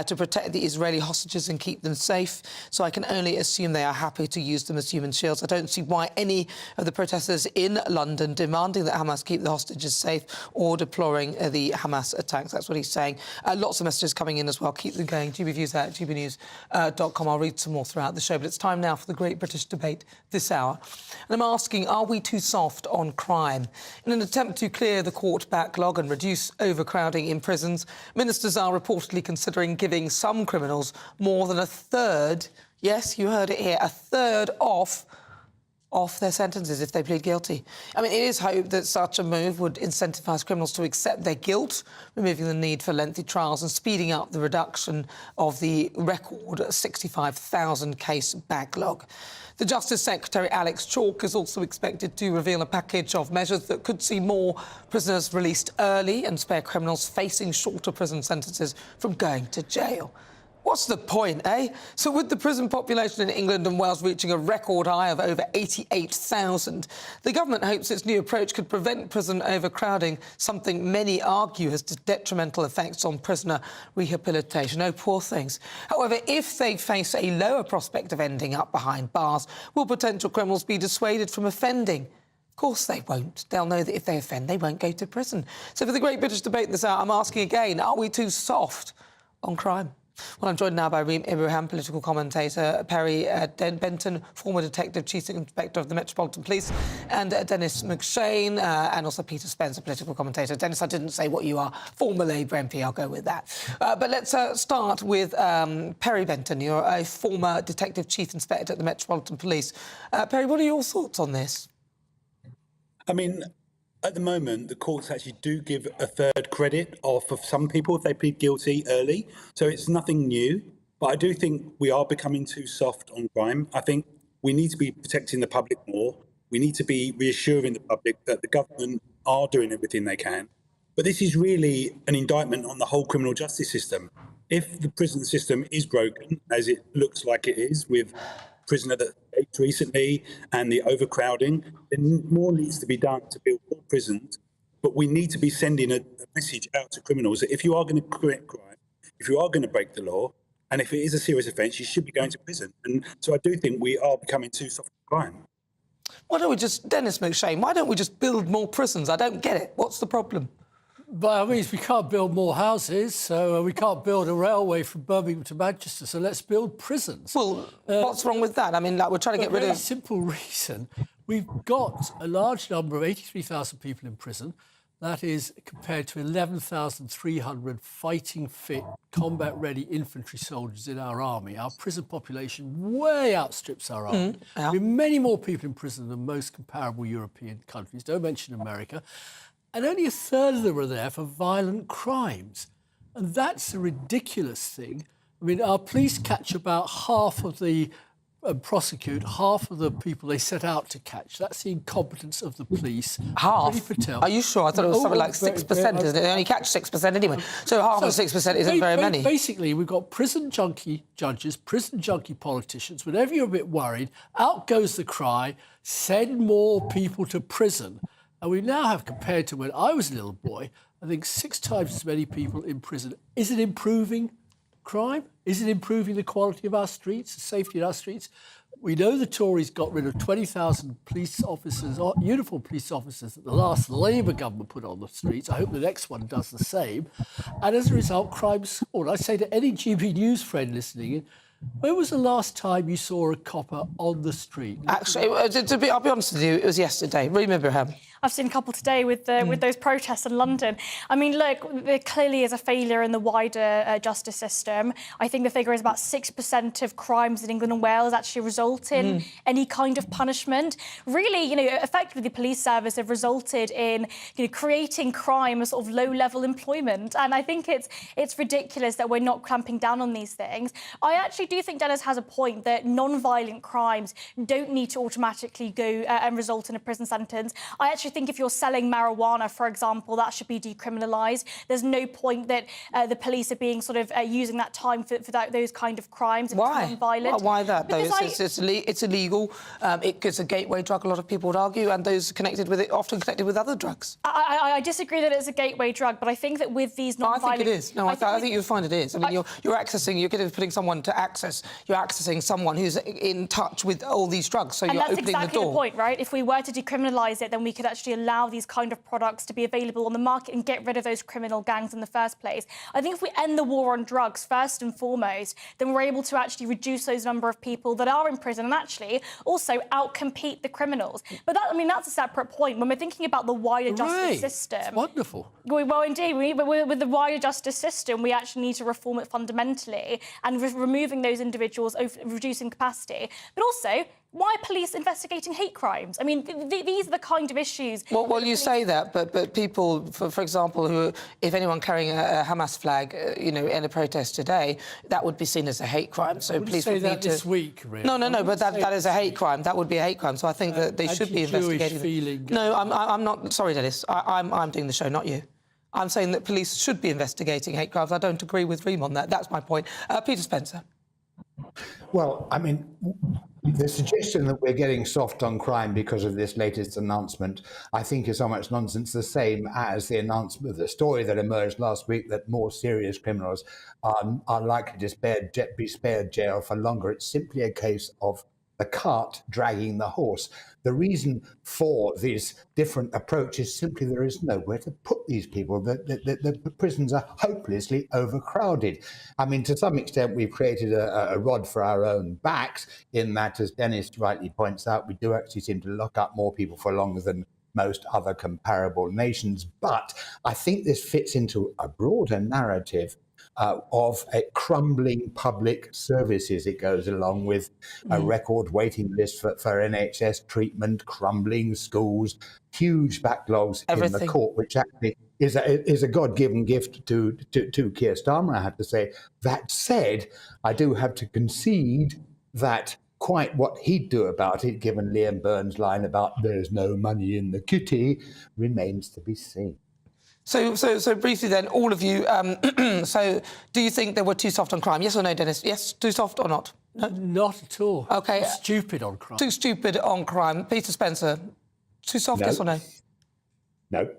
to protect the Israeli hostages and keep them safe, so I can only assume they are happy to use them as human shields. I don't see why any of the protesters in London demanding that Hamas keep the hostages safe or deploring the Hamas attacks. That's what he's saying. Lots of messages coming in as well. Keep them going. GBViews at gbnews.com. I'll read some more throughout the show. But it's time now for the Great British Debate this hour. And I'm asking, are we too soft on crime? In an attempt to clear the court backlog and reduce overcrowding in prisons, ministers are reportedly considering giving some criminals more than a third, yes, you heard it here, a third off their sentences if they plead guilty. I mean, it is hoped that such a move would incentivise criminals to accept their guilt, removing the need for lengthy trials and speeding up the reduction of the record 65,000 case backlog. The Justice Secretary, Alex Chalk, is also expected to reveal a package of measures that could see more prisoners released early and spare criminals facing shorter prison sentences from going to jail. What's the point, eh? So with the prison population in England and Wales reaching a record high of over 88,000, the government hopes its new approach could prevent prison overcrowding, something many argue has detrimental effects on prisoner rehabilitation. Oh, poor things. However, if they face a lower prospect of ending up behind bars, will potential criminals be dissuaded from offending? Of course they won't. They'll know that if they offend, they won't go to prison. So for the Great British Debate this hour, I'm asking again, are we too soft on crime? Well, I'm joined now by Reem Ibrahim, political commentator, Perry Benton, former Detective Chief Inspector of the Metropolitan Police, and Dennis McShane, and also Peter Spencer, political commentator. Dennis, I didn't say what you are, former Labour MP, I'll go with that. But let's start with Perry Benton. You're a former Detective Chief Inspector at the Metropolitan Police. Perry, what are your thoughts on this? I mean, at the moment, the courts actually do give a third credit off of some people if they plead guilty early. So it's nothing new. But I do think we are becoming too soft on crime. I think we need to be protecting the public more. We need to be reassuring the public that the government are doing everything they can. But this is really an indictment on the whole criminal justice system. If the prison system is broken, as it looks like it is, with prisoner that escaped recently and the overcrowding, then more needs to be done to build more prisons. But we need to be sending a message out to criminals that if you are going to commit crime, if you are going to break the law, and if it is a serious offence, you should be going to prison. And so I do think we are becoming too soft on crime. Why don't we just, Dennis McShane, why don't we just build more prisons? I don't get it. What's the problem? By all means, we can't build more houses, so we can't build a railway from Birmingham to Manchester, so let's build prisons. Well, what's wrong with that? I mean, like, we're trying to get rid of... A simple reason. We've got a large number of 83,000 people in prison. That is compared to 11,300 fighting-fit, combat-ready infantry soldiers in our army. Our prison population way outstrips our army. Yeah. There are many more people in prison than most comparable European countries, don't mention America. And only a third of them are there for violent crimes. And that's a ridiculous thing. I mean, our police catch about half of the and prosecute half of the people they set out to catch. That's the incompetence of the police. Half? Are you sure? I thought it was something like 6%. They only catch 6% anyway. So half of 6% isn't very many. Basically, we've got prison junkie judges, prison junkie politicians. Whenever you're a bit worried, out goes the cry, send more people to prison. And we now have, compared to when I was a little boy, I think 6 times as many people in prison. Is it improving crime? Is it improving the quality of our streets, the safety of our streets? We know the Tories got rid of 20,000 police officers, uniformed police officers, that the last Labour government put on the streets. I hope the next one does the same. And as a result, crime's soared. I say to any GB News friend listening in, when was the last time you saw a copper on the street? Actually, I'll be honest with you, it was yesterday. Reem Ibrahim. I've seen a couple today with those protests in London. I mean, look, there clearly is a failure in the wider justice system. I think the figure is about 6% of crimes in England and Wales actually result in any kind of punishment. Really, effectively, the police service have resulted in creating crime as sort of low-level employment. And I think it's ridiculous that we're not clamping down on these things. I actually do think Dennis has a point that non-violent crimes don't need to automatically go and result in a prison sentence. I actually think if you're selling marijuana, for example, that should be decriminalised. There's no point that the police are being sort of using that time for those kind of crimes. Why? Why that, though? It's illegal. It's a gateway drug, a lot of people would argue, and those connected with it often connected with other drugs. I disagree that it's a gateway drug, but I think that with these non-violent... I think it is. No, I think you'll find it is. I mean, you're putting someone to access. You're accessing someone who's in touch with all these drugs, so you're opening the door. And that's exactly the point, right? If we were to decriminalise it, then we could actually allow these kind of products to be available on the market and get rid of those criminal gangs in the first place. I think if we end the war on drugs first and foremost, then we're able to actually reduce those number of people that are in prison and actually also outcompete the criminals. But that's a separate point. When we're thinking about the wider justice system... It's wonderful. Well, indeed, with the wider justice system, we actually need to reform it fundamentally and removing those individuals, reducing capacity. But also, why are police investigating hate crimes? I mean, these are the kind of issues... Well, you say that, but people, for example, who, if anyone carrying a Hamas flag, in a protest today, that would be seen as a hate crime. So police would need to... this week, really. No, but that is a hate crime. That would be a hate crime. So I think that they should be investigating... feeling... No, I'm not... Sorry, Dennis. I'm doing the show, not you. I'm saying that police should be investigating hate crimes. I don't agree with Reem on that. That's my point. Peter Spencer. Well, I mean, the suggestion that we're getting soft on crime because of this latest announcement, I think is so much nonsense, the same as the announcement, the story that emerged last week that more serious criminals are likely to be spared jail for longer. It's simply a case of the cart dragging the horse. The reason for this different approach is simply there is nowhere to put these people. The prisons are hopelessly overcrowded. I mean, to some extent, we've created a rod for our own backs in that, as Dennis rightly points out, we do actually seem to lock up more people for longer than most other comparable nations. But I think this fits into a broader narrative of a crumbling public services. It goes along with a record waiting list for NHS treatment, crumbling schools, huge backlogs in the court, which actually is a God-given gift to Keir Starmer, I have to say. That said, I do have to concede that quite what he'd do about it, given Liam Byrne's line about there's no money in the kitty, remains to be seen. So briefly then, all of you, so do you think they were too soft on crime? Yes or no, Dennis? Yes, too soft or not? No? Not at all. OK. Too stupid on crime. Too stupid on crime. Peter Spencer, too soft, No. yes or no? No.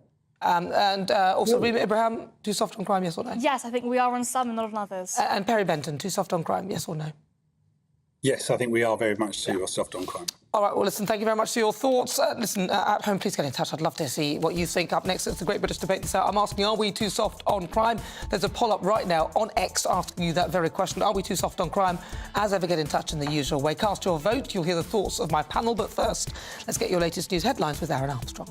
And also, Reem Ibrahim, too soft on crime, yes or no? Yes, I think we are on some and not on others. And Perry Benton, too soft on crime, yes or no? Yes, I think we are very much too soft on crime. All right, well, listen, thank you very much for your thoughts. At home, please get in touch. I'd love to see what you think. Up next, it's the Great British Debate this hour. I'm asking, are we too soft on crime? There's a poll up right now on X asking you that very question. Are we too soft on crime? As ever, get in touch in the usual way. Cast your vote. You'll hear the thoughts of my panel. But first, let's get your latest news headlines with Aaron Armstrong.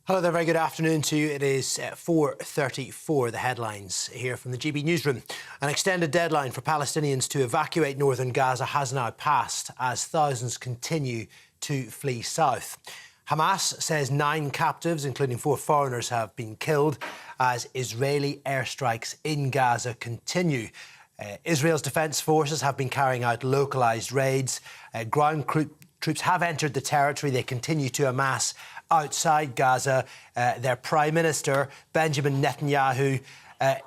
Hello there, very good afternoon to you. It is 4:34, the headlines here from the GB Newsroom. An extended deadline for Palestinians to evacuate northern Gaza has now passed as thousands continue to flee south. Hamas says 9 captives, including 4 foreigners, have been killed as Israeli airstrikes in Gaza continue. Israel's defence forces have been carrying out localised raids. Ground troops have entered the territory. They continue to amass outside Gaza. Their Prime Minister, Benjamin Netanyahu,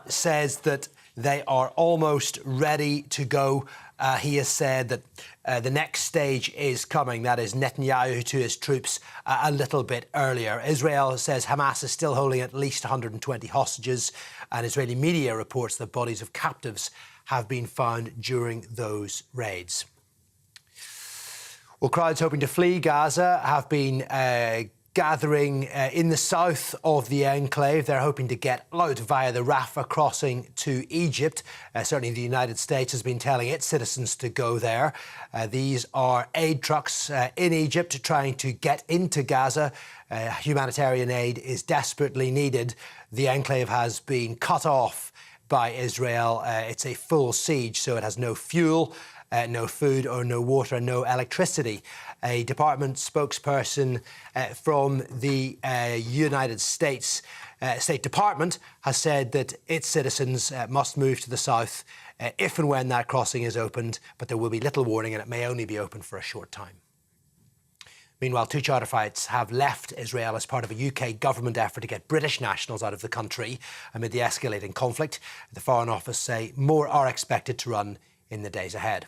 says that they are almost ready to go. He has said that the next stage is coming. That is Netanyahu to his troops a little bit earlier. Israel says Hamas is still holding at least 120 hostages, and Israeli media reports that bodies of captives have been found during those raids. Well, crowds hoping to flee Gaza have been gathering in the south of the enclave. They're hoping to get out via the Rafah crossing to Egypt. Certainly the United States has been telling its citizens to go there. These are aid trucks in Egypt trying to get into Gaza. Humanitarian aid is desperately needed. The enclave has been cut off by Israel. It's a full siege, so it has no fuel, no food or no water, no electricity. A department spokesperson from the United States State Department has said that its citizens must move to the south if and when that crossing is opened, but there will be little warning and it may only be open for a short time. Meanwhile, 2 charter flights have left Israel as part of a UK government effort to get British nationals out of the country amid the escalating conflict. The Foreign Office say more are expected to run in the days ahead.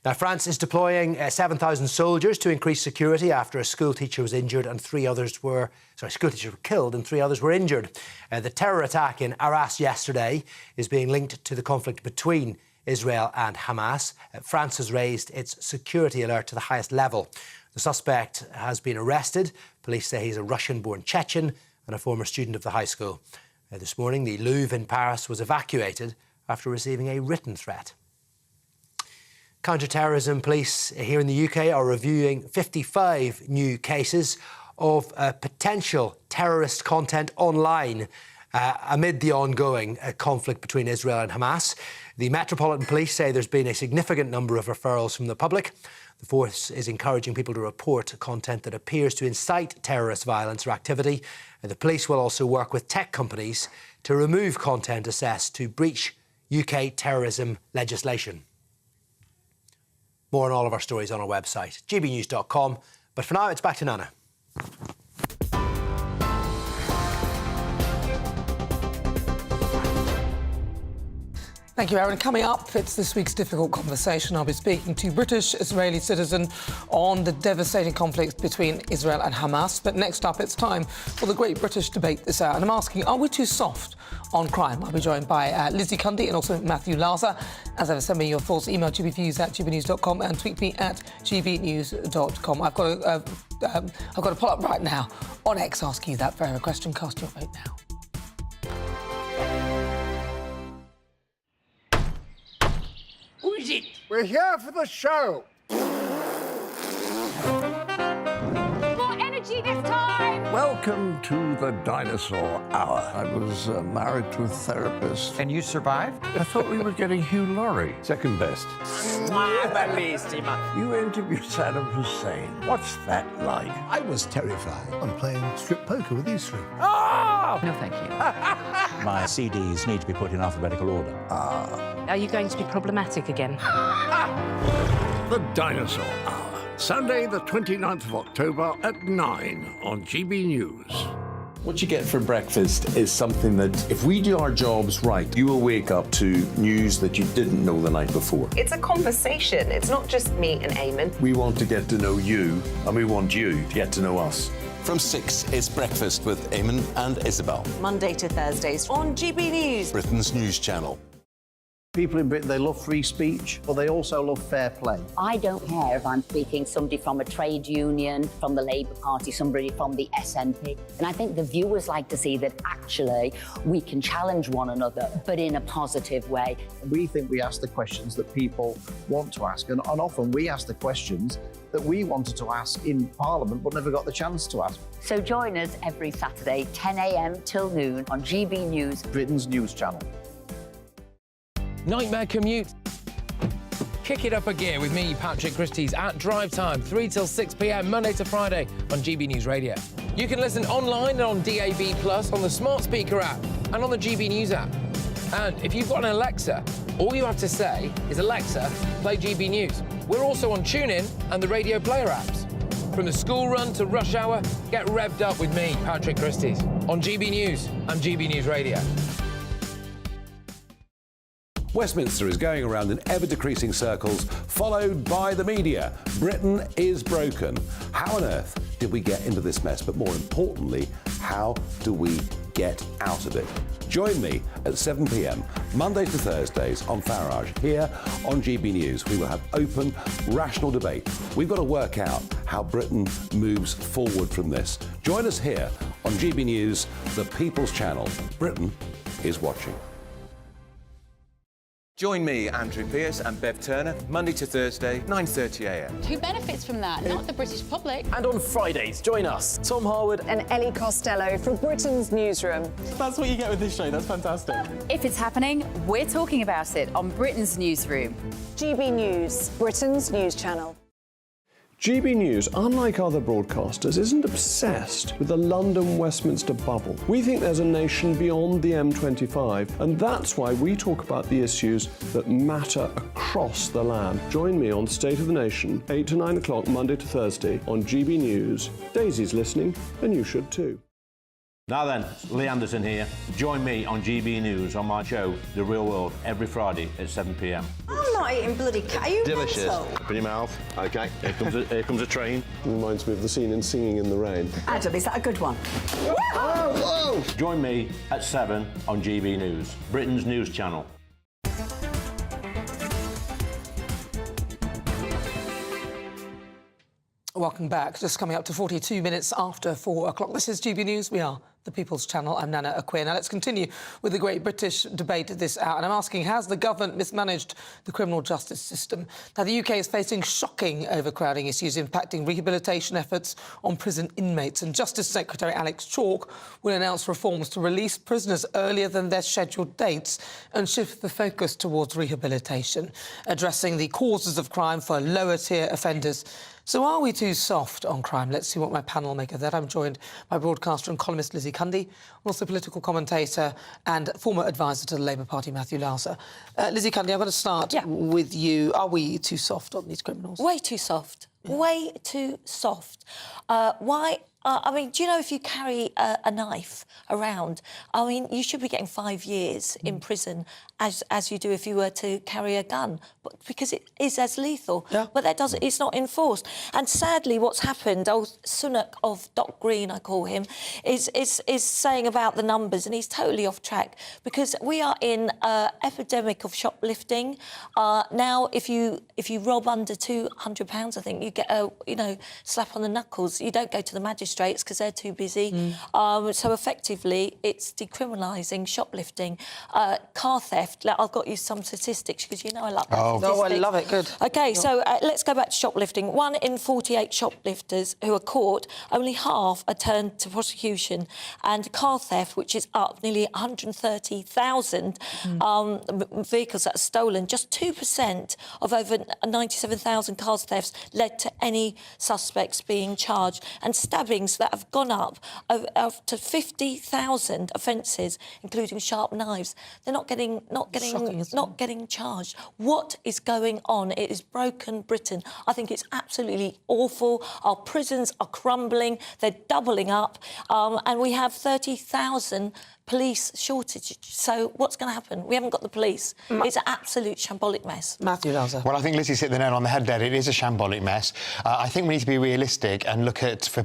Now, France is deploying 7,000 soldiers to increase security after a schoolteacher was injured and 3 others were... schoolteachers were killed and 3 others were injured. The terror attack in Arras yesterday is being linked to the conflict between Israel and Hamas. France has raised its security alert to the highest level. The suspect has been arrested. Police say he's a Russian-born Chechen and a former student of the high school. This morning, the Louvre in Paris was evacuated after receiving a written threat. Counter-terrorism police here in the UK are reviewing 55 new cases of potential terrorist content online amid the ongoing conflict between Israel and Hamas. The Metropolitan Police say there's been a significant number of referrals from the public. The force is encouraging people to report content that appears to incite terrorist violence or activity. The police will also work with tech companies to remove content assessed to breach UK terrorism legislation. More on all of our stories on our website, gbnews.com. But for now, it's back to Nana. Thank you, Aaron. Coming up, it's this week's difficult conversation. I'll be speaking to British-Israeli citizen on the devastating conflict between Israel and Hamas. But next up, it's time for the Great British Debate this hour. And I'm asking, are we too soft on crime? I'll be joined by Lizzie Cundy and also Matthew Larser. As ever, send me your thoughts. Email gbviews@gbnews.com and tweet me at gbnews.com. I've got a pull-up right now on X asking you that very question. Cast your vote now. Who is it? We're here for the show. More energy this time! Welcome to the Dinosaur Hour. I was married to a therapist. And you survived? I thought we were getting Hugh Laurie. Second best. You interviewed Saddam Hussein. What's that like? I was terrified. I'm playing strip poker with these three. Oh! No, thank you. My CDs need to be put in alphabetical order. Are you going to be problematic again? The Dinosaur Hour. Sunday, the 29th of October at 9 on GB News. What you get for breakfast is something that, if we do our jobs right, you will wake up to news that you didn't know the night before. It's a conversation. It's not just me and Eamon. We want to get to know you, and we want you to get to know us. From 6, it's Breakfast with Eamon and Isabel. Monday to Thursdays on GB News, Britain's news channel. People in Britain, they love free speech, but they also love fair play. I don't care if I'm speaking somebody from a trade union, from the Labour Party, somebody from the SNP. And I think the viewers like to see that actually we can challenge one another, but in a positive way. We think we ask the questions that people want to ask, and often we ask the questions that we wanted to ask in Parliament but never got the chance to ask. So join us every Saturday, 10 a.m. till noon on GB News, Britain's news channel. Nightmare commute. Kick It Up a Gear with me, Patrick Christie's, at drive time, 3 till 6 p.m, Monday to Friday on GB News Radio. You can listen online and on DAB+, on the smart speaker app and on the GB News app. And if you've got an Alexa, all you have to say is, Alexa, play GB News. We're also on TuneIn and the Radio Player apps. From the school run to rush hour, get revved up with me, Patrick Christie's, on GB News and GB News Radio. Westminster is going around in ever-decreasing circles, followed by the media. Britain is broken. How on earth did we get into this mess? But more importantly, how do we get out of it? Join me at 7 p.m, Mondays to Thursdays on Farage. Here on GB News, we will have open, rational debate. We've got to work out how Britain moves forward from this. Join us here on GB News, the People's Channel. Britain is watching. Join me, Andrew Pearce and Bev Turner, Monday to Thursday, 9:30 a.m. Who benefits from that? Not the British public. And on Fridays, join us, Tom Harwood and Ellie Costello from Britain's Newsroom. That's what you get with this show. That's fantastic. If it's happening, we're talking about it on Britain's Newsroom. GB News, Britain's news channel. GB News, unlike other broadcasters, isn't obsessed with the London-Westminster bubble. We think there's a nation beyond the M25, and that's why we talk about the issues that matter across the land. Join me on State of the Nation, 8 to 9 o'clock, Monday to Thursday, on GB News. Daisy's listening, and you should too. Now then, Lee Anderson here. Join me on GB News on my show, The Real World, every Friday at 7 p.m. I'm not eating bloody cat. Are you Delicious. mental? Open your mouth. OK, here comes a train. Reminds me of the scene in Singing in the Rain. Adam, is that a good one? Whoa! Join me at 7 on GB News, Britain's news channel. Welcome back. Just coming up to 42 minutes after 4 o'clock. This is GB News. We are the People's Channel. I'm Nana Akua. Now let's continue with the great British debate this hour. And I'm asking, has the government mismanaged the criminal justice system? Now, the UK is facing shocking overcrowding issues impacting rehabilitation efforts on prison inmates. And Justice Secretary Alex Chalk will announce reforms to release prisoners earlier than their scheduled dates and shift the focus towards rehabilitation, addressing the causes of crime for lower-tier offenders. So are we too soft on crime? Let's see what my panel make of that. I'm joined by broadcaster and columnist Lizzie Cundy, also political commentator and former advisor to the Labour Party, Matthew Lauser. Lizzie Cundy, I'm going to start with you. Are we too soft on these criminals? Way too soft. Yeah. Way too soft. Why? I mean, do you know if you carry a knife around, I mean, you should be getting 5 years in prison as you do if you were to carry a gun, but because it is as lethal. Yeah. But that doesn't. It's not enforced. And sadly, what's happened? Old Sunak of Dock Green, I call him, is saying about the numbers, and he's totally off track because we are in an epidemic of shoplifting. Now, if you rob under £200, I think you get a slap on the knuckles. You don't go to the magistrates because they're too busy. So effectively, it's decriminalising shoplifting, car theft. I've got you some statistics because you know I love statistics. Oh, I love it. Good. OK, so let's go back to shoplifting. 1 in 48 shoplifters who are caught, only half are turned to prosecution. And car theft, which is up nearly 130,000 vehicles that are stolen, just 2% of over 97,000 car thefts led to any suspects being charged. And stabbings that have gone up to 50,000 offences, including sharp knives. They're not getting charged. What is going on? It is broken Britain. I think it's absolutely awful. Our prisons are crumbling. They're doubling up. And we have 30,000 police shortage. So what's going to happen? We haven't got the police. It's an absolute shambolic mess. Matthew Lauser. Well, I think Lizzie's hit the nail on the head there. It is a shambolic mess. I think we need to be realistic and look at, for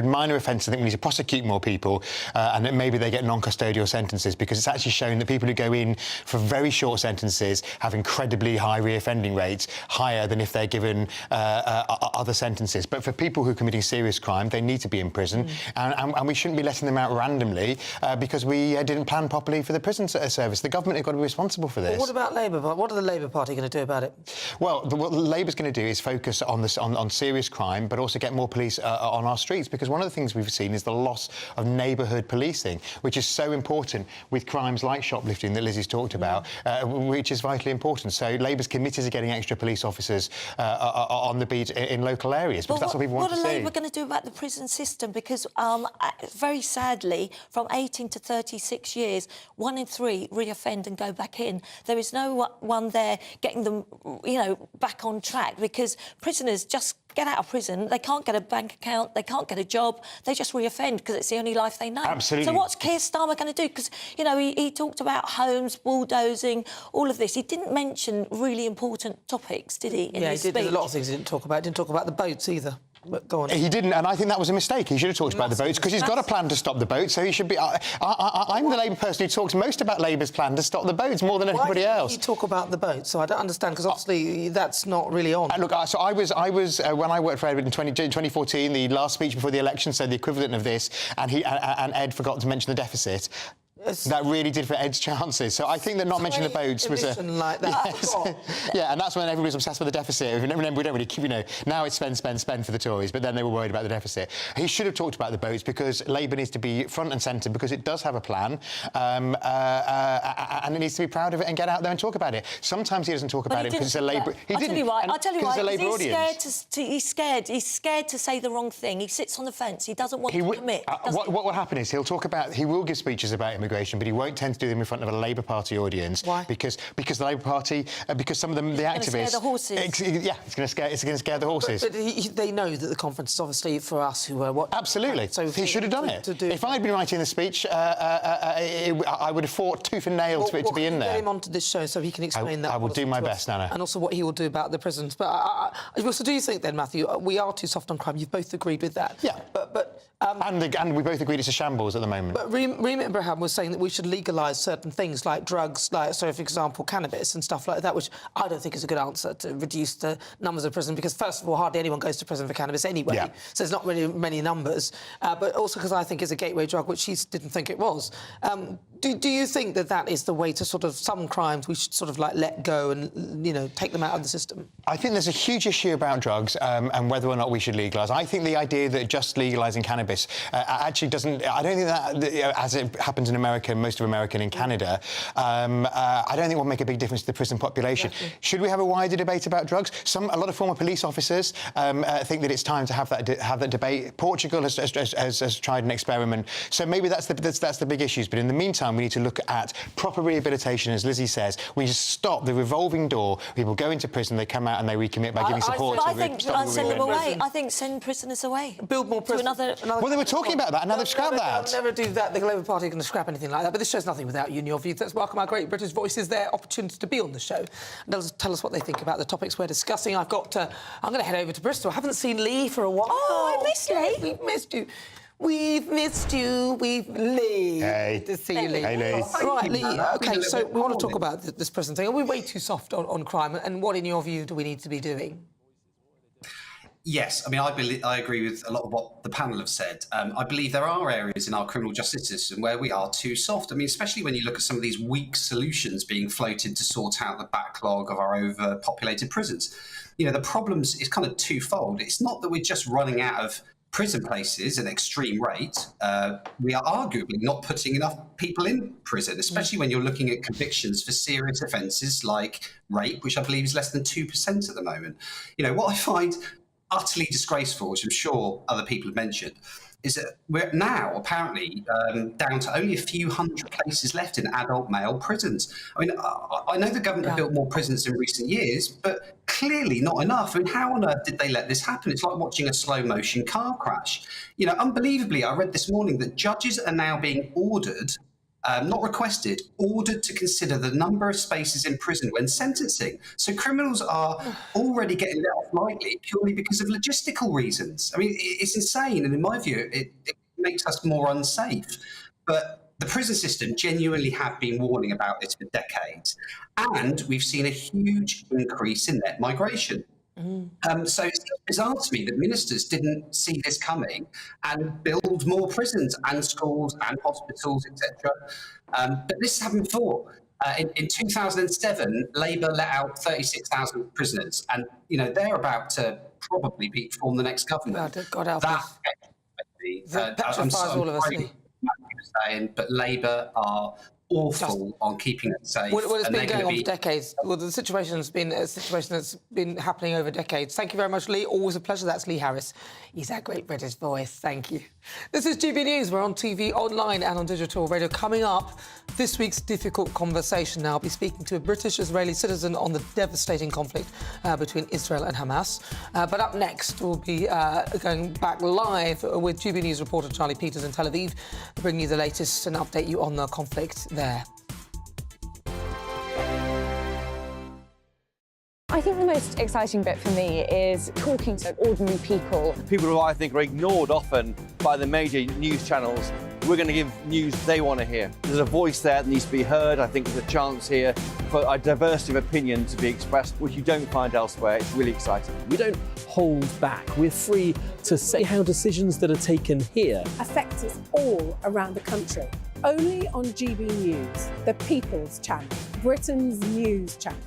minor offences, I think we need to prosecute more people and that maybe they get non-custodial sentences because it's actually shown that people who go in for very short sentences have incredibly high reoffending rates, higher than if they're given other sentences. But for people who are committing serious crime, they need to be in prison and we shouldn't be letting them out randomly. because we didn't plan properly for the prison service. The government have got to be responsible for this. Well, what about Labour? What are the Labour Party going to do about it? Well, what Labour's going to do is focus on serious crime, but also get more police on our streets, because one of the things we've seen is the loss of neighbourhood policing, which is so important with crimes like shoplifting that Lizzie's talked about, which is vitally important. So Labour's committed to getting extra police officers on the beat in local areas, because that's what people want to see. What are Labour going to do about the prison system? Because very sadly, from 18 to 36 years, 1 in 3 reoffend and go back in. There is no one there getting them, back on track, because prisoners just get out of prison, they can't get a bank account, they can't get a job, they just reoffend because it's the only life they know. Absolutely. So what's Keir Starmer going to do? Because, he talked about homes, bulldozing, all of this. He didn't mention really important topics, did he, in his speech? There's a lot of things he didn't talk about. He didn't talk about the boats either. But go on. He didn't, and I think that was a mistake. He should have talked about the boats, because he's got a plan to stop the boats, so he should be... I'm the Labour person who talks most about Labour's plan to stop the boats more than anybody else. Why did he talk about the boats? So I don't understand, because obviously that's not really on. Look, so I was when I worked for Ed in 2014, the last speech before the election said the equivalent of this, and Ed forgot to mention the deficit. That really did for Ed's chances. So I think that not mentioning the boats was a... like that. Yes. Yeah, and that's when everybody was obsessed with the deficit. We don't really keep, now it's spend for the Tories, but then they were worried about the deficit. He should have talked about the boats, because Labour needs to be front and centre, because it does have a plan, and it needs to be proud of it and get out there and talk about it. Sometimes he doesn't talk about it because it's a Labour... I'll tell you why. It's a Labour audience. He's scared to say the wrong thing. He sits on the fence. He doesn't want to commit. What will happen is he will give speeches about immigration, but he won't tend to do them in front of a Labour Party audience. Why? Because the Labour Party, because some of them, the activists... Scare the horses. It's going to scare the horses. But they know that the conference is obviously for us who are what... Absolutely. So he should have done it. If I'd been writing the speech, I would have fought tooth and nail for it to be in there. Get him onto this show so he can explain that. I will do my best, Nana. And also what he will do about the prisons. But so do you think then, Matthew, we are too soft on crime? You've both agreed with that. Yeah. And we both agreed it's a shambles at the moment. But Reem Ibrahim was saying that we should legalise certain things like drugs, for example, cannabis and stuff like that, which I don't think is a good answer to reduce the numbers of prison, because, first of all, hardly anyone goes to prison for cannabis anyway, so there's not really many numbers, but also because I think it's a gateway drug, which she didn't think it was. Do you think that is the way to sort of some crimes we should sort of let go and, take them out of the system? I think there's a huge issue about drugs and whether or not we should legalise. I think the idea that just legalising cannabis actually doesn't... I don't think that, as it happens in America, most of America and in Canada, I don't think it will make a big difference to the prison population. Exactly. Should we have a wider debate about drugs? A lot of former police officers think that it's time to have that debate. Portugal has tried an experiment, so maybe that's the big issues. But in the meantime, we need to look at proper rehabilitation, as Lizzie says. We need to stop the revolving door. People go into prison, they come out and they recommit by giving support. I think send them away. I think send prisoners away. Build more prisons. Well, they were talking about that, and now they've scrapped that. They'll never do that. The Labour Party are going to scrap anything like that. But this show's nothing without you and your views. Let's welcome our great British voices, their opportunity to be on the show. And they'll tell us what they think about the topics we're discussing. I'm going to head over to Bristol. I haven't seen Lee for a while. Oh, I missed Lee. We've missed you. We've missed you. Lee. Hey. Good to see you, Lee. Hey, Lee. Right, Lee. OK, so we want to talk about this prison thing. Are we way too soft on crime? And what, in your view, do we need to be doing? Yes, I mean, I agree with a lot of what the panel have said. I believe there are areas in our criminal justice system where we are too soft. I mean, especially when you look at some of these weak solutions being floated to sort out the backlog of our overpopulated prisons. The problems is kind of twofold. It's not that we're just running out of prison places at an extreme rate. We are arguably not putting enough people in prison, especially when you're looking at convictions for serious offences like rape, which I believe is less than 2% at the moment. What I find utterly disgraceful, which I'm sure other people have mentioned, is that we're now apparently down to only a few hundred places left in adult male prisons. I mean, I know the government have built more prisons in recent years, but clearly not enough. I mean, how on earth did they let this happen? It's like watching a slow-motion car crash. Unbelievably, I read this morning that judges are now being ordered, not requested, ordered to consider the number of spaces in prison when sentencing. So criminals are already getting let off lightly purely because of logistical reasons. I mean, it's insane. And in my view, it makes us more unsafe. But the prison system genuinely have been warning about this for decades. And we've seen a huge increase in net migration. So it's bizarre to me that ministers didn't see this coming and build more prisons and schools and hospitals, etc. But this has happened before. In 2007, Labour let out 36,000 prisoners, and they're about to probably form the next government. God help us. That petrifies all of us. Saying, but Labour are awful on keeping it safe. Well, it's been going on for decades. Well, the situation's been a situation that's been happening over decades. Thank you very much, Lee. Always a pleasure. That's Lee Harris. He's our great British voice. Thank you. This is GB News. We're on TV, online and on digital radio. Coming up, this week's difficult conversation. Now, I'll be speaking to a British-Israeli citizen on the devastating conflict between Israel and Hamas. But up next, we'll be going back live with GB News reporter Charlie Peters in Tel Aviv, bringing you the latest and update you on the conflict there. I think the most exciting bit for me is talking to ordinary people. People who I think are ignored often by the major news channels. We're going to give news they want to hear. There's a voice there that needs to be heard. I think there's a chance here for a diversity of opinion to be expressed, which you don't find elsewhere. It's really exciting. We don't hold back. We're free to say how decisions that are taken here affect us all around the country. Only on GB News, the People's Channel, Britain's news channel.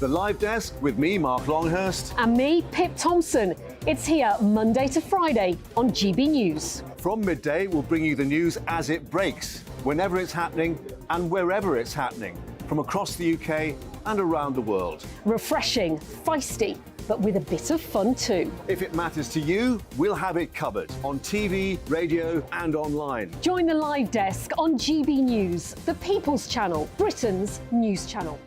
The Live Desk with me, Mark Longhurst. And me, Pip Thompson. It's here Monday to Friday on GB News. From midday, we'll bring you the news as it breaks, whenever it's happening and wherever it's happening, from across the UK and around the world. Refreshing, feisty, but with a bit of fun too. If it matters to you, we'll have it covered on TV, radio and online. Join the Live Desk on GB News, the People's Channel, Britain's news channel.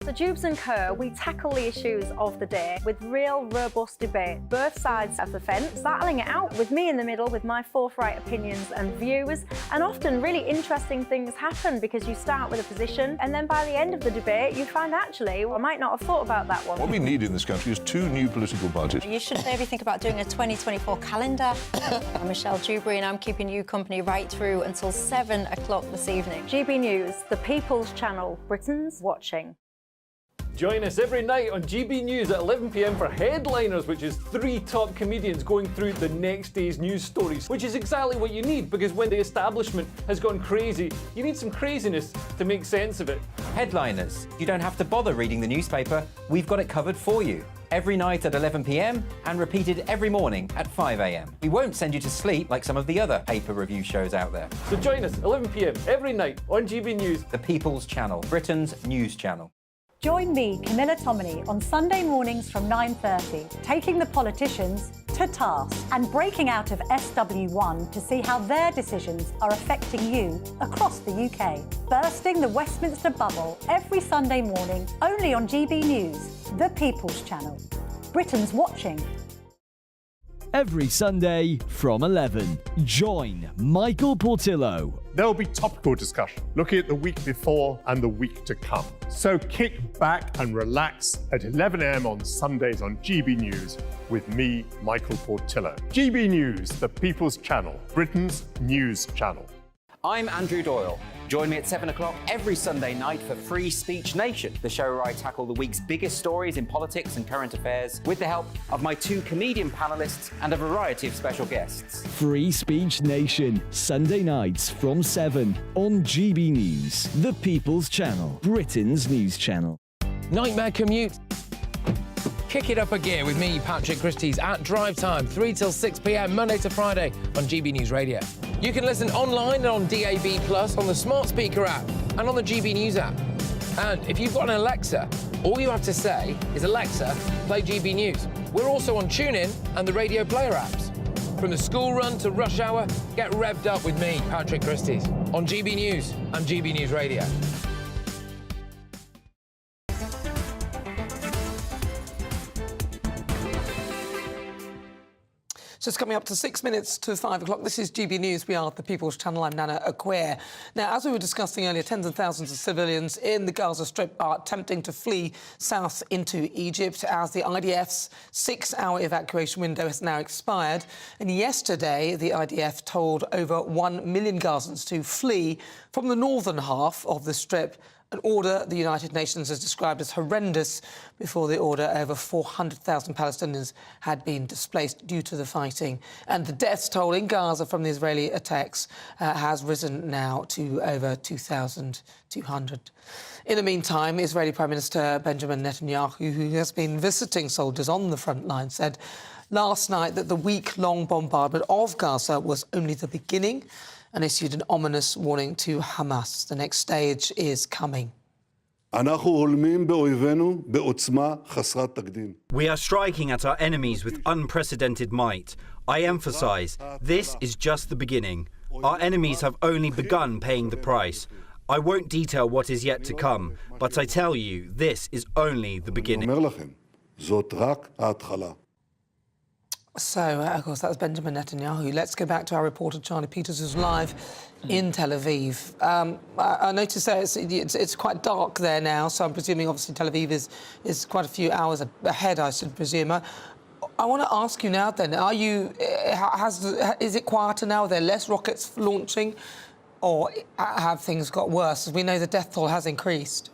So Jubes and Kerr, we tackle the issues of the day with real, robust debate, both sides of the fence, battling it out with me in the middle with my forthright opinions and views. And often really interesting things happen because you start with a position and then by the end of the debate you find actually, I might not have thought about that one. What we need in this country is 2 new political parties. You should maybe think about doing a 2024 calendar. I'm Michelle Dewberry and I'm keeping you company right through until 7 o'clock this evening. GB News, the People's Channel, Britain's watching. Join us every night on GB News at 11 p.m. for Headliners, which is 3 top comedians going through the next day's news stories, which is exactly what you need, because when the establishment has gone crazy, you need some craziness to make sense of it. Headliners. You don't have to bother reading the newspaper. We've got it covered for you. Every night at 11 p.m. and repeated every morning at 5 a.m. We won't send you to sleep like some of the other paper review shows out there. So join us 11 p.m. every night on GB News. The People's Channel, Britain's news channel. Join me, Camilla Tominey, on Sunday mornings from 9:30, taking the politicians to task and breaking out of SW1 to see how their decisions are affecting you across the UK. Bursting the Westminster bubble every Sunday morning, only on GB News, the People's Channel. Britain's watching. Every Sunday from 11, join Michael Portillo. There will be topical discussion, looking at the week before and the week to come. So kick back and relax at 11 a.m. on Sundays on GB News with me, Michael Portillo. GB News, the People's Channel, Britain's news channel. I'm Andrew Doyle. Join me at 7 o'clock every Sunday night for Free Speech Nation, the show where I tackle the week's biggest stories in politics and current affairs with the help of my 2 comedian panellists and a variety of special guests. Free Speech Nation, Sunday nights from 7 on GB News, the People's Channel, Britain's news channel. Nightmare commute. Kick it up a gear with me, Patrick Christie's, at drive time, 3 till 6 p.m, Monday to Friday on GB News Radio. You can listen online and on DAB+, on the smart speaker app and on the GB News app. And if you've got an Alexa, all you have to say is, Alexa, play GB News. We're also on TuneIn and the Radio Player apps. From the school run to rush hour, get revved up with me, Patrick Christie's, on GB News and GB News Radio. Just coming up to 6 minutes to 5 o'clock. This is GB News. We are the People's Channel. I'm Nana Akua. Now, as we were discussing earlier, tens of thousands of civilians in the Gaza Strip are attempting to flee south into Egypt as the IDF's 6-hour evacuation window has now expired. And yesterday, the IDF told over 1 million Gazans to flee from the northern half of the Strip an order the United Nations has described as horrendous. Before the order, over 400,000 Palestinians had been displaced due to the fighting. And the death toll in Gaza from the Israeli attacks has risen now to over 2,200. In the meantime, Israeli Prime Minister Benjamin Netanyahu, who has been visiting soldiers on the front line, said last night that the week-long bombardment of Gaza was only the beginning and issued an ominous warning to Hamas. The next stage is coming. We are striking at our enemies with unprecedented might. I emphasise, this is just the beginning. Our enemies have only begun paying the price. I won't detail what is yet to come, but I tell you, this is only the beginning. So, of course, that was Benjamin Netanyahu. Let's go back to our reporter, Charlie Peters, who's live in Tel Aviv. I noticed there it's quite dark there now, so I'm presuming, obviously, Tel Aviv is quite a few hours ahead, I should presume. I want to ask you now, then, is it quieter now? Are there less rockets launching? Or have things got worse? As we know, the death toll has increased.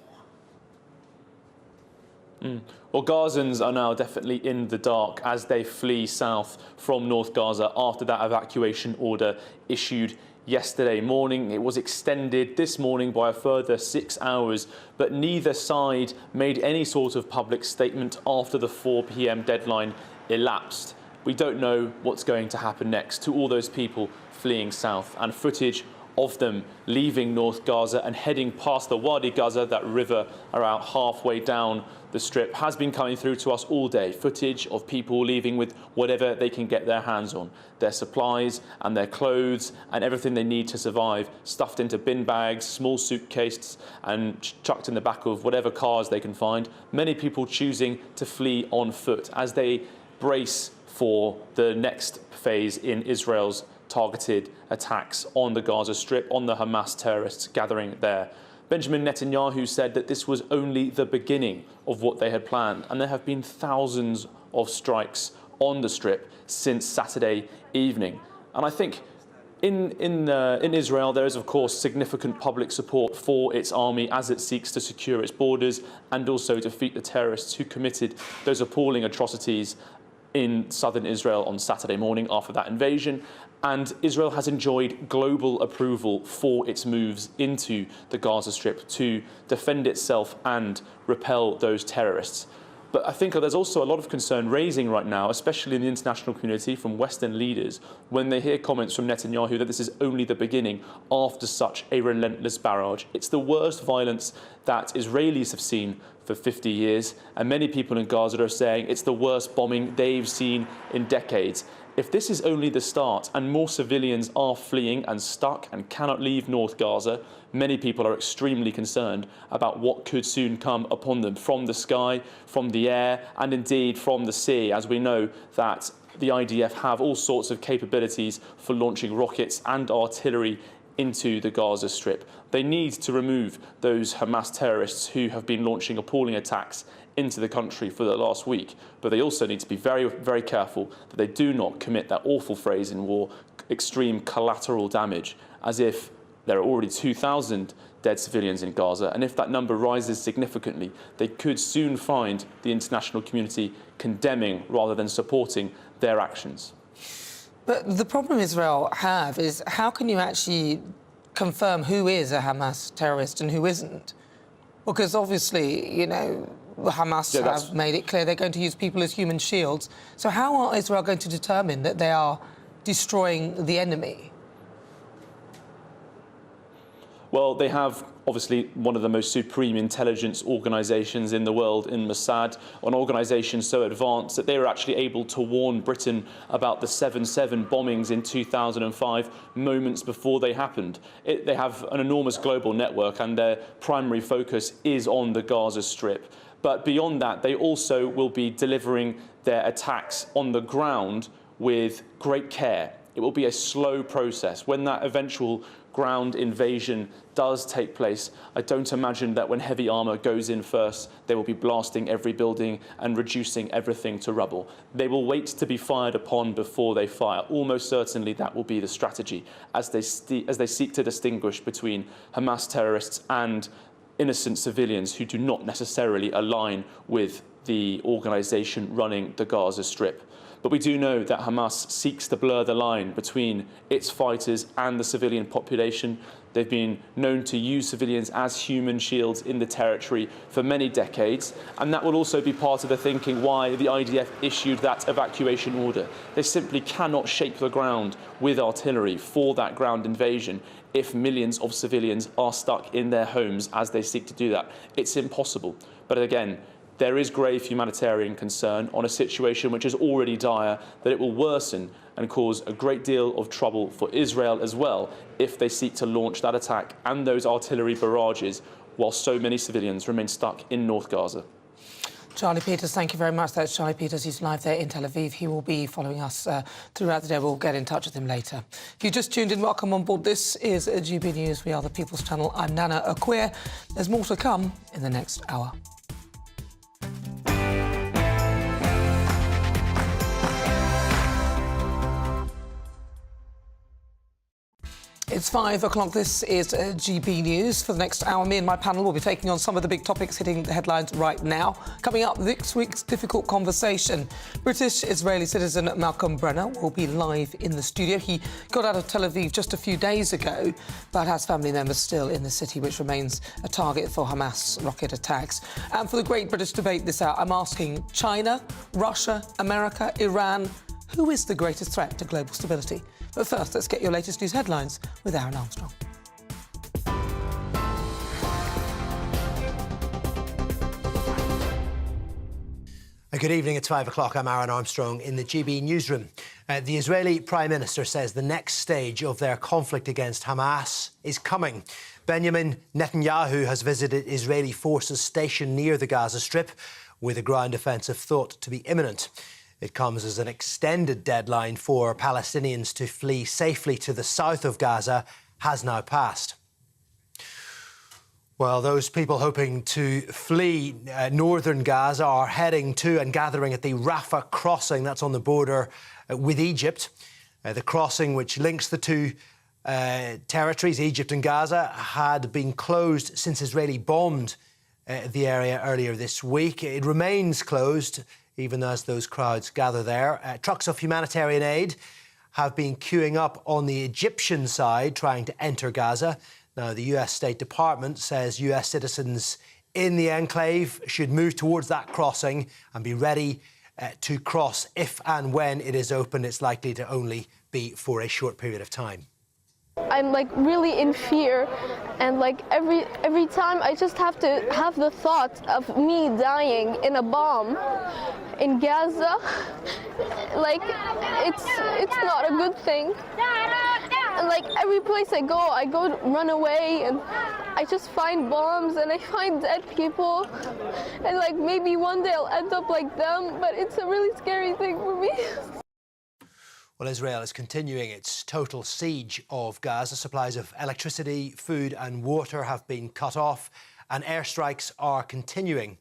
Well, Gazans are now definitely in the dark as they flee south from North Gaza after that evacuation order issued yesterday morning. It was extended this morning by a further 6 hours, but neither side made any sort of public statement after the 4 p.m. deadline elapsed. We don't know what's going to happen next to all those people fleeing south, and footage of them leaving North Gaza and heading past the Wadi Gaza, that river around halfway down the strip, has been coming through to us all day. Footage of people leaving with whatever they can get their hands on, their supplies and their clothes and everything they need to survive, stuffed into bin bags, small suitcases and chucked in the back of whatever cars they can find. Many people choosing to flee on foot as they brace for the next phase in Israel's targeted attacks on the Gaza Strip, on the Hamas terrorists gathering there. Benjamin Netanyahu said that this was only the beginning of what they had planned, and there have been thousands of strikes on the Strip since Saturday evening. And I think in Israel there is, of course, significant public support for its army as it seeks to secure its borders and also defeat the terrorists who committed those appalling atrocities in southern Israel on Saturday morning after that invasion. And Israel has enjoyed global approval for its moves into the Gaza Strip to defend itself and repel those terrorists. But I think there's also a lot of concern raising right now, especially in the international community from Western leaders, when they hear comments from Netanyahu that this is only the beginning after such a relentless barrage. It's the worst violence that Israelis have seen for 50 years, and many people in Gaza are saying it's the worst bombing they've seen in decades. If this is only the start and more civilians are fleeing and stuck and cannot leave North Gaza, many people are extremely concerned about what could soon come upon them from the sky, from the air, and indeed from the sea, as we know that the IDF have all sorts of capabilities for launching rockets and artillery into the Gaza Strip. They need to remove those Hamas terrorists who have been launching appalling attacks into the country for the last week, but they also need to be very, very careful that they do not commit that awful phrase in war, extreme collateral damage, as if there are already 2,000 dead civilians in Gaza, and if that number rises significantly, they could soon find the international community condemning rather than supporting their actions. But the problem Israel have is how can you actually confirm who is a Hamas terrorist and who isn't? Because obviously, you know, Hamas have made it clear they're going to use people as human shields. So how are Israel going to determine that they are destroying the enemy? Well, they have obviously one of the most supreme intelligence organisations in the world in Mossad, an organisation so advanced that they were actually able to warn Britain about the 7/7 bombings in 2005 moments before they happened. They have an enormous global network and their primary focus is on the Gaza Strip. But beyond that, they also will be delivering their attacks on the ground with great care. It will be a slow process. When that eventual ground invasion does take place, I don't imagine that when heavy armour goes in first, they will be blasting every building and reducing everything to rubble. They will wait to be fired upon before they fire. Almost certainly that will be the strategy as they seek to distinguish between Hamas terrorists and innocent civilians who do not necessarily align with the organisation running the Gaza Strip. But we do know that Hamas seeks to blur the line between its fighters and the civilian population. They've been known to use civilians as human shields in the territory for many decades, and that will also be part of the thinking why the IDF issued that evacuation order. They simply cannot shape the ground with artillery for that ground invasion if millions of civilians are stuck in their homes as they seek to do that. It's impossible. But again, there is grave humanitarian concern on a situation which is already dire, that it will worsen and cause a great deal of trouble for Israel as well if they seek to launch that attack and those artillery barrages while so many civilians remain stuck in North Gaza. Charlie Peters, thank you very much. That's Charlie Peters. He's live there in Tel Aviv. He will be following us throughout the day. We'll get in touch with him later. If you just tuned in, welcome on board. This is GB News. We are the People's Channel. I'm Nana Akua. There's more to come in the next hour. It's 5 o'clock. This is GB News. For the next hour, me and my panel will be taking on some of the big topics hitting the headlines right now. Coming up, this week's difficult conversation. British-Israeli citizen Malcolm Brenner will be live in the studio. He got out of Tel Aviv just a few days ago, but has family members still in the city, which remains a target for Hamas rocket attacks. And for the great British debate this hour, I'm asking China, Russia, America, Iran, who is the greatest threat to global stability? But first, let's get your latest news headlines with Aaron Armstrong. Good evening, it's 5 o'clock. I'm Aaron Armstrong in the GB newsroom. The Israeli Prime Minister says the next stage of their conflict against Hamas is coming. Benjamin Netanyahu has visited Israeli forces stationed near the Gaza Strip, with a ground offensive thought to be imminent. It comes as an extended deadline for Palestinians to flee safely to the south of Gaza has now passed. Well, those people hoping to flee northern Gaza are heading to and gathering at the Rafah crossing. That's on the border with Egypt. The crossing, which links the two territories, Egypt and Gaza, had been closed since Israeli bombed the area earlier this week. It remains closed even as those crowds gather there. Trucks of humanitarian aid have been queuing up on the Egyptian side, trying to enter Gaza. Now, the US State Department says US citizens in the enclave should move towards that crossing and be ready to cross if and when it is open. It's likely to only be for a short period of time. I'm really in fear, and every time I just have to have the thought of me dying in a bomb in Gaza. It's not a good thing. And every place I go run away, and I just find bombs and I find dead people, and maybe one day I'll end up like them, but it's a really scary thing for me. Well, Israel is continuing its total siege of Gaza. Supplies of electricity, food and water have been cut off, and airstrikes are continuing.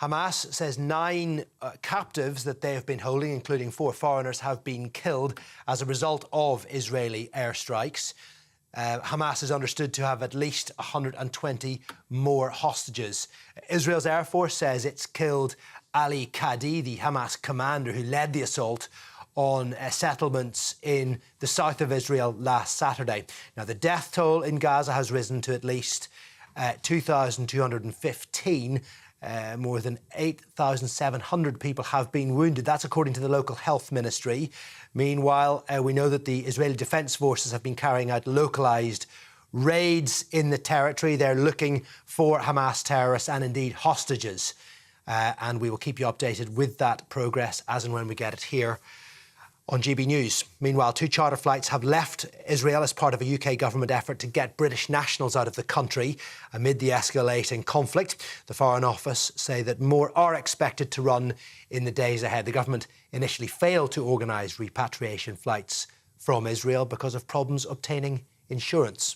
Hamas says 9 captives that they have been holding, including 4 foreigners, have been killed as a result of Israeli airstrikes. Hamas is understood to have at least 120 more hostages. Israel's Air Force says it's killed Ali Kadi, the Hamas commander who led the assault on settlements in the south of Israel last Saturday. Now, the death toll in Gaza has risen to at least 2,215. More than 8,700 people have been wounded. That's according to the local health ministry. Meanwhile, we know that the Israeli Defense Forces have been carrying out localized raids in the territory. They're looking for Hamas terrorists and indeed hostages. And we will keep you updated with that progress as and when we get it here on GB News. Meanwhile, 2 charter flights have left Israel as part of a UK government effort to get British nationals out of the country amid the escalating conflict. The Foreign Office say that more are expected to run in the days ahead. The government initially failed to organise repatriation flights from Israel because of problems obtaining insurance.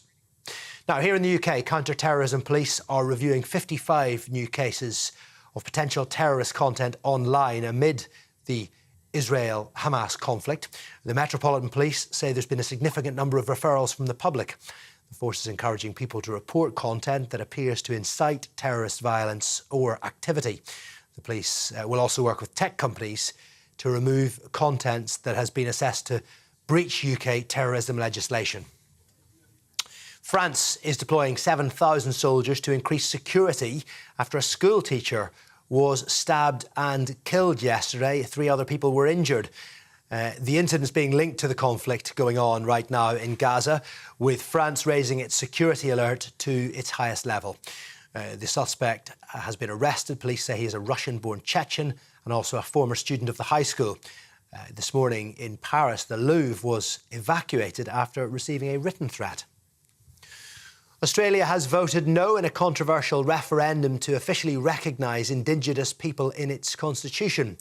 Now, here in the UK, counter-terrorism police are reviewing 55 new cases of potential terrorist content online amid the Israel-Hamas conflict. The Metropolitan Police say there's been a significant number of referrals from the public. The force is encouraging people to report content that appears to incite terrorist violence or activity. The police will also work with tech companies to remove content that has been assessed to breach UK terrorism legislation. France is deploying 7,000 soldiers to increase security after a school teacher was stabbed and killed yesterday. 3 other people were injured. The incident is being linked to the conflict going on right now in Gaza, with France raising its security alert to its highest level. The suspect has been arrested. Police say he is a Russian-born Chechen and also a former student of the high school. This morning in Paris, the Louvre was evacuated after receiving a written threat. Australia has voted no in a controversial referendum to officially recognise Indigenous people in its constitution.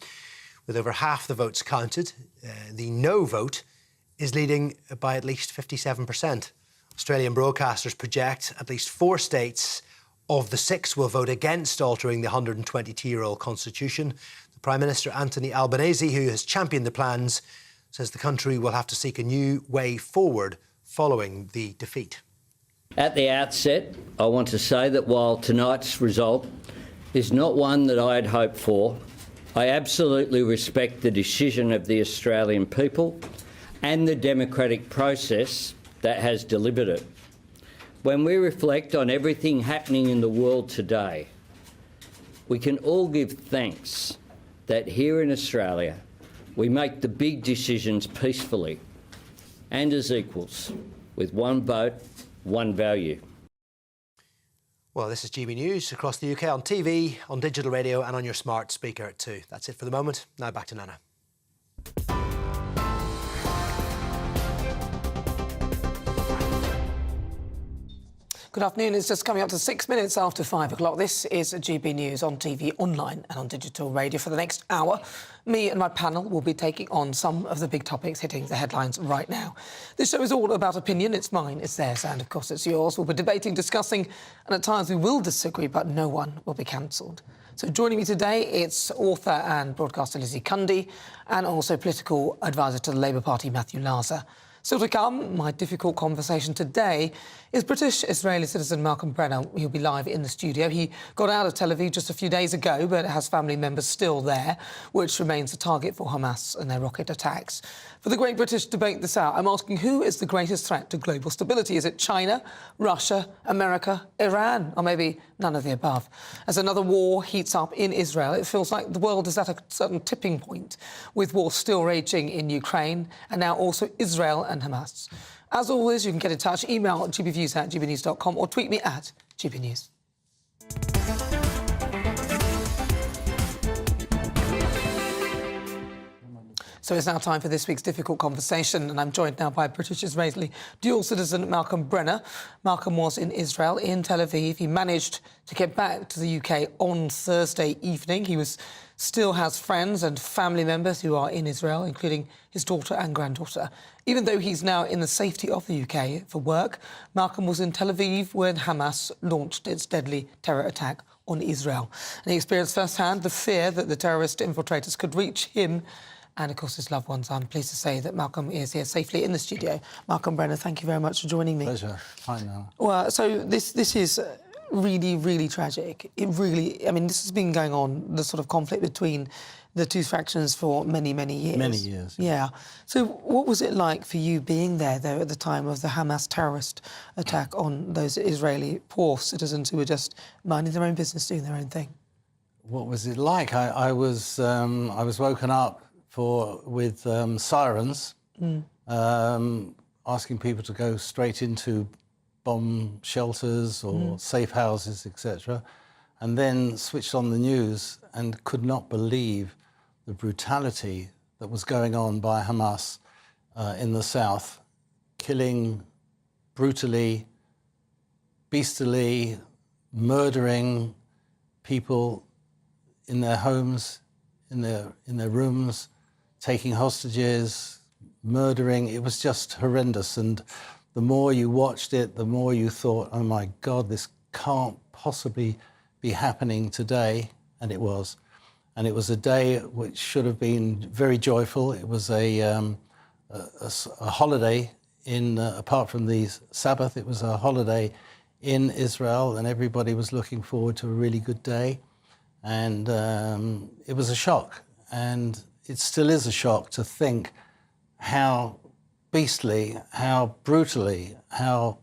With over half the votes counted, the no vote is leading by at least 57%. Australian broadcasters project at least 4 states of the 6 will vote against altering the 122-year-old constitution. The Prime Minister, Anthony Albanese, who has championed the plans, says the country will have to seek a new way forward following the defeat. At the outset, I want to say that while tonight's result is not one that I had hoped for, I absolutely respect the decision of the Australian people and the democratic process that has delivered it. When we reflect on everything happening in the world today, we can all give thanks that here in Australia we make the big decisions peacefully and as equals, with one vote, one value. Well, this is GB News across the UK on TV, on digital radio and on your smart speaker too. That's it for the moment. Now back to Nana. Good afternoon. It's just coming up to 6 minutes after 5 o'clock. This is GB News on TV, online and on digital radio. For the next hour, me and my panel will be taking on some of the big topics hitting the headlines right now. This show is all about opinion. It's mine, it's theirs, and of course it's yours. We'll be debating, discussing, and at times we will disagree, but no one will be cancelled. So joining me today, it's author and broadcaster Lizzie Cundy, and also political advisor to the Labour Party, Matthew Laza. Still to come, my difficult conversation today is British-Israeli citizen Malcolm Brenner. He'll be live in the studio. He got out of Tel Aviv just a few days ago, but has family members still there, which remains a target for Hamas and their rocket attacks. For the Great British Debate this hour, I'm asking who is the greatest threat to global stability? Is it China, Russia, America, Iran, or maybe none of the above? As another war heats up in Israel, it feels like the world is at a certain tipping point, with war still raging in Ukraine and now also Israel and Hamas. As always, you can get in touch, email gbviews@gbnews.com or tweet me at gbnews. So it's now time for this week's difficult conversation, and I'm joined now by British-Israeli dual citizen Malcolm Brenner. Malcolm was in Israel, in Tel Aviv. He managed to get back to the UK on Thursday evening. He still has friends and family members who are in Israel, including his daughter and granddaughter. Even though he's now in the safety of the UK for work, Malcolm was in Tel Aviv when Hamas launched its deadly terror attack on Israel. And he experienced firsthand the fear that the terrorist infiltrators could reach him and, of course, his loved ones. I'm pleased to say that Malcolm is here safely in the studio. Malcolm Brenner, thank you very much for joining me. Pleasure. Hi, Nana. Well, so this is really, really tragic. It really, I mean, this has been going on, the sort of conflict between the two factions for many, many years. Many years. Yeah. So what was it like for you being there, though, at the time of the Hamas terrorist attack on those Israeli poor citizens who were just minding their own business, doing their own thing? What was it like? I was woken up with sirens, asking people to go straight into bomb shelters or safe houses, etc., and then switched on the news and could not believe the brutality that was going on by Hamas in the south, killing brutally, beastily, murdering people in their homes, in their rooms, taking hostages, murdering. It was just horrendous. And the more you watched it, the more you thought, oh my God, this can't possibly be happening today. And it was. And it was a day which should have been very joyful. It was a holiday apart from the Sabbath, it was a holiday in Israel, and everybody was looking forward to a really good day. And it was a shock. And it still is a shock to think how beastly, how brutally, how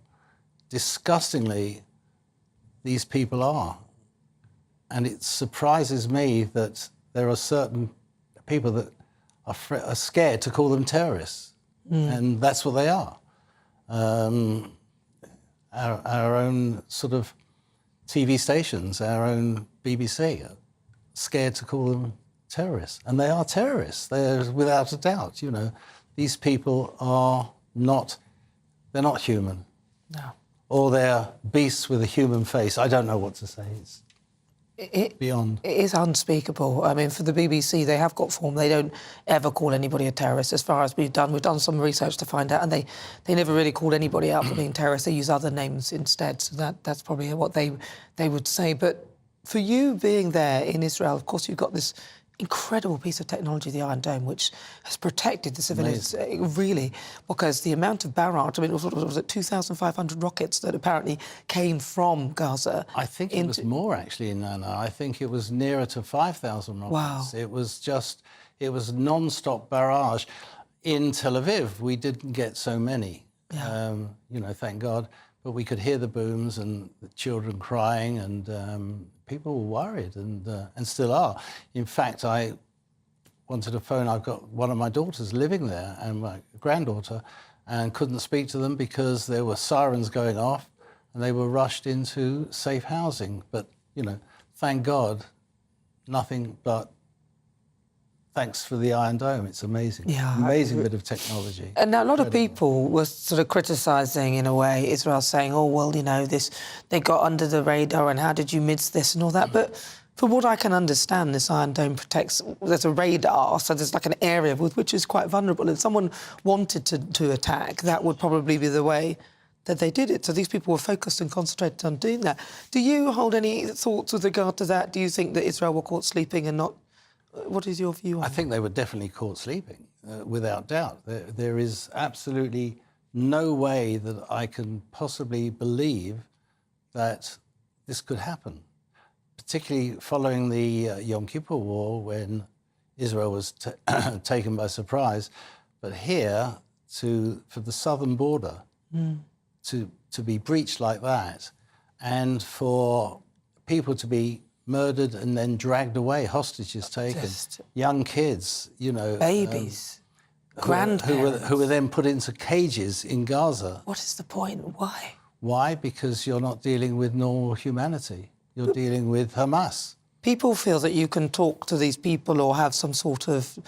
disgustingly these people are. And it surprises me that there are certain people that are scared to call them terrorists. And that's what they are. Our own sort of TV stations, our own BBC, are scared to call them terrorists. And they are terrorists. They're without a doubt, you know. These people are not, they're not human. No. Or they're beasts with a human face. I don't know what to say. It's beyond. It is unspeakable. I mean, for the BBC, they have got form. They don't ever call anybody a terrorist, as far as we've done. We've done some research to find out, and they never really called anybody out for being terrorists. They use other names instead, so that's probably what they would say. But for you being there in Israel, of course, you've got this incredible piece of technology, the Iron Dome, which has protected the civilians, really, because the amount of barrage, I mean, was it 2,500 rockets that apparently came from Gaza? I think it was more, actually, Nana. I think it was nearer to 5,000 rockets. Wow. It was non-stop barrage. In Tel Aviv, we didn't get so many, you know, thank God, but we could hear the booms and the children crying, and people were worried, and still are. In fact, I wanted to phone. I've got one of my daughters living there, and my granddaughter, and couldn't speak to them because there were sirens going off, and they were rushed into safe housing. But, you know, thank God, nothing but thanks for the Iron Dome. It's amazing. Yeah, amazing bit of technology. And now a lot of people were sort of criticising, in a way, Israel, saying, oh, well, you know, they got under the radar, and how did you miss this and all that? But from what I can understand, this Iron Dome protects, there's a radar, so there's like an area which is quite vulnerable. If someone wanted to attack, that would probably be the way that they did it. So these people were focused and concentrated on doing that. Do you hold any thoughts with regard to that? Do you think that Israel were caught sleeping and not... What is your view on I think they were definitely caught sleeping, without doubt. There is absolutely no way that I can possibly believe that this could happen, particularly following the Yom Kippur War, when Israel was taken by surprise. But here, for the southern border to be breached like that, and for people to be murdered and then dragged away, hostages taken, young kids, you know, babies, grandparents, who were then put into cages in Gaza. What is the point? Why? Why? Because you're not dealing with normal humanity. You're dealing with Hamas. People feel that you can talk to these people or have some sort of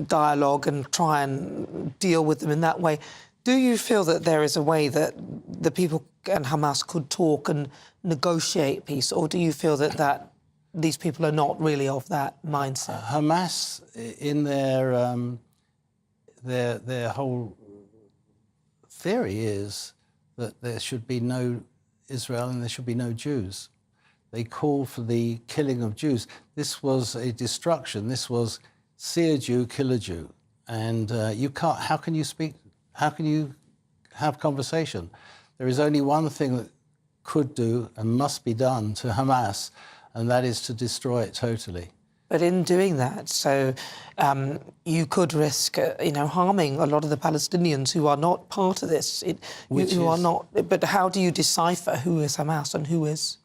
dialogue and try and deal with them in that way. Do you feel that there is a way that the people and Hamas could talk and negotiate peace, or do you feel that these people are not really of that mindset? Hamas, in their whole theory, is that there should be no Israel and there should be no Jews. They call for the killing of Jews. This was a destruction. This was see a Jew, kill a Jew, and you can't. How can you speak? How can you have conversation? There is only one thing that could do and must be done to Hamas, and that is to destroy it totally. But in doing that, so you could risk, harming a lot of the Palestinians who are not part of this. Are not. But how do you decipher who is Hamas and who is?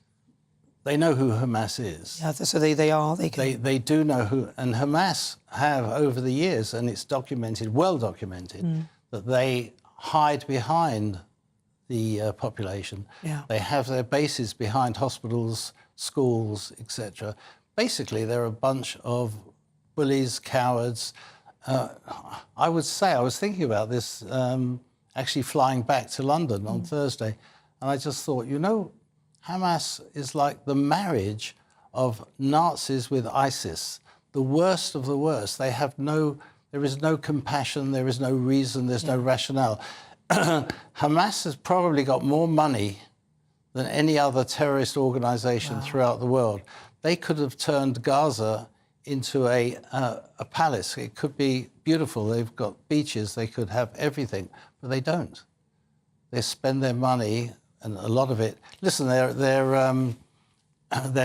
They know who Hamas is. Yeah, so they do know who, and Hamas have over the years, and it's documented, well documented, that they hide behind the population. Yeah. They have their bases behind hospitals, schools, etc. Basically, they're a bunch of bullies, cowards. I would say, I was thinking about this, actually flying back to London on Thursday, and I just thought, Hamas is like the marriage of Nazis with ISIS, the worst of the worst. There is no compassion, there is no reason, there's no rationale. Hamas has probably got more money than any other terrorist organization throughout the world. They could have turned Gaza into a palace. It could be beautiful. They've got beaches. They could have everything. but they don't. They spend their money, and a lot of it. Listen, their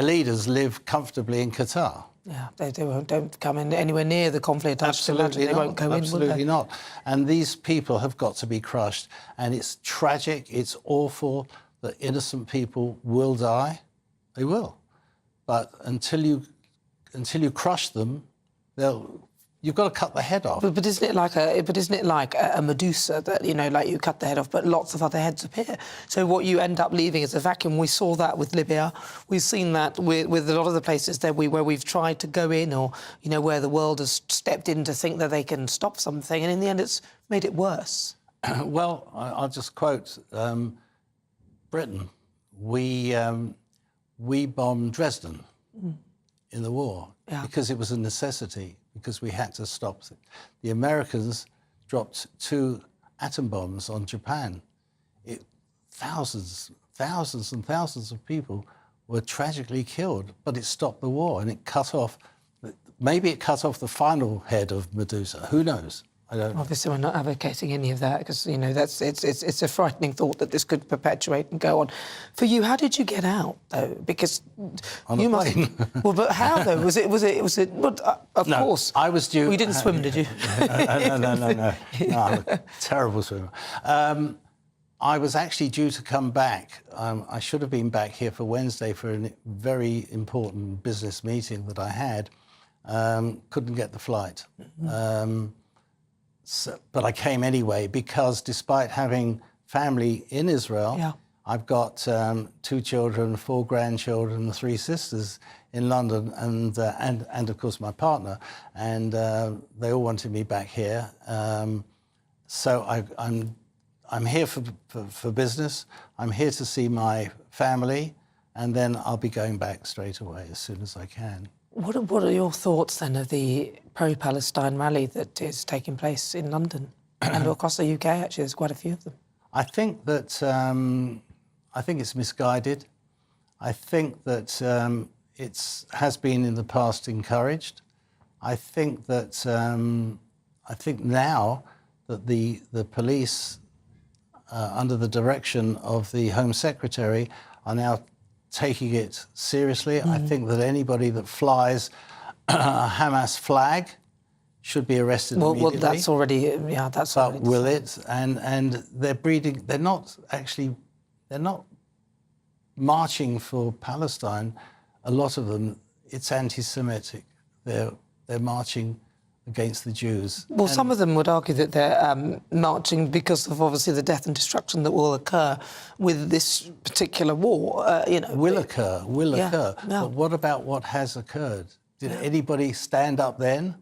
leaders live comfortably in Qatar. Yeah, they don't come in anywhere near the conflict. Absolutely not. They won't go Absolutely in, not. And these people have got to be crushed. And it's tragic. It's awful that innocent people will die. They will. But until you crush them, you've got to cut the head off. But isn't it like a Medusa that, you know, like you cut the head off, but lots of other heads appear? So what you end up leaving is a vacuum. We saw that with Libya. We've seen that with a lot of the places that where we've tried to go in, or, you know, where the world has stepped in to think that they can stop something, and in the end it's made it worse. Well, I'll just quote Britain. We bombed Dresden in the war because it was a necessity, because we had to stop it. The Americans dropped 2 atom bombs on Japan. Thousands and thousands of people were tragically killed, but it stopped the war, and it cut off, maybe it cut off the final head of Medusa. Who knows? I don't know. Obviously, we're not advocating any of that, because, you know, it's a frightening thought that this could perpetuate and go on. For you, how did you get out, though? Because on you a plane. Well, but how though? Was it? Well, of course. I was due. Well, you didn't swim, did you? No. I'm a terrible swimmer. I was actually due to come back. I should have been back here for Wednesday for a very important business meeting that I had. Couldn't get the flight. But I came anyway, because despite having family in Israel, I've got 2 children, 4 grandchildren, 3 sisters in London, and of course my partner, and they all wanted me back here. So I'm here for business. I'm here to see my family, and then I'll be going back straight away as soon as I can. What are your thoughts then of the pro-Palestine rally that is taking place in London and across the UK? Actually, there's quite a few of them. I think that it's misguided. I think that it has been in the past encouraged. I think that now that the police, under the direction of the Home Secretary, are now taking it seriously. I think that anybody that flies a Hamas flag should be arrested immediately. Well, that's already, that's but already will it? And they're breeding. They're not marching for Palestine. A lot of them, it's anti-Semitic. They're marching against the Jews. Well, some of them would argue that they're marching because of obviously the death and destruction that will occur with this particular war. Will occur. But what about what has occurred? Did anybody stand up then?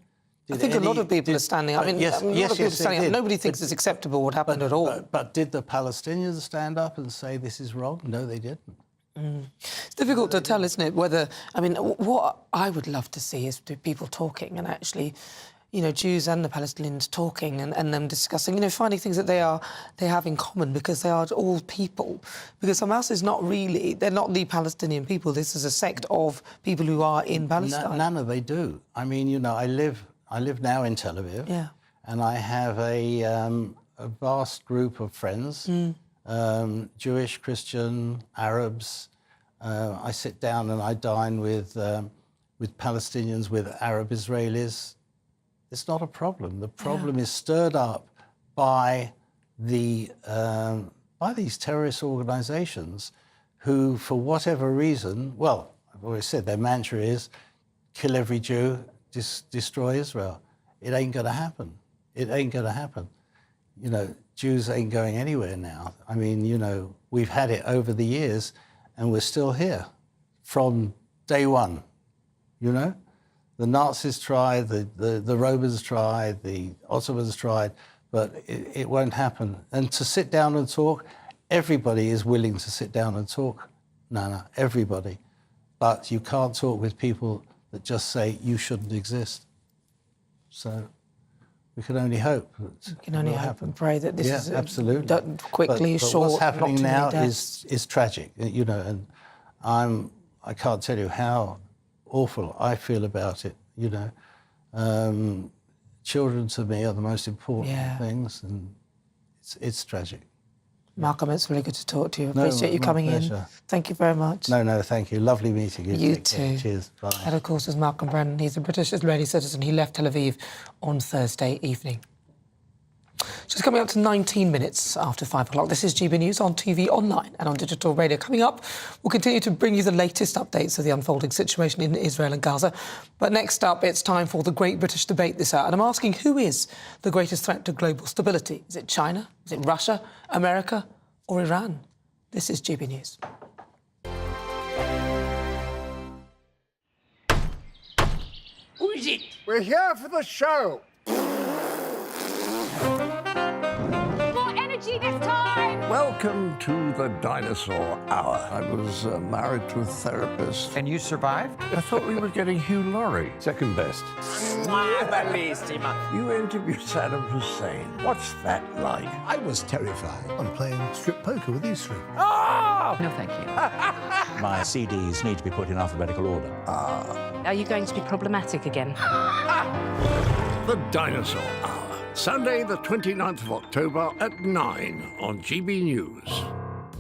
I think a lot of people are standing up. A lot of people are standing up. Nobody thinks it's acceptable what happened at all. But did the Palestinians stand up and say this is wrong? No, they didn't. It's difficult to tell, isn't it? What I would love to see is people talking and actually, Jews and the Palestinians talking and them discussing, finding things that they have in common, because they are all people. Because Hamas is not really, they're not the Palestinian people. This is a sect of people who are in Palestine. Nana, they do. I live now in Tel Aviv, and I have a vast group of friends, Jewish, Christian, Arabs. I sit down and I dine with Palestinians, with Arab Israelis. It's not a problem. The problem is stirred up by these terrorist organisations who, for whatever reason, well, I've always said their mantra is kill every Jew, destroy Israel. It ain't going to happen. It ain't going to happen. Jews ain't going anywhere now. We've had it over the years, and we're still here from day one. The Nazis tried, the Romans tried, the Ottomans tried, but it won't happen. And to sit down and talk, everybody is willing to sit down and talk, Nana, everybody. But you can't talk with people that just say you shouldn't exist. So we can only hope. We can only hope and pray that this is absolutely done quickly, but short. What's happening not now is tragic, and I can't tell you how awful I feel about it. Children to me are the most important things, and It's tragic. Malcolm, it's really good to talk to you. No, Appreciate you my coming pleasure. in. Thank you very much. No, thank you. Lovely meeting you. You Take care. too. Cheers. Bye. And of course, there's Malcolm Brennan. He's a British Israeli citizen. He left Tel Aviv on Thursday evening. Just coming up to 19 minutes after 5 o'clock. This is GB News on TV, online and on digital radio. Coming up, we'll continue to bring you the latest updates of the unfolding situation in Israel and Gaza. But next up, it's time for the Great British Debate this hour. And I'm asking, who is the greatest threat to global stability? Is it China? Is it Russia? America? Or Iran? This is GB News. Who is it? We're here for the show. More energy this time! Welcome to the Dinosaur Hour. I was married to a therapist. And you survived? I thought we were getting Hugh Laurie. Second best. You interviewed Saddam Hussein. What's that like? I was terrified. I'm playing strip poker with these three. Ah! No, thank you. My CDs need to be put in alphabetical order. Are you going to be problematic again? The Dinosaur Hour. Sunday, the 29th of October at 9 on GB News.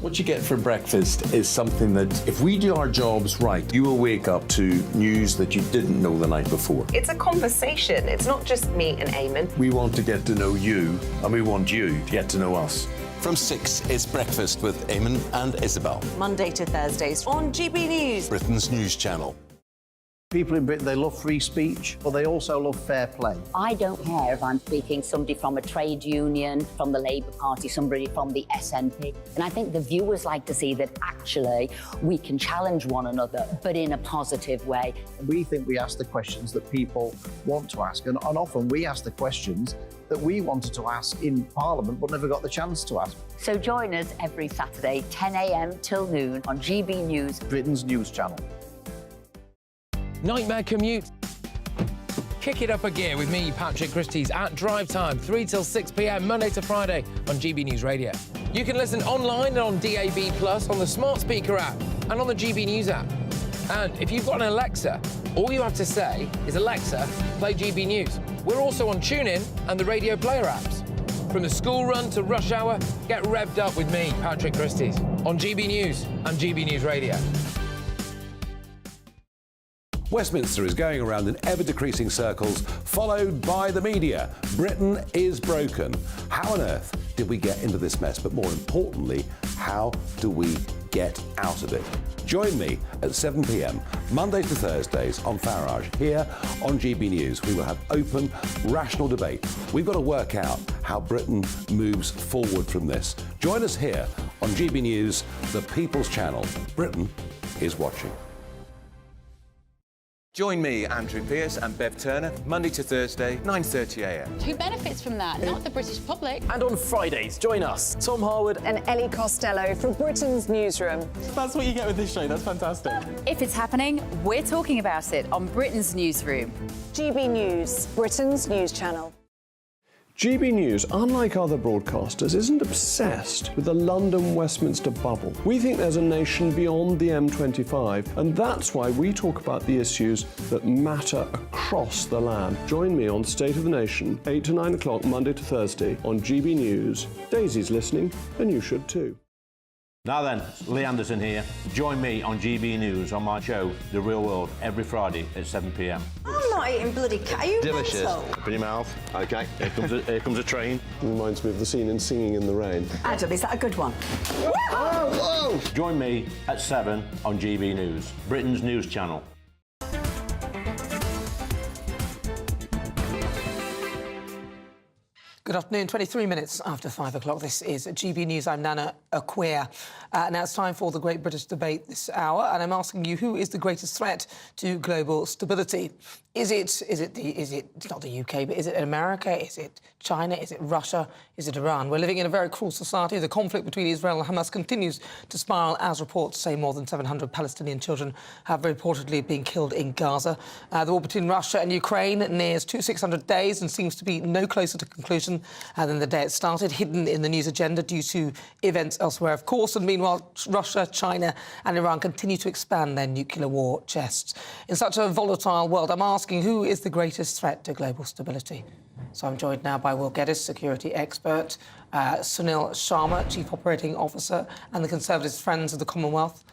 What you get for breakfast is something that, if we do our jobs right, you will wake up to news that you didn't know the night before. It's a conversation. It's not just me and Eamon. We want to get to know you, and we want you to get to know us. From 6, it's Breakfast with Eamon and Isabel. Monday to Thursdays on GB News. Britain's news channel. People in Britain, they love free speech, but they also love fair play. I don't care if I'm speaking somebody from a trade union, from the Labour Party, somebody from the SNP. And I think the viewers like to see that actually we can challenge one another, but in a positive way. We think we ask the questions that people want to ask, and often we ask the questions that we wanted to ask in Parliament but never got the chance to ask. So join us every Saturday, 10 a.m. till noon on GB News, Britain's news channel. Nightmare commute. Kick it up a gear with me, Patrick Christie's, at drive time, 3 till 6 p.m, Monday to Friday on GB News Radio. You can listen online and on DAB+, on the smart speaker app and on the GB News app. And if you've got an Alexa, all you have to say is, Alexa, play GB News. We're also on TuneIn and the Radio Player apps. From the school run to rush hour, get revved up with me, Patrick Christie's, on GB News and GB News Radio. Westminster is going around in ever-decreasing circles, followed by the media. Britain is broken. How on earth did we get into this mess? But more importantly, how do we get out of it? Join me at 7 p.m, Monday to Thursdays on Farage, here on GB News. We will have open, rational debate. We've got to work out how Britain moves forward from this. Join us here on GB News, the People's Channel. Britain is watching. Join me, Andrew Pearce and Bev Turner, Monday to Thursday, 9:30 a.m. Who benefits from that? Not the British public. And on Fridays, join us, Tom Harwood And Ellie Costello from Britain's Newsroom. That's what you get with this show. That's fantastic. If it's happening, we're talking about it on Britain's Newsroom. GB News, Britain's news channel. GB News, unlike other broadcasters, isn't obsessed with the London-Westminster bubble. We think there's a nation beyond the M25, and that's why we talk about the issues that matter across the land. Join me on State of the Nation, 8 to 9 o'clock, Monday to Thursday, on GB News. Daisy's listening, and you should too. Now then, Lee Anderson here. Join me on GB News on my show, The Real World, every Friday at 7 p.m. I'm not eating bloody cat. Are you Delicious. mental? Open your mouth. Okay, here comes a train. Reminds me of the scene in Singing in the Rain. Adam, is that a good one? Whoa! Join me at 7 on GB News, Britain's news channel. Good afternoon, 23 minutes after 5 o'clock. This is GB News. I'm Nana Akua. Now it's time for the Great British Debate this hour, and I'm asking you, who is the greatest threat to global stability? Is it not the UK, but is it America? Is it China? Is it Russia? Is it Iran? We're living in a very cruel society. The conflict between Israel and Hamas continues to spiral, as reports say more than 700 Palestinian children have reportedly been killed in Gaza. The war between Russia and Ukraine nears 600 days and seems to be no closer to conclusion than the day it started, hidden in the news agenda due to events elsewhere, of course. And meanwhile, Russia, China and Iran continue to expand their nuclear war chests. In such a volatile world, I'm asking, who is the greatest threat to global stability? So I'm joined now by Will Geddes, security expert. Sunil Sharma, Chief Operating Officer, and the Conservatives' Friends of the Commonwealth.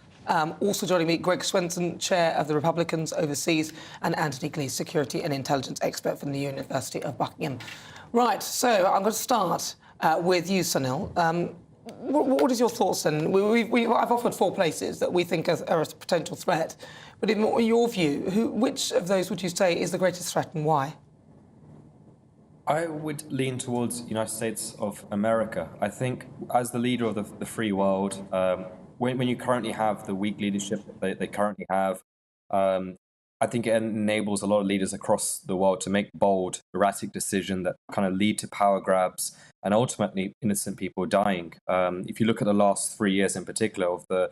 Also joining me, Greg Swenson, Chair of the Republicans Overseas, and Anthony Glees, Security and Intelligence Expert from the University of Buckingham. Right, so I'm going to start with you, Sunil. What is your thoughts then? I've offered 4 places that we think are a potential threat, but in your view, which of those would you say is the greatest threat and why? I would lean towards the United States of America. I think as the leader of the free world, when you currently have the weak leadership that they currently have, I think it enables a lot of leaders across the world to make bold, erratic decisions that kind of lead to power grabs and ultimately innocent people dying. If you look at the last 3 years in particular of the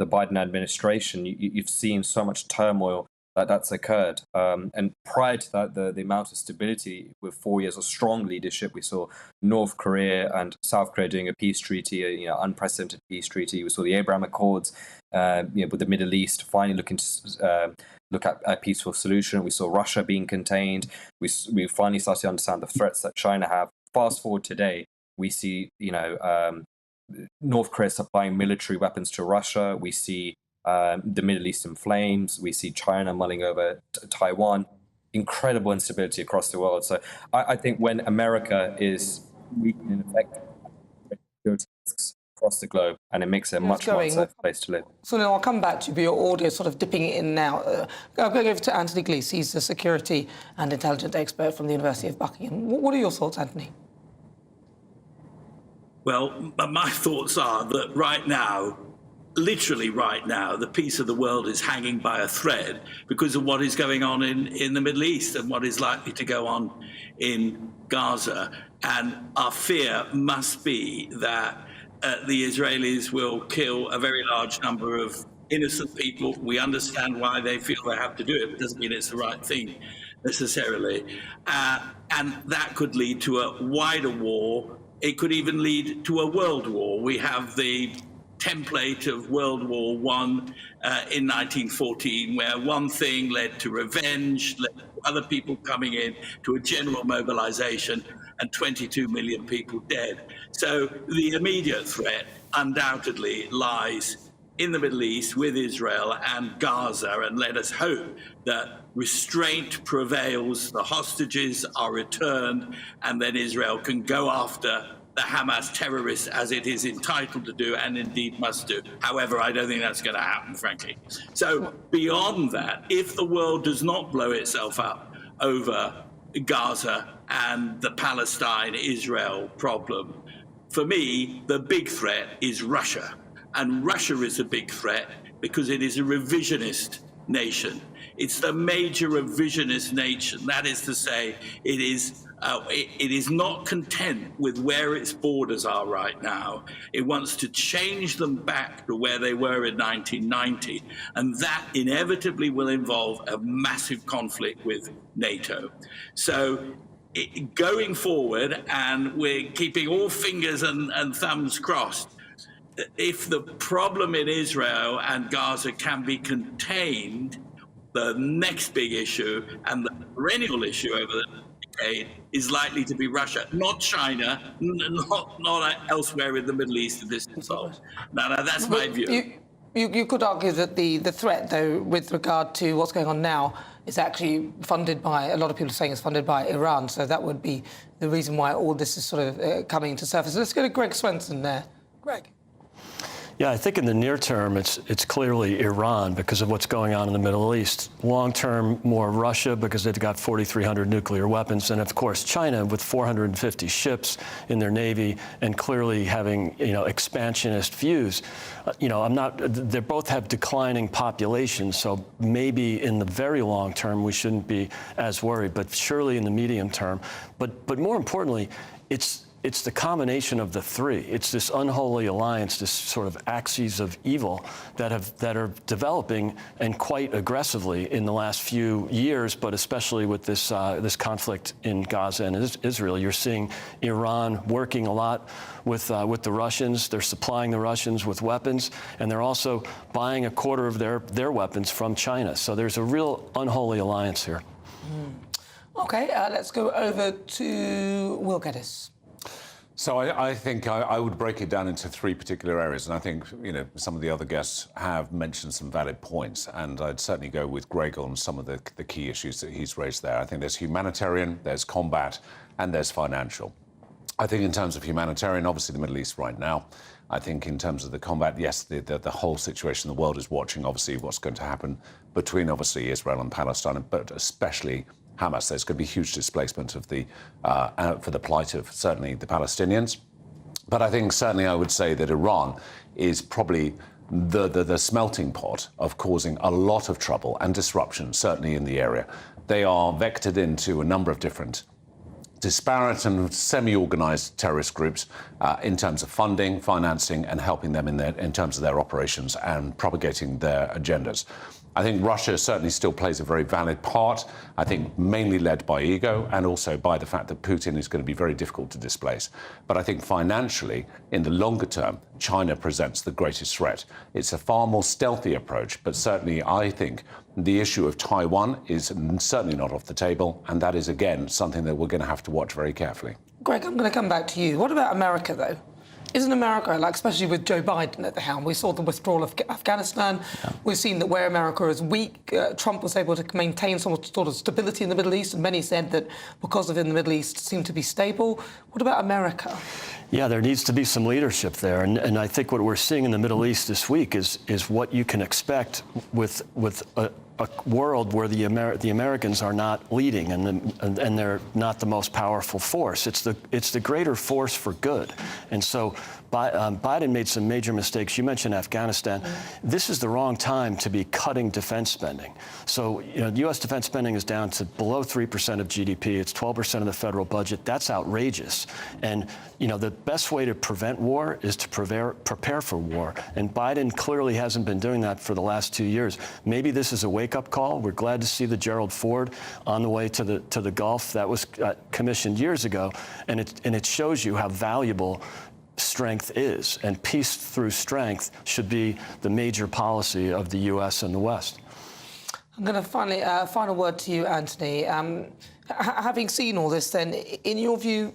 Biden administration, you've seen so much turmoil that's occurred. And prior to that, the amount of stability with 4 years of strong leadership, we saw North Korea and South Korea doing a peace treaty, unprecedented peace treaty. We saw the Abraham Accords, with the Middle East finally looking to look at a peaceful solution. We saw Russia being contained. We finally started to understand the threats that China have. Fast forward today, we see, North Korea supplying military weapons to Russia. We see the Middle East in flames. We see China mulling over Taiwan. Incredible instability across the world. So I think when America is weak and ineffective, security risks across the globe, and it makes it a much more safe place to live. So now I'll come back to you, but your audio sort of dipping in now. I'll go over to Anthony Glees. He's the security and intelligence expert from the University of Buckingham. What are your thoughts, Anthony? Well, my thoughts are that right now, literally right now, the peace of the world is hanging by a thread because of what is going on in the Middle East and what is likely to go on in Gaza. And our fear must be that the Israelis will kill a very large number of innocent people. We understand why they feel they have to do it. It doesn't mean it's the right thing necessarily. And that could lead to a wider war. It could even lead to a world war. We have the template of World War I in 1914, where one thing led to revenge, led to other people coming in, to a general mobilization, and 22 million people dead. So the immediate threat undoubtedly lies in the Middle East with Israel and Gaza, and let us hope that restraint prevails, the hostages are returned, and then Israel can go after the Hamas terrorists as it is entitled to do and indeed must do. However, I don't think that's going to happen, frankly. So beyond that, if the world does not blow itself up over Gaza and the Palestine-Israel problem, for me, the big threat is Russia. And Russia is a big threat because it is a revisionist nation. It's the major revisionist nation. That is to say, it is not content with where its borders are right now. It wants to change them back to where they were in 1990. And that inevitably will involve a massive conflict with NATO. So going forward, and we're keeping all fingers and thumbs crossed, if the problem in Israel and Gaza can be contained, the next big issue and the perennial issue over the decade is likely to be Russia, not China, not elsewhere in the Middle East at this involved. Now, that's my view. You could argue that the threat, though, with regard to what's going on now, is actually funded by, a lot of people are saying it's funded by Iran, so that would be the reason why all this is sort of coming to surface. Let's go to Greg Swenson there. Greg. Yeah, I think in the near term, it's clearly Iran because of what's going on in the Middle East. Long term, more Russia because they've got 4,300 nuclear weapons, and of course China with 450 ships in their navy and clearly having expansionist views. They both have declining populations, so maybe in the very long term we shouldn't be as worried, but surely in the medium term. But more importantly, it's the combination of the three. It's this unholy alliance, this sort of axes of evil that are developing and quite aggressively in the last few years, but especially with this conflict in Gaza and Israel. You're seeing Iran working a lot with the Russians. They're supplying the Russians with weapons, and they're also buying a quarter of their weapons from China. So there's a real unholy alliance here. OK, let's go over to Will Geddes. So I think I would break it down into three particular areas, and I think some of the other guests have mentioned some valid points, and I'd certainly go with Greg on some of the key issues that he's raised there. I think there's humanitarian, there's combat, and there's financial. I think in terms of humanitarian, obviously the Middle East right now. I think in terms of the combat, yes, the whole situation, the world is watching, obviously, what's going to happen between, obviously, Israel and Palestine, but especially Hamas. There's going to be huge displacement of for the plight of certainly the Palestinians. But I think certainly I would say that Iran is probably the smelting pot of causing a lot of trouble and disruption, certainly in the area. They are vectored into a number of different disparate and semi-organised terrorist groups in terms of funding, financing, and helping them in terms of their operations and propagating their agendas. I think Russia certainly still plays a very valid part, I think mainly led by ego and also by the fact that Putin is going to be very difficult to displace. But I think financially, in the longer term, China presents the greatest threat. It's a far more stealthy approach, but certainly I think the issue of Taiwan is certainly not off the table, and that is, again, something that we're going to have to watch very carefully. Greg, I'm going to come back to you. What about America, though? Isn't America, especially with Joe Biden at the helm, we saw the withdrawal of Afghanistan. Yeah. We've seen that where America is weak, Trump was able to maintain some sort of stability in the Middle East, and many said that because of it in the Middle East seemed to be stable. What about America? Yeah, there needs to be some leadership there, and I think what we're seeing in the Middle East this week is what you can expect with a world where the Americans are not leading and they're not the most powerful force. It's the greater force for good, and so Biden made some major mistakes. You mentioned Afghanistan. This is the wrong time to be cutting defense spending. So U.S. defense spending is down to below 3% of GDP. It's 12% of the federal budget. That's outrageous. And the best way to prevent war is to prepare for war. And Biden clearly hasn't been doing that for the last 2 years. Maybe this is a wake-up call. We're glad to see the Gerald Ford on the way to the Gulf. That was commissioned years ago, and it shows you how valuable strength is, and peace through strength should be the major policy of the U.S. and the West. I'm going to finally, final word to you, Anthony. Having seen all this, then, in your view,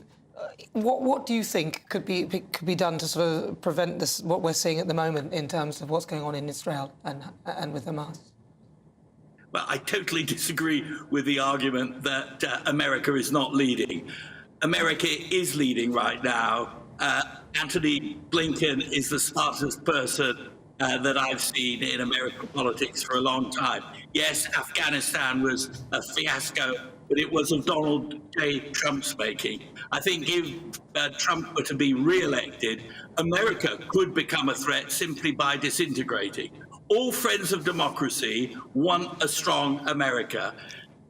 what do you think could be done to sort of prevent this, what we're seeing at the moment in terms of what's going on in Israel and with Hamas? Well, I totally disagree with the argument that America is not leading. America is leading right now. Anthony Blinken is the smartest person that I've seen in American politics for a long time. Yes, Afghanistan was a fiasco, but it was of Donald J. Trump's making. I think if Trump were to be re-elected, America could become a threat simply by disintegrating. All friends of democracy want a strong America.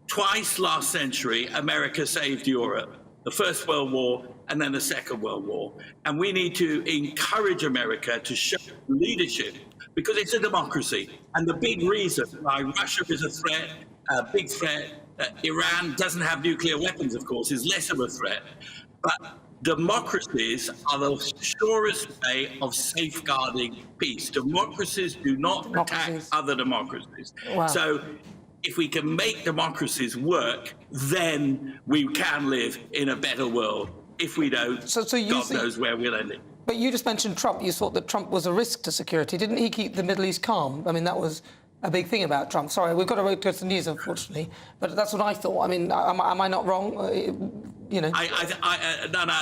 Twice last century, America saved Europe. The First World War and then the Second World War. And we need to encourage America to show leadership because it's a democracy. And the big reason why Russia is a threat, a big threat, Iran doesn't have nuclear weapons, of course, is less of a threat. But democracies are the surest way of safeguarding peace. Democracies do not attack other democracies. Wow. So if we can make democracies work, then we can live in a better world. If we don't, God knows where we'll end it. But you just mentioned Trump. You thought that Trump was a risk to security. Didn't he keep the Middle East calm? I mean, that was a big thing about Trump. Sorry, we've got to go to the news, unfortunately. But that's what I thought. I mean, am I not wrong? No,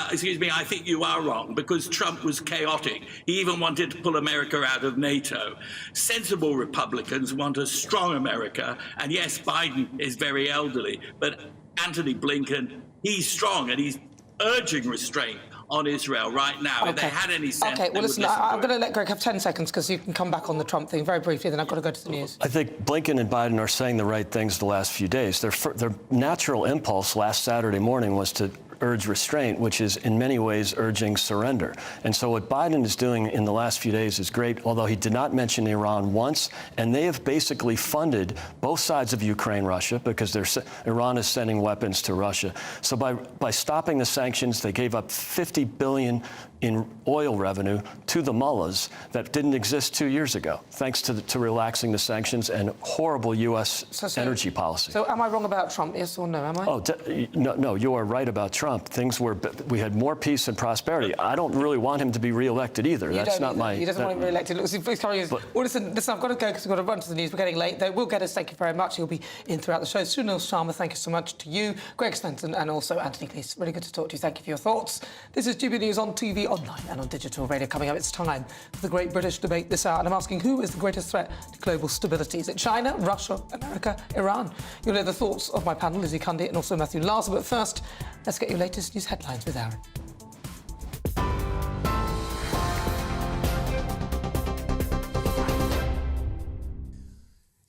excuse me, I think you are wrong, because Trump was chaotic. He even wanted to pull America out of NATO. Sensible Republicans want a strong America, and yes, Biden is very elderly, but Anthony Blinken, he's strong, and he's urging restraint on Israel right now. Okay. If they had any sense, okay, well, listen, I'm going to let Greg have 10 seconds because you can come back on the Trump thing very briefly, then I've got to go to the news. I think Blinken and Biden are saying the right things the last few days. Their natural impulse last Saturday morning was to urge restraint, which is in many ways urging surrender. And so what Biden is doing in the last few days is great, although he did not mention Iran once, and they have basically funded both sides of Ukraine, Russia, because Iran is sending weapons to Russia. So by stopping the sanctions, they gave up $50 billion in oil revenue to the mullahs that didn't exist 2 years ago, thanks to relaxing the sanctions and horrible U.S. energy policy. So am I wrong about Trump, yes or no, am I? Oh, no, you are right about Trump. We had more peace and prosperity. I don't really want him to be re-elected either. That's not my... He doesn't want to be re-elected. Well, listen, I've got to go because we've got to run to the news. We're getting late. They will get us. Thank you very much. He'll be in throughout the show. Sunil Sharma, thank you so much to you. Greg Spenton and also Anthony Cleese. Really good to talk to you. Thank you for your thoughts. This is GB News on TV, online and on digital radio. Coming up, it's time for the Great British Debate this hour. And I'm asking, who is the greatest threat to global stability? Is it China, Russia, America, Iran? You'll hear the thoughts of my panel, Lizzie Cundy and also Matthew Larson. But first, let's get your latest news headlines with Aaron.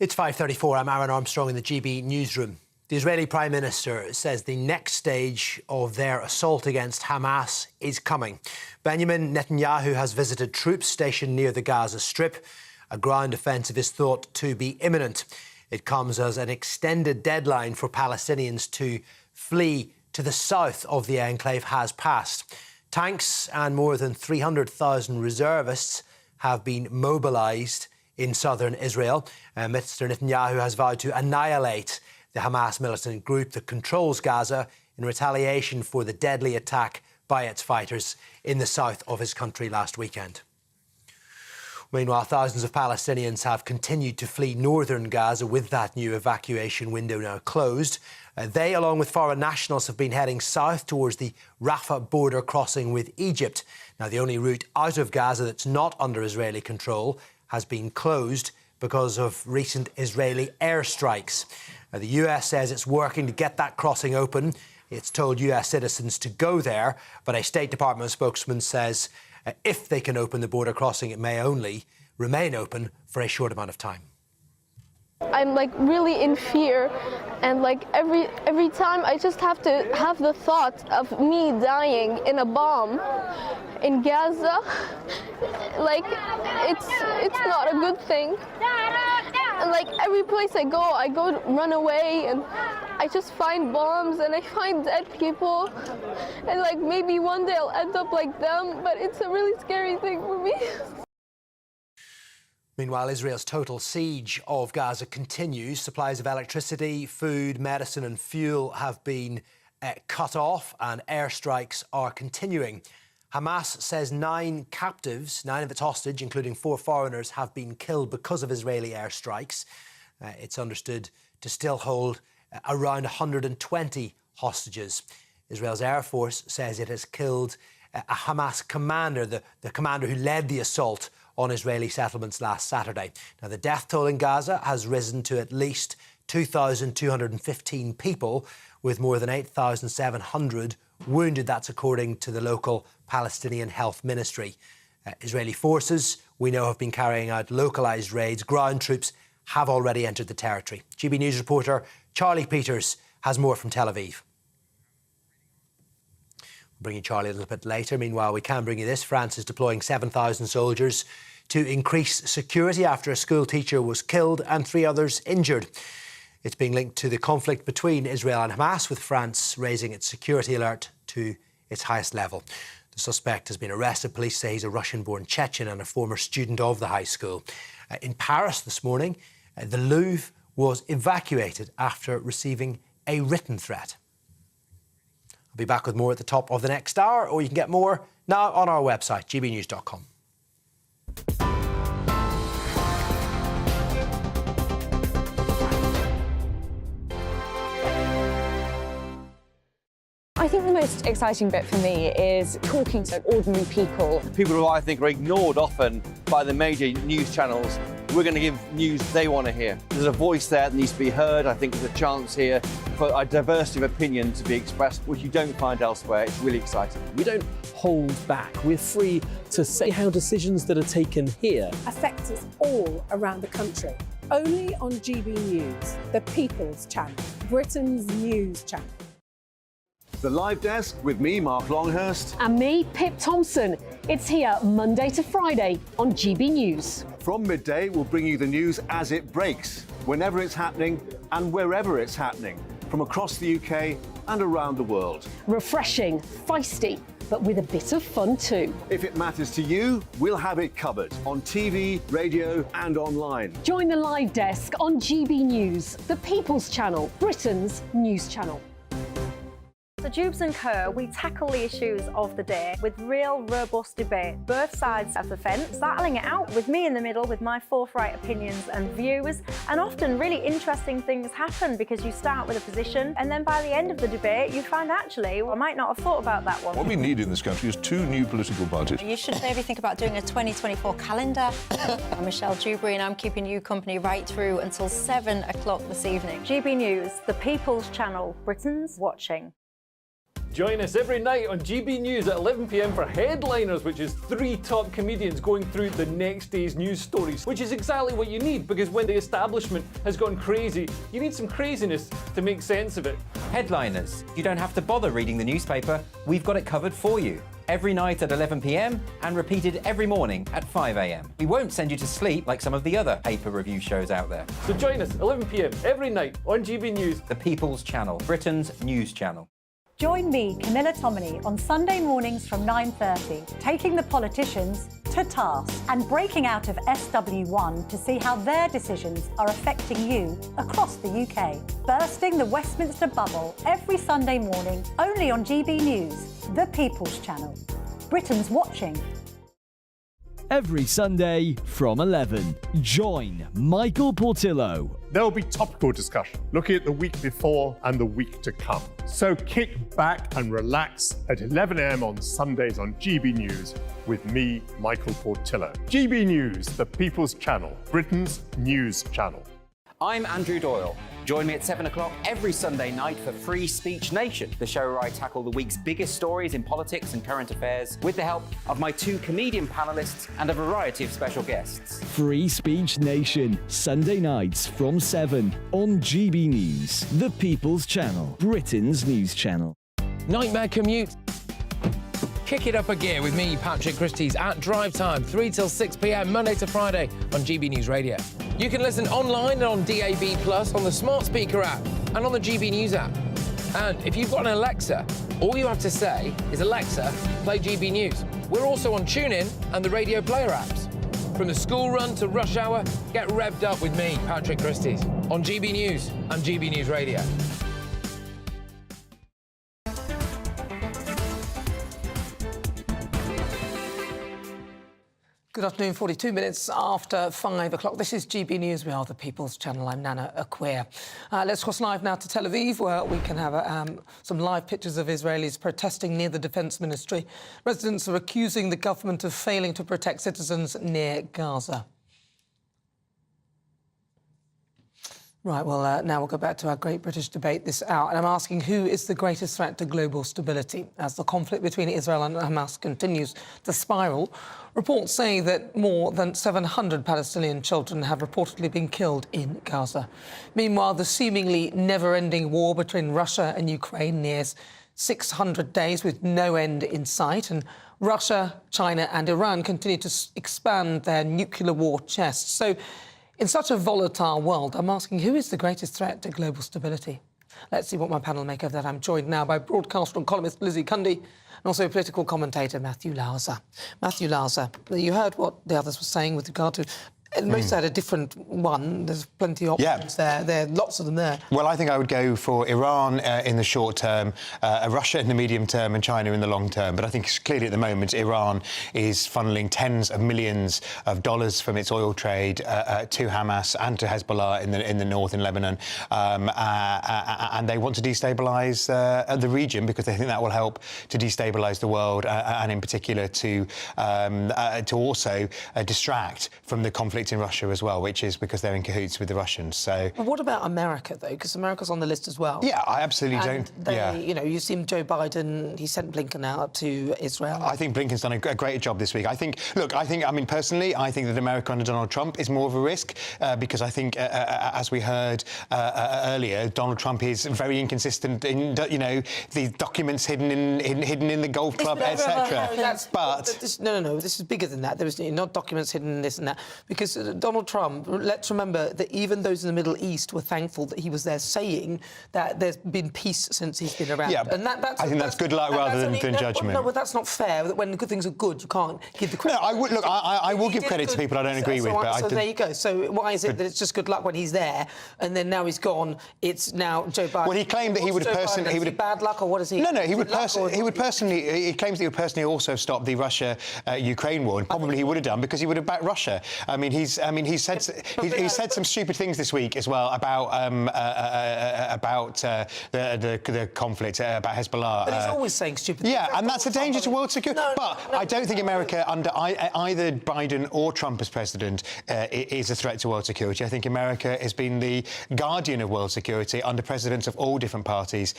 It's 5:34. I'm Aaron Armstrong in the GB newsroom. The Israeli Prime Minister says the next stage of their assault against Hamas is coming. Benjamin Netanyahu has visited troops stationed near the Gaza Strip. A ground offensive is thought to be imminent. It comes as an extended deadline for Palestinians to flee to the south of the enclave has passed. Tanks and more than 300,000 reservists have been mobilised in southern Israel. Mr. Netanyahu has vowed to annihilate the Hamas militant group that controls Gaza in retaliation for the deadly attack by its fighters in the south of his country last weekend. Meanwhile, thousands of Palestinians have continued to flee northern Gaza with that new evacuation window now closed. They, along with foreign nationals, have been heading south towards the Rafah border crossing with Egypt. Now, the only route out of Gaza that's not under Israeli control has been closed because of recent Israeli airstrikes. The US says it's working to get that crossing open. It's told US citizens to go there, but a State Department spokesman says if they can open the border crossing, it may only remain open for a short amount of time. I'm really in fear, and every time I just have to have the thought of me dying in a bomb in Gaza. It's not a good thing. And every place I go run away, and I just find bombs and I find dead people, and maybe one day I'll end up like them, but it's a really scary thing for me. Meanwhile, Israel's total siege of Gaza continues. Supplies of electricity, food, medicine and fuel have been cut off and airstrikes are continuing. Hamas says 9 captives, 9 of its hostage, including 4 foreigners, have been killed because of Israeli airstrikes. It's understood to still hold around 120 hostages. Israel's Air Force says it has killed a Hamas commander, the commander who led the assault on Israeli settlements last Saturday. Now, the death toll in Gaza has risen to at least 2,215 people, with more than 8,700 wounded. That's according to the local Palestinian Health Ministry. Israeli forces, we know, have been carrying out localised raids. Ground troops have already entered the territory. GB News reporter Charlie Peters has more from Tel Aviv. Bring you Charlie a little bit later. Meanwhile, we can bring you this. France is deploying 7,000 soldiers to increase security after a school teacher was killed and 3 others injured. It's being linked to the conflict between Israel and Hamas, with France raising its security alert to its highest level. The suspect has been arrested. Police say he's a Russian-born Chechen and a former student of the high school. In Paris this morning, the Louvre was evacuated after receiving a written threat. I'll be back with more at the top of the next hour, or you can get more now on our website, gbnews.com. I think the most exciting bit for me is talking to ordinary people. People who I think are ignored often by the major news channels. We're going to give news they want to hear. There's a voice there that needs to be heard. I think there's a chance here for a diversity of opinion to be expressed, which you don't find elsewhere. It's really exciting. We don't hold back. We're free to say how decisions that are taken here affect us all around the country. Only on GB News, the People's Channel, Britain's news channel. The Live Desk with me, Mark Longhurst. And me, Pip Thompson. It's here Monday to Friday on GB News. From midday, we'll bring you the news as it breaks, whenever it's happening and wherever it's happening, from across the UK and around the world. Refreshing, feisty, but with a bit of fun too. If it matters to you, we'll have it covered on TV, radio and online. Join the live desk on GB News, the People's Channel, Britain's news channel. So Jubes & Co, we tackle the issues of the day with real, robust debate, both sides of the fence, battling it out with me in the middle with my forthright opinions and views. And often really interesting things happen because you start with a position and then by the end of the debate you find actually, well, I might not have thought about that one. What we need in this country is 2 new political parties. You should maybe think about doing a 2024 calendar. I'm Michelle Dewberry and I'm keeping you company right through until 7 o'clock this evening. GB News, the People's Channel, Britain's watching. Join us every night on GB News at 11 p.m. for Headliners, which is 3 top comedians going through the next day's news stories, which is exactly what you need, because when the establishment has gone crazy, you need some craziness to make sense of it. Headliners. You don't have to bother reading the newspaper. We've got it covered for you. Every night at 11 p.m. and repeated every morning at 5 a.m. We won't send you to sleep like some of the other paper review shows out there. So join us 11 p.m. every night on GB News. The People's Channel, Britain's news channel. Join me, Camilla Tominey, on Sunday mornings from 9:30, taking the politicians to task and breaking out of SW1 to see how their decisions are affecting you across the UK. Bursting the Westminster bubble every Sunday morning, only on GB News, the People's Channel. Britain's watching. Every Sunday from 11, join Michael Portillo. There will be topical discussion, looking at the week before and the week to come. So kick back and relax at 11 a.m. on Sundays on GB News with me, Michael Portillo. GB News, the People's Channel, Britain's news channel. I'm Andrew Doyle. Join me at 7 o'clock every Sunday night for Free Speech Nation, the show where I tackle the week's biggest stories in politics and current affairs with the help of my 2 comedian panellists and a variety of special guests. Free Speech Nation, Sunday nights from 7 on GB News, the People's Channel, Britain's news channel. Nightmare commute. Kick it up a gear with me, Patrick Christie's at Drive Time, 3 till 6 p.m, Monday to Friday on GB News Radio. You can listen online and on DAB+, on the smart speaker app and on the GB News app. And if you've got an Alexa, all you have to say is, Alexa, play GB News. We're also on TuneIn and the Radio Player apps. From the school run to rush hour, get revved up with me, Patrick Christie's, on GB News and GB News Radio. Good afternoon, 42 minutes after 5 o'clock. This is GB News. We are the People's Channel. I'm Nana Akua. Let's cross live now to Tel Aviv, where we can have some live pictures of Israelis protesting near the Defence Ministry. Residents are accusing the government of failing to protect citizens near Gaza. Right, well, now we'll go back to our great British debate this hour, and I'm asking who is the greatest threat to global stability as the conflict between Israel and Hamas continues to spiral. Reports say that more than 700 Palestinian children have reportedly been killed in Gaza. Meanwhile, the seemingly never-ending war between Russia and Ukraine nears 600 days with no end in sight, and Russia, China and Iran continue to expand their nuclear war chests. So, in such a volatile world, I'm asking who is the greatest threat to global stability? Let's see what my panel make of that. I'm joined now by broadcaster and columnist Lizzie Cundy and also political commentator Matthew Lauser. Matthew Lauser, you heard what the others were saying with regard to... Most had a different one. There's plenty of options there. There are lots of them there. Well, I think I would go for Iran in the short term, Russia in the medium term and China in the long term. But I think clearly at the moment Iran is funneling tens of millions of dollars from its oil trade to Hamas and to Hezbollah in the north in Lebanon. And they want to destabilise the region because they think that will help to destabilise the world and in particular to also distract from the conflict in Russia as well, which is because they're in cahoots with the Russians. So, but what about America though? Because America's on the list as well. Yeah, I absolutely don't. You know, you've seen Joe Biden. He sent Blinken out to Israel. I think Blinken's done a great job this week. I mean, personally, I think that America under Donald Trump is more of a risk because I think, as we heard earlier, Donald Trump is very inconsistent in, the documents hidden in the golf club, etc. No, this is bigger than that. There was not documents hidden in this and that because because Donald Trump, let's remember that even those in the Middle East were thankful that he was there, saying that there's been peace since he's been around. Yeah, and I think that's good luck rather than judgment. No, but that's not fair. That when good things are good, you can't give the credit. No, I will give credit to people I don't agree with. But there you go. So why is it that it's just good luck when he's there, and then now he's gone? It's now Joe Biden. Well, he claimed that he would personally. Bad luck, or what is he? No, he would personally. He claims that he would personally also stop the Russia-Ukraine war, and probably he would have done because he would have backed Russia. He said some stupid things this week as well about the conflict, about Hezbollah. But he's always saying stupid things. Yeah, and that's a danger to world security. I don't think America, under either Biden or Trump as president, is a threat to world security. I think America has been the guardian of world security under presidents of all different parties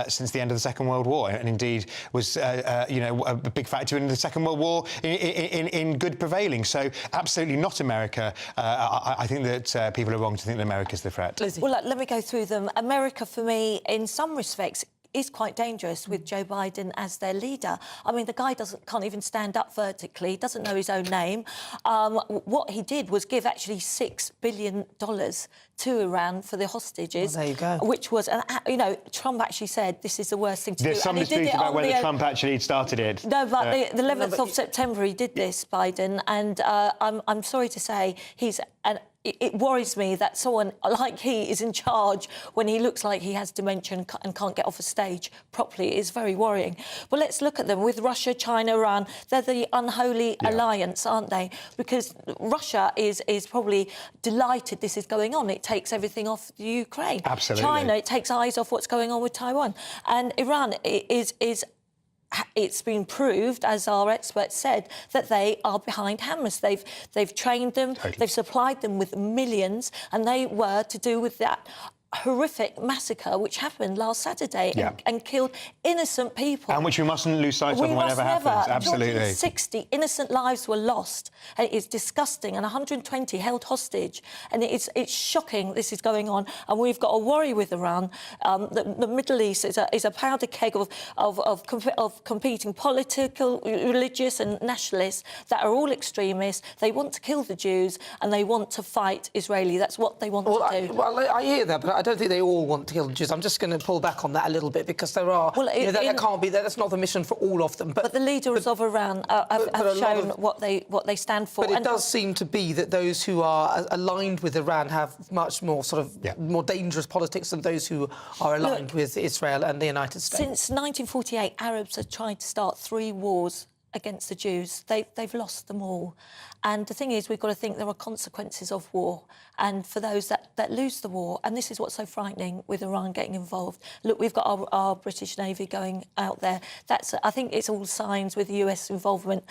since the end of the Second World War, and indeed was a big factor in the Second World War in good prevailing. So absolutely not America. I think that people are wrong to think that America's the threat. Well, let me go through them. America, for me, in some respects, is quite dangerous with Joe Biden as their leader. I mean, the guy can't even stand up vertically, doesn't know his own name. What he did was give actually $6 billion to Iran for the hostages. Well, there you go. Which was, Trump actually said this is the worst thing to do. There's some dispute about whether Trump actually started it. No, but the 11th of September he did this, Biden, and I'm sorry to say it worries me that someone like he is in charge when he looks like he has dementia and can't get off a stage properly. It is very worrying. But let's look at them. With Russia, China, Iran, they're the unholy alliance, aren't they? Because Russia is probably delighted this is going on. It takes everything off the Ukraine. Absolutely. China, it takes eyes off what's going on with Taiwan. And Iran it's been proved, as our experts said, that they are behind Hamas. They've trained them, they've supplied them with millions, and they were to do with that horrific massacre which happened last Saturday and killed innocent people. And which we mustn't lose sight of whenever happens. Absolutely. 60 innocent lives were lost. And it is disgusting. And 120 held hostage. And it's shocking this is going on. And we've got a worry with Iran. The Middle East is a powder keg of competing political, religious and nationalists that are all extremists. They want to kill the Jews and they want to fight Israeli. That's what they want to do. I hear that, but I don't think they all want to kill the Jews. I'm just going to pull back on that a little bit because there are... Well, that can't be... That's not the mission for all of them. But the leaders of Iran have shown what they stand for. But it does seem to be that those who are aligned with Iran have much more more dangerous politics than those who are aligned with Israel and the United States. Since 1948, Arabs have tried to start 3 wars against the Jews. They've lost them all. And the thing is, we've got to think there are consequences of war. And for those that lose the war, and this is what's so frightening with Iran getting involved. Look, we've got our British Navy going out there. I think it's all signs with US involvement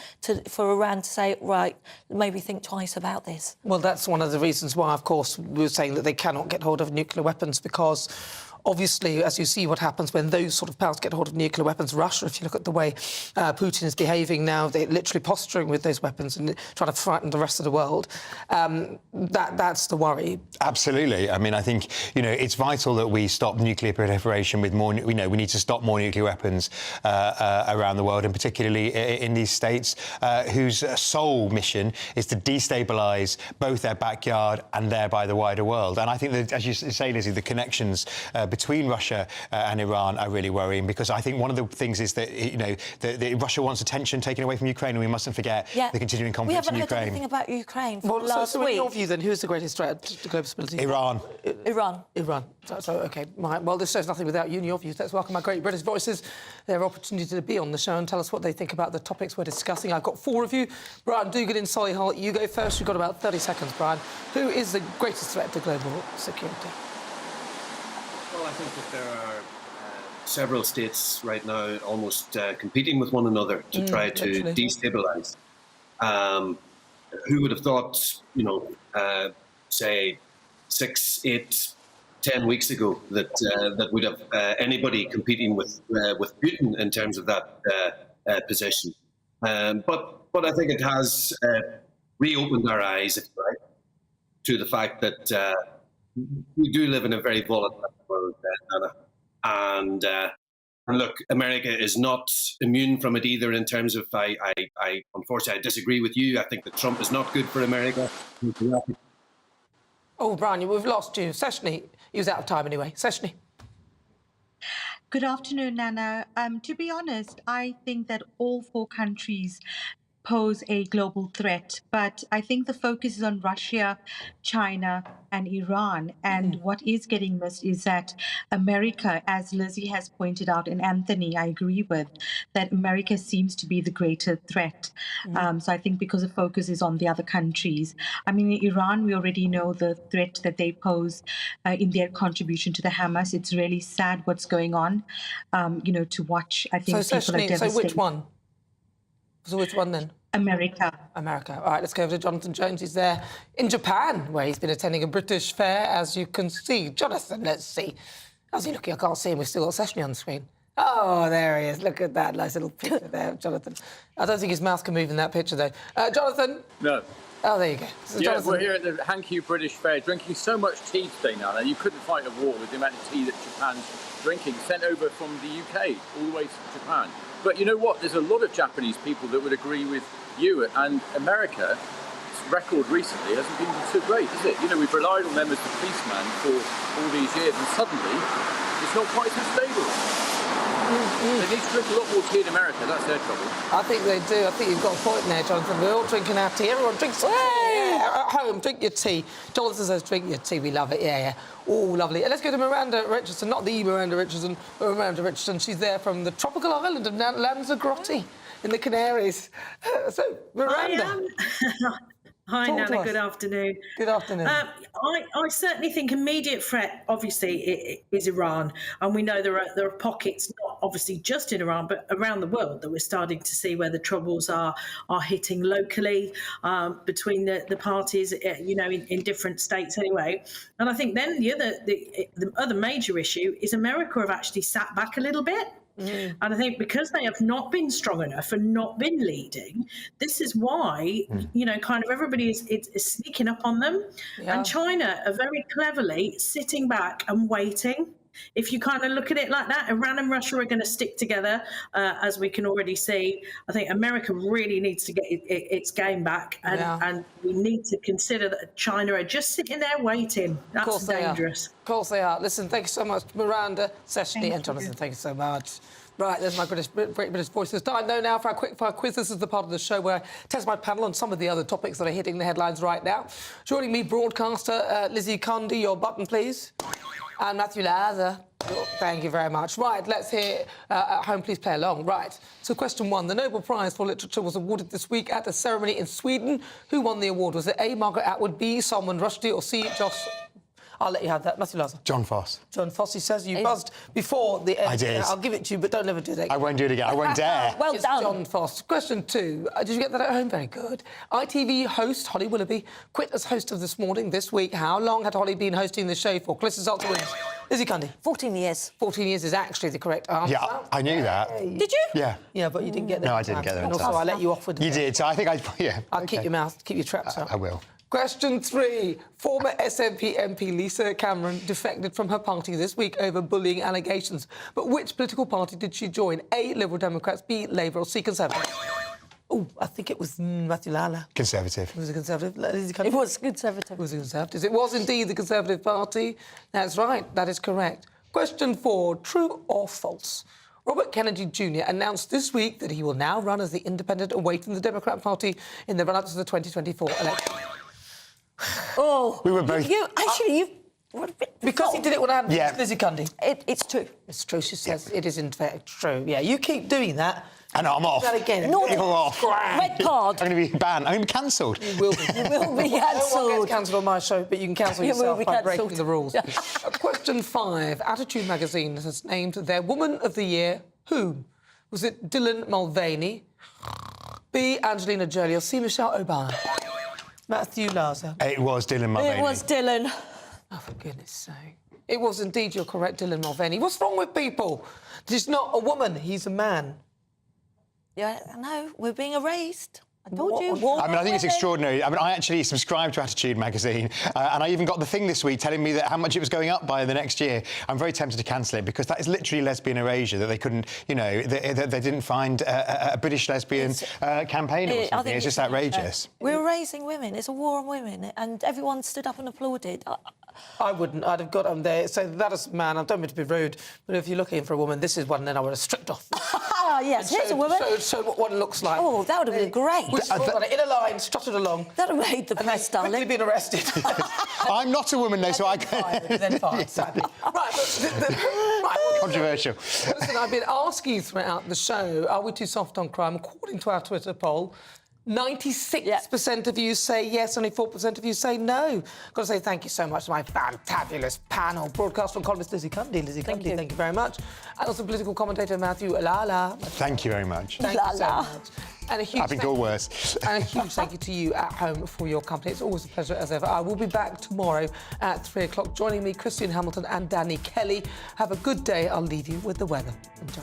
for Iran to say, right, maybe think twice about this. Well, that's one of the reasons why, of course, we were saying that they cannot get hold of nuclear weapons because... Obviously, as you see what happens when those sort of powers get hold of nuclear weapons, Russia, if you look at the way Putin is behaving now, they're literally posturing with those weapons and trying to frighten the rest of the world. That's the worry. Absolutely. I mean, I think, it's vital that we stop nuclear proliferation with more... we need to stop more nuclear weapons around the world, and particularly in these states whose sole mission is to destabilise both their backyard and thereby the wider world. And I think that, as you say, Lizzie, the connections between Russia and Iran are really worrying, because I think one of the things is that, that Russia wants attention taken away from Ukraine, and we mustn't forget the continuing conflict in Ukraine. We haven't heard anything about Ukraine for last week. In your view, then, who is the greatest threat to global stability? Iran. Iran. So OK. Right. Well, this shows nothing without you and your views. Let's welcome our great British voices. Their opportunity to be on the show and tell us what they think about the topics we're discussing. I've got 4 of you. Brian Dugan in Solihull, you go first. You've got about 30 seconds, Brian. Who is the greatest threat to global security? Well, I think that there are several states right now almost competing with one another to try to destabilise. Who would have thought, say 6, 8, 10 weeks ago that we'd have anybody competing with Putin in terms of that position. But I think it has reopened our eyes, if you like, to the fact that we do live in a very volatile world, Nana. And And look, America is not immune from it either in terms of, I unfortunately, I disagree with you. I think that Trump is not good for America. Oh, Brian, we've lost you. Seshni, he was out of time anyway. Seshni. Good afternoon, Nana. To be honest, I think that all four countries pose a global threat, but I think the focus is on Russia, China, and Iran. And what is getting missed is that America, as Lizzie has pointed out, and Anthony, I agree with, that America seems to be the greater threat. So I think because the focus is on the other countries. I mean, in Iran, we already know the threat that they pose in their contribution to the Hamas. It's really sad what's going on, to watch. I think So, people are Seshni, devastated. so which one? So which one then? America. America. All right, let's go over to Jonathan Jones. He's there in Japan, where he's been attending a British fair, as you can see. Jonathan, let's see. How's he looking? I can't see him. We've still got Seshni on the screen. Oh, there he is. Look at that nice little picture there of Jonathan. I don't think his mouth can move in that picture, though. Jonathan? No. Oh, there you go. So Yeah, Jonathan. we're here at the Hankyu British Fair drinking so much tea today now. You couldn't fight a war with the amount of tea that Japan's drinking, sent over from the UK all the way to Japan. But you know what? There's a lot of Japanese people that would agree with you, and America's record recently hasn't been so great, is it? You know, we've relied on them as the policeman for all these years, and suddenly it's not quite so stable. They need to drink a lot more tea in America, that's their trouble. I think they do. I think you've got a point there, Jonathan. We're all drinking our tea. Everyone drinks tea. Yeah, at home, drink your tea. Jonathan says drink your tea. We love it. Yeah, yeah. Oh, lovely. And let's go to Miranda Richardson, not the Miranda Richardson, but Miranda Richardson. She's there from the tropical island of Lanzarote in the Canaries. So, Miranda. Hi, Talk to Nana. us. Good afternoon. Good afternoon. I certainly think immediate threat, obviously, is Iran, and we know there are pockets, not obviously just in Iran, but around the world that we're starting to see where the troubles are hitting locally between the parties, in different states anyway. And I think then the other major issue is America have actually sat back a little bit. And I think because they have not been strong enough and not been leading, this is why, kind of everybody is sneaking up on them. Yeah. And China are very cleverly sitting back and waiting. If you kind of look at it like that, Iran and Russia are going to stick together, as we can already see. I think America really needs to get its game back, and we need to consider that China are just sitting there waiting. That's dangerous. Of course they are. Listen, thank you so much, Miranda, Seshni, and Jonathan. Thank you so much. Right, there's my Great British Voices. Time now for our quickfire quiz. This is the part of the show where I test my panel on some of the other topics that are hitting the headlines right now. Joining me, broadcaster Lizzie Cundy, your button, please. And Matthew Laza. Thank you very much. Right, let's hear at home, please play along. Right, so question one. The Nobel Prize for Literature was awarded this week at a ceremony in Sweden. Who won the award? Was it A, Margaret Atwood, B, Salman Rushdie, or C, Joss... I'll let you have that. Matthew Laza. John Foss. John Foss, he says you buzzed before the end. I did. I'll give it to you, but don't ever do that. I won't do it again. I won't dare. Well done. John Foss. Question two. Did you get that at home? Very good. ITV host Holly Willoughby quit as host of This Morning this week. How long had Holly been hosting the show for? Callista's answer wins. Lizzie Cundy. 14 years. 14 years is actually the correct answer. Yeah, I knew that. Did you? Yeah. Yeah, but you didn't get there. No, I didn't get there. And also, I let you off with You did, so I think I'll keep your mouth, keep your traps up. I will. Question three. Former SNP MP Lisa Cameron defected from her party this week over bullying allegations. But which political party did she join? A, Liberal Democrats, B, Labour, or C, Conservative? Oh, I think it was Matthew Lala. Conservative. It was a Conservative. It was Conservative. It was a Conservative. It was indeed the Conservative Party. That's right. That is correct. Question four. True or false? Robert Kennedy Jr. announced this week that he will now run as the independent away from the Democrat Party in the run-up to the 2024 election. Oh, we were both. Because he did it when I had Yeah. Lizzie Cundy. It's true. It's true. She says it is in fact true. Yeah, you keep doing that. And I'm off. Do that again. You're off. Red card. I'm going to be banned. I'm going to be cancelled. You will be. You will be No one cancelled. gets cancelled on my show, but you can cancel You will yourself be by cancelled. breaking the rules. Question five. Attitude magazine has named their Woman of the Year who? Was it Dylan Mulvaney, B, Angelina Jolie, or C, Michelle Obama? Matthew Laza. It was Dylan Mulvaney. It was Dylan. Oh, for goodness sake. It was indeed, you're correct, Dylan Mulvaney. What's wrong with people? He's not a woman, he's a man. Yeah, I know. We're being erased. I told you. I mean, I think it's extraordinary. I mean, I actually subscribe to Attitude magazine, and I even got the thing this week telling me that how much it was going up by the next year. I'm very tempted to cancel it because that is literally lesbian erasure, that they couldn't, you know, they didn't find a British lesbian campaigner or something. It's just outrageous. We're raising women. It's a war on women, and everyone stood up and applauded. I wouldn't. I'd have got them there. So that is man. I don't mean to be rude, but if you're looking for a woman, this is one. Then I would have stripped off. Yes, here's a woman. So what one looks like. Oh, that would have been great. In a line, strutted along. That would have made the press, darling. Quickly been arrested. I'm not a woman, though, so I can. Then fine, sadly. Right, controversial. Listen, I've been asking you throughout the show, are we too soft on crime? According to our Twitter poll, 96% of you say yes, only 4% of you say no. Got to say thank you so much to my fantabulous panel. Broadcaster and columnist Lizzie Cundy. Thank you very much. And also political commentator Matthew Lala. Thank you very much. Thank you so much. And a huge I've been called worse. And a huge thank you to you at home for your company. It's always a pleasure as ever. I will be back tomorrow at 3 o'clock. Joining me, Christian Hamilton and Danny Kelly. Have a good day. I'll leave you with the weather. Enjoy.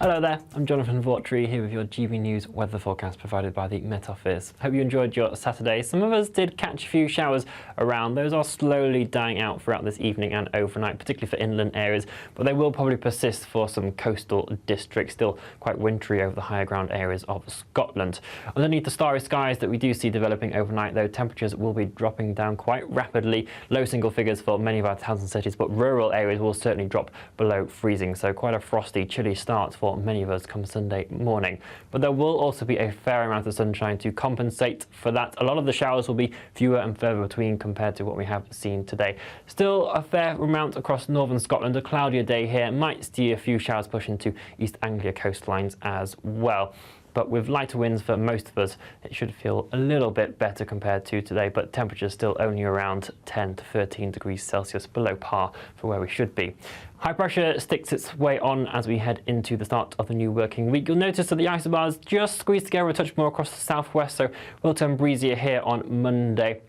Hello there, I'm Jonathan Vaughtry here with your GB News weather forecast provided by the Met Office. Hope you enjoyed your Saturday. Some of us did catch a few showers around. Those are slowly dying out throughout this evening and overnight, particularly for inland areas, but they will probably persist for some coastal districts, still quite wintry over the higher ground areas of Scotland. Underneath the starry skies that we do see developing overnight, though, temperatures will be dropping down quite rapidly. Low single figures for many of our towns and cities, but rural areas will certainly drop below freezing, so quite a frosty, chilly start for many of us come Sunday morning. But there will also be a fair amount of sunshine to compensate for that. A lot of the showers will be fewer and further between compared to what we have seen today. Still a fair amount across northern Scotland. A cloudier day here might see a few showers push into East Anglia coastlines as well. But with lighter winds for most of us, it should feel a little bit better compared to today, but temperatures still only around 10 to 13 degrees Celsius below par for where we should be. High pressure sticks its way on as we head into the start of the new working week. You'll notice that the isobars just squeezed together a touch more across the southwest, so will turn breezier here on Monday.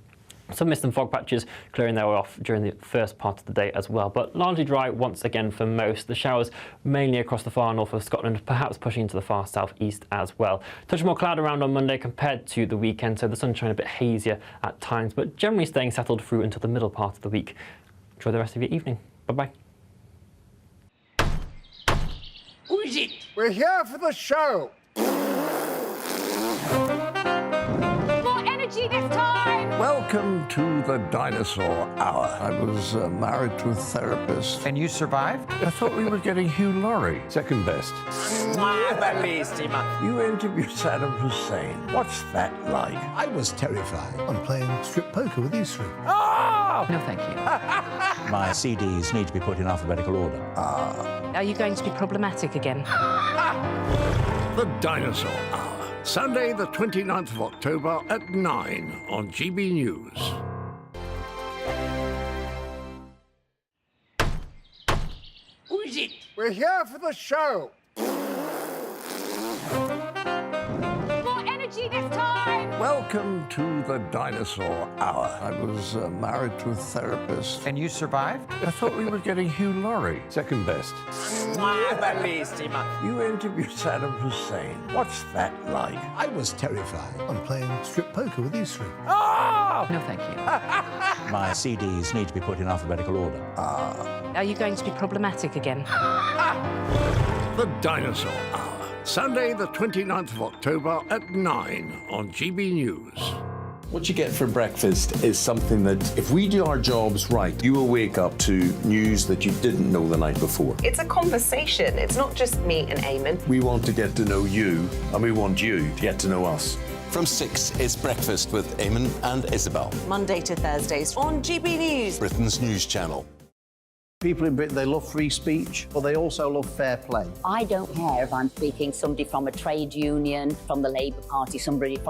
Some mist and fog patches clearing their way off during the first part of the day as well, but largely dry once again for most. The showers mainly across the far north of Scotland, perhaps pushing into the far southeast as well. Touch more cloud around on Monday compared to the weekend, so the sunshine a bit hazier at times, but generally staying settled through until the middle part of the week. Enjoy the rest of your evening. Bye-bye. Who is it? We're here for the show. More energy this time! Welcome to the Dinosaur Hour. I was married to a therapist. And you survived? I thought we were getting Hugh Laurie. Second best. You interviewed Saddam Hussein. What's that like? I was terrified. I'm playing strip poker with these three. Oh! No, thank you. My CDs need to be put in alphabetical order. Are you going to be problematic again? The Dinosaur Hour. Sunday, the 29th of October at 9 on GB News. Who is it? We're here for the show. More energy this time! Welcome to the Dinosaur Hour. I was married to a therapist. And you survived? I thought we were getting Hugh Laurie. Second best. You interviewed Saddam Hussein. What's that like? I was terrified. I'm playing strip poker with these three. Oh! No, thank you. My CDs need to be put in alphabetical order. Are you going to be problematic again? The Dinosaur Hour. Sunday, the 29th of October at 9 on GB News. What you get for breakfast is something that, if we do our jobs right, you will wake up to news that you didn't know the night before. It's a conversation. It's not just me and Eamon. We want to get to know you, and we want you to get to know us. From 6, it's Breakfast with Eamon and Isabel. Monday to Thursdays on GB News. Britain's news channel. People in Britain, they love free speech, but they also love fair play. I don't care if I'm speaking somebody from a trade union, from the Labour Party, somebody from